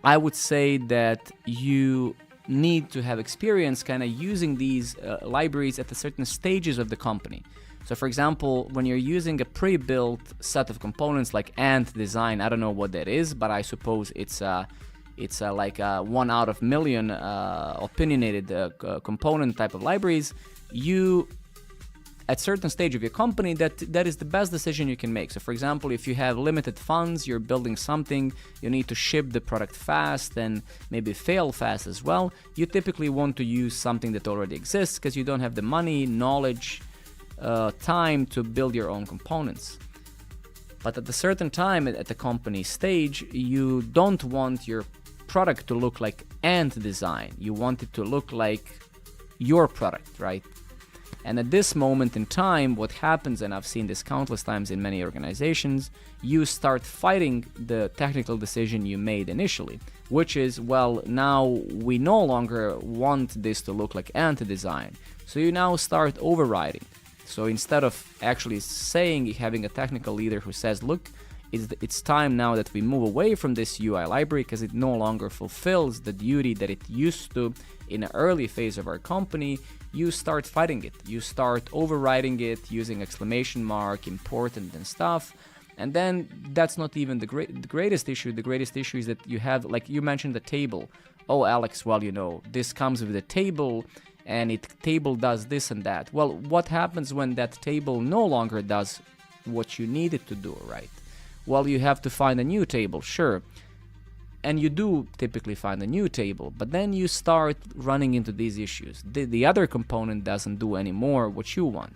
I would say that you need to have experience kind of using these libraries at the certain stages of the company. So for example, when you're using a pre-built set of components like Ant Design, I don't know what that is, but I suppose it's like a 1 out of million opinionated component type of libraries, you at certain stage of your company, that is the best decision you can make. So for example, if you have limited funds, you're building something, you need to ship the product fast and maybe fail fast as well, you typically want to use something that already exists because you don't have the money, knowledge, time to build your own components. But at a certain time at the company stage, you don't want your product to look like Ant Design. You want it to look like your product, right? And at this moment in time, what happens, and I've seen this countless times in many organizations, you start fighting the technical decision you made initially, which is, well, now we no longer want this to look like Ant Design. So you now start overriding. So instead of actually having a technical leader who says, look, it's time now that we move away from this UI library because it no longer fulfills the duty that it used to in an early phase of our company, you start fighting it. You start overriding it using exclamation mark, important and stuff. And then that's not even the greatest issue. The greatest issue is that you have, like you mentioned, the table. Oh, Alex, well, this comes with a table and table does this and that. Well, what happens when that table no longer does what you need it to do, right? Well, you have to find a new table, sure. And you do typically find a new table, but then you start running into these issues. The other component doesn't do anymore what you want.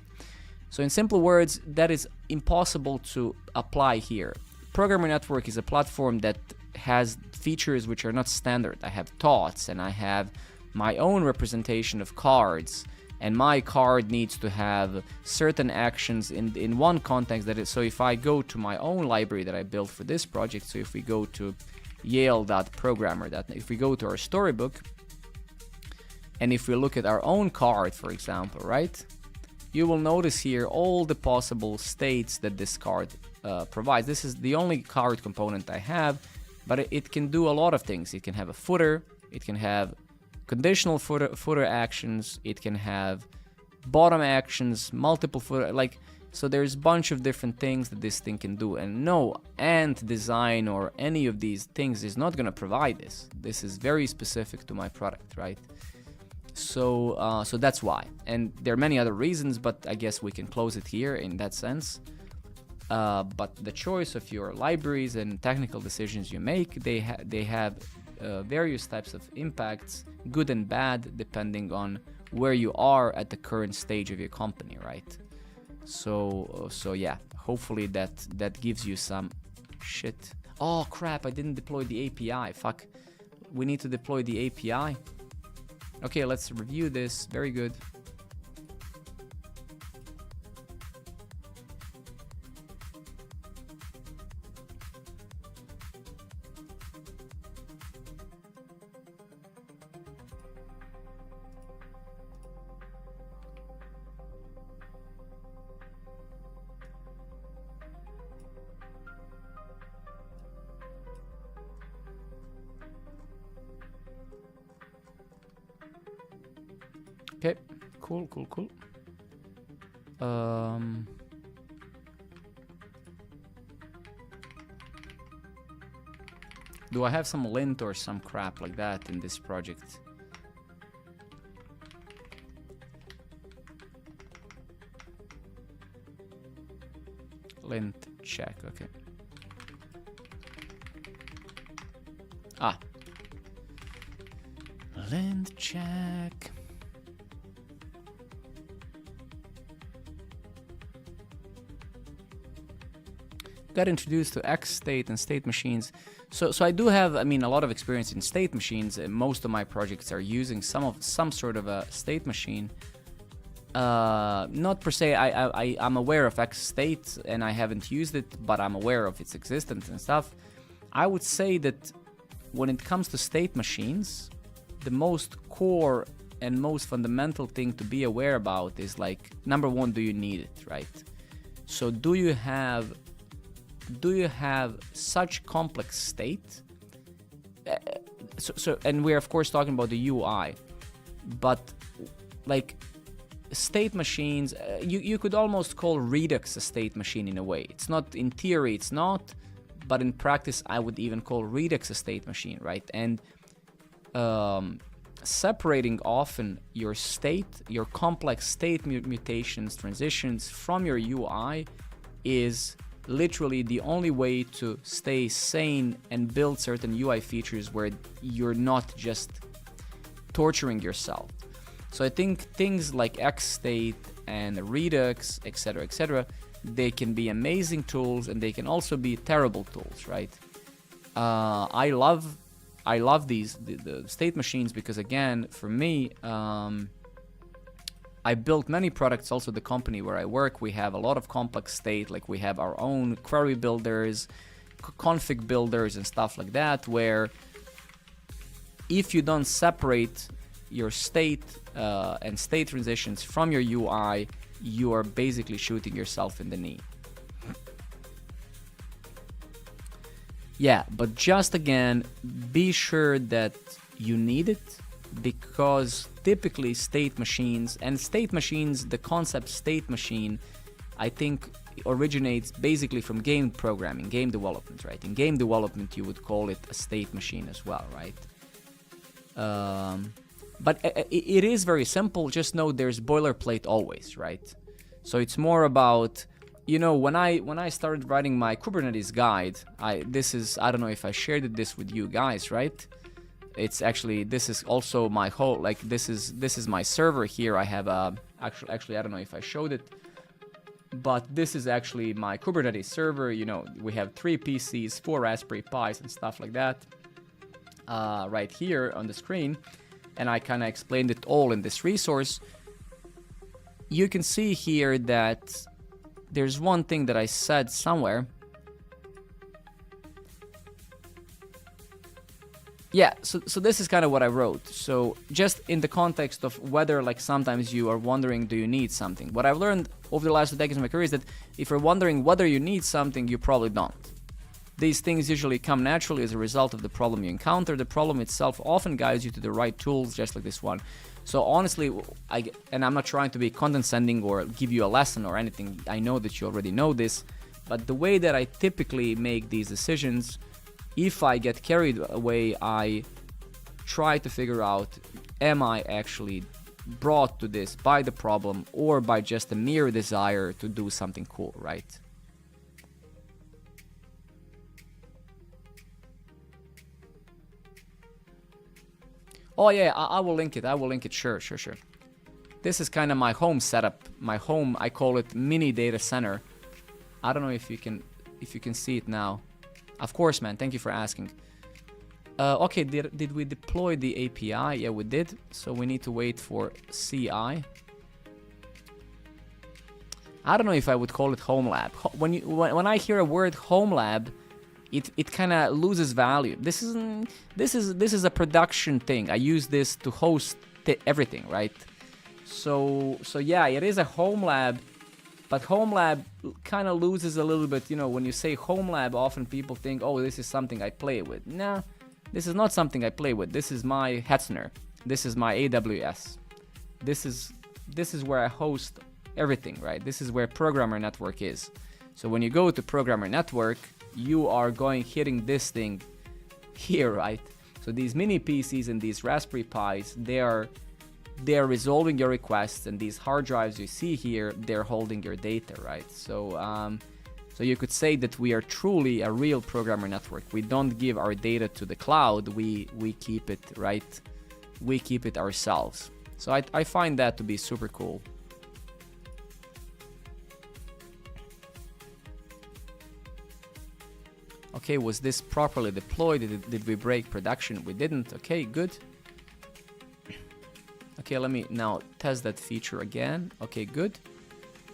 So in simple words, that is impossible to apply here. Programmer Network is a platform that has features which are not standard. I have thoughts and I have my own representation of cards, and my card needs to have certain actions in one context. That is, so if I go to my own library that I built for this project, so if we go to Yale.programmer, if we go to our storybook, and if we look at our own card, for example, right, you will notice here all the possible states that this card provides. This is the only card component I have, but it can do a lot of things. It can have a footer, it can have conditional footer actions, it can have bottom actions, multiple footer, so there's a bunch of different things that this thing can do. And no Ant Design or any of these things is not going to provide this. This is very specific to my product, right? So that's why. And there are many other reasons, but I guess we can close it here in that sense. But the choice of your libraries and technical decisions you make, they have various types of impacts, good and bad, depending on where you are at the current stage of your company, right? So yeah, hopefully that gives you some shit. Oh crap, I didn't deploy the API. Fuck. We need to deploy the API. Okay, let's review this. Very good. Okay, cool. Do I have some lint or some crap like that in this project? Lint check, okay. Lint check. Got introduced to X state and state machines. So I do have, I mean, a lot of experience in state machines. And most of my projects are using some sort of a state machine. Not per se. I'm aware of X state and I haven't used it, but I'm aware of its existence and stuff. I would say that when it comes to state machines, the most core and most fundamental thing to be aware about is like, number one, do you need it, right? So do you have such complex state? And we're of course talking about the UI, but like state machines, you could almost call Redux a state machine in a way. It's not, in theory it's not, but in practice I would even call Redux a state machine, right? And separating often your state, your complex state mutations, transitions from your UI is literally the only way to stay sane and build certain UI features where you're not just torturing yourself. So I think things like X-State and Redux, etc., they can be amazing tools and they can also be terrible tools, right? I love the state machines because, again, for me, I built many products. Also, the company where I work, we have a lot of complex state. Like we have our own query builders, config builders, and stuff like that. Where if you don't separate your state and state transitions from your UI, you are basically shooting yourself in the knee. Yeah, but just again, be sure that you need it, because typically state machines, the concept state machine, I think originates basically from game programming, game development, right? In game development, you would call it a state machine as well, right? But it is very simple. Just know there's boilerplate always, right? So it's more about, you know, when I started writing my Kubernetes guide, I don't know if I shared this with you guys, right? It's actually, this is also my whole, like, this is my server here. I have actually I don't know if I showed it, but this is actually my Kubernetes server. You know, we have 3 PCs, 4 Raspberry Pis and stuff like that right here on the screen. And I kind of explained it all in this resource. You can see here that there's one thing that I said somewhere. Yeah, so this is kind of what I wrote. So just in the context of whether, like, sometimes you are wondering, do you need something? What I've learned over the last 2 decades of my career is that if you're wondering whether you need something, you probably don't. These things usually come naturally as a result of the problem you encounter. The problem itself often guides you to the right tools, just like this one. So honestly, and I'm not trying to be condescending or give you a lesson or anything. I know that you already know this, but the way that I typically make these decisions, if I get carried away, I try to figure out, am I actually brought to this by the problem or by just a mere desire to do something cool, right? Oh yeah, I will link it. I will link it. Sure. This is kind of my home setup. My home, I call it mini data center. I don't know if you can see it now. Of course, man. Thank you for asking. Okay, did we deploy the API? Yeah, we did. So we need to wait for CI. I don't know if I would call it home lab. When I hear a word home lab, it kind of loses value. This is a production thing. I use this to host everything, right? So yeah, it is a home lab, but home lab kind of loses a little bit. You know, when you say home lab, often people think, oh, this is something I play with. Nah, this is not something I play with. This is my Hetzner. This is my AWS. This is where I host everything, right? This is where Programmer Network is. So when you go to Programmer Network, you are hitting this thing here, right? So these mini PCs and these Raspberry Pis, they are resolving your requests, and these hard drives you see here, they're holding your data, right? So so you could say that we are truly a real Programmer Network. We don't give our data to the cloud, we keep it, right? We keep it ourselves. So I find that to be super cool. Okay, was this properly deployed? Did we break production? We didn't. Okay, good. Okay, let me now test that feature again. Okay, good.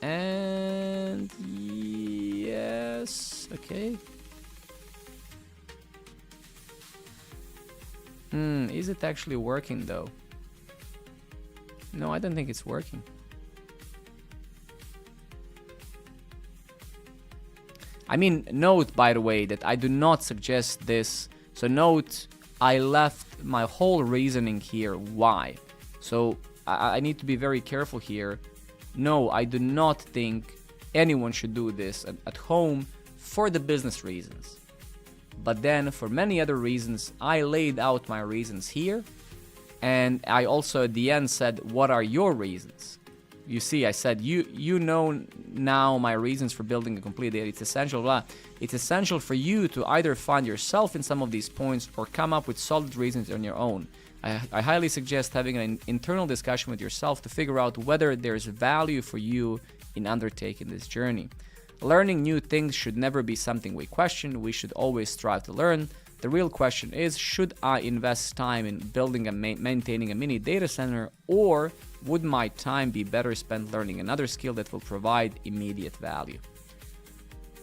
And yes, okay. Is it actually working though? No, I don't think it's working. I mean, note, by the way, that I do not suggest this. So note, I left my whole reasoning here. Why? So I need to be very careful here. No, I do not think anyone should do this at home for the business reasons. But then for many other reasons, I laid out my reasons here. And I also at the end said, what are your reasons? You see, I said, you know now my reasons for building a complete data. It's essential, blah. It's essential for you to either find yourself in some of these points or come up with solid reasons on your own. I highly suggest having an internal discussion with yourself to figure out whether there's value for you in undertaking this journey. Learning new things should never be something we question. We should always strive to learn. The real question is, should I invest time in building and maintaining a mini data center, or would my time be better spent learning another skill that will provide immediate value?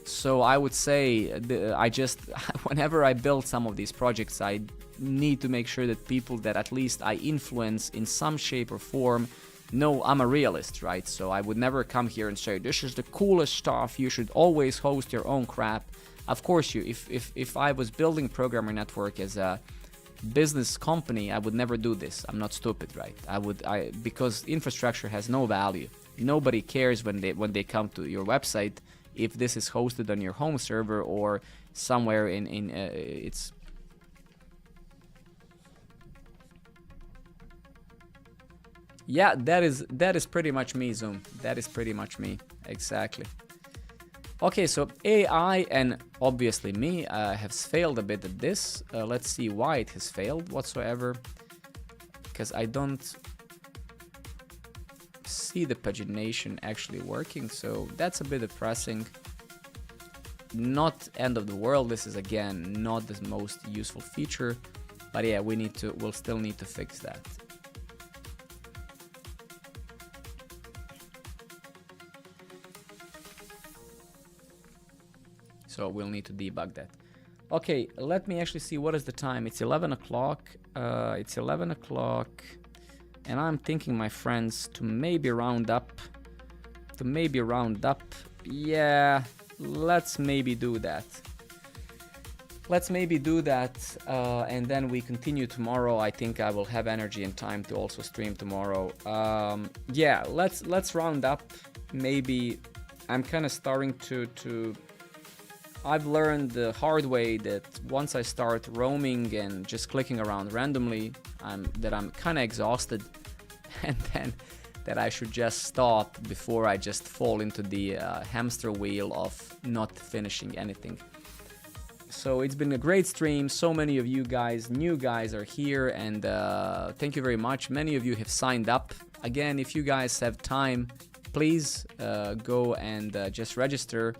So I would say, whenever I build some of these projects, I need to make sure that people that at least I influence in some shape or form know I'm a realist, right? So I would never come here and say, this is the coolest stuff, you should always host your own crap. Of course, if I was building Programmer Network as a business company, I would never do this. I'm not stupid, right? Because infrastructure has no value. Nobody cares when they come to your website if this is hosted on your home server or somewhere in it's. Yeah, that is pretty much me, Zoom. That is pretty much me, exactly. Okay, so AI and obviously me has failed a bit at this. Let's see why it has failed whatsoever, because I don't see the pagination actually working, so that's a bit depressing. Not end of the world. This is again not the most useful feature, but yeah, we'll still need to fix that. So we'll need to debug that. Okay, let me actually see what is the time. It's 11 o'clock. It's 11 o'clock. And I'm thinking, my friends, to maybe round up. Yeah, let's maybe do that. And then we continue tomorrow. I think I will have energy and time to also stream tomorrow. Yeah, let's round up. Maybe I'm kind of starting to I've learned the hard way that once I start roaming and just clicking around randomly, I'm kind of exhausted, and then that I should just stop before I just fall into the hamster wheel of not finishing anything. So it's been a great stream. So many of you guys, new guys, are here, and thank you very much. Many of you have signed up. Again, if you guys have time, please go and just register.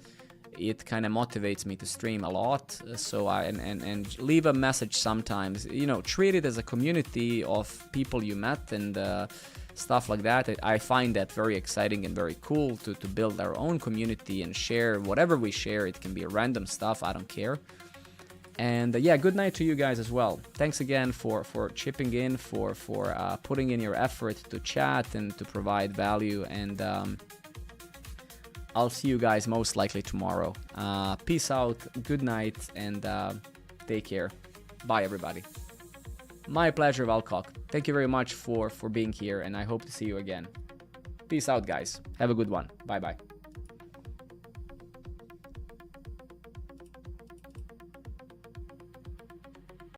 It kind of motivates me to stream a lot. So and leave a message sometimes. You know, treat it as a community of people you met and stuff like that. I find that very exciting and very cool to build our own community and share whatever we share. It can be random stuff, I don't care. And yeah, good night to you guys as well. Thanks again for chipping in, for putting in your effort to chat and to provide value. And I'll see you guys most likely tomorrow. Peace out, good night, and take care. Bye, everybody. My pleasure, Valcock. Thank you very much for being here, and I hope to see you again. Peace out, guys. Have a good one. Bye-bye.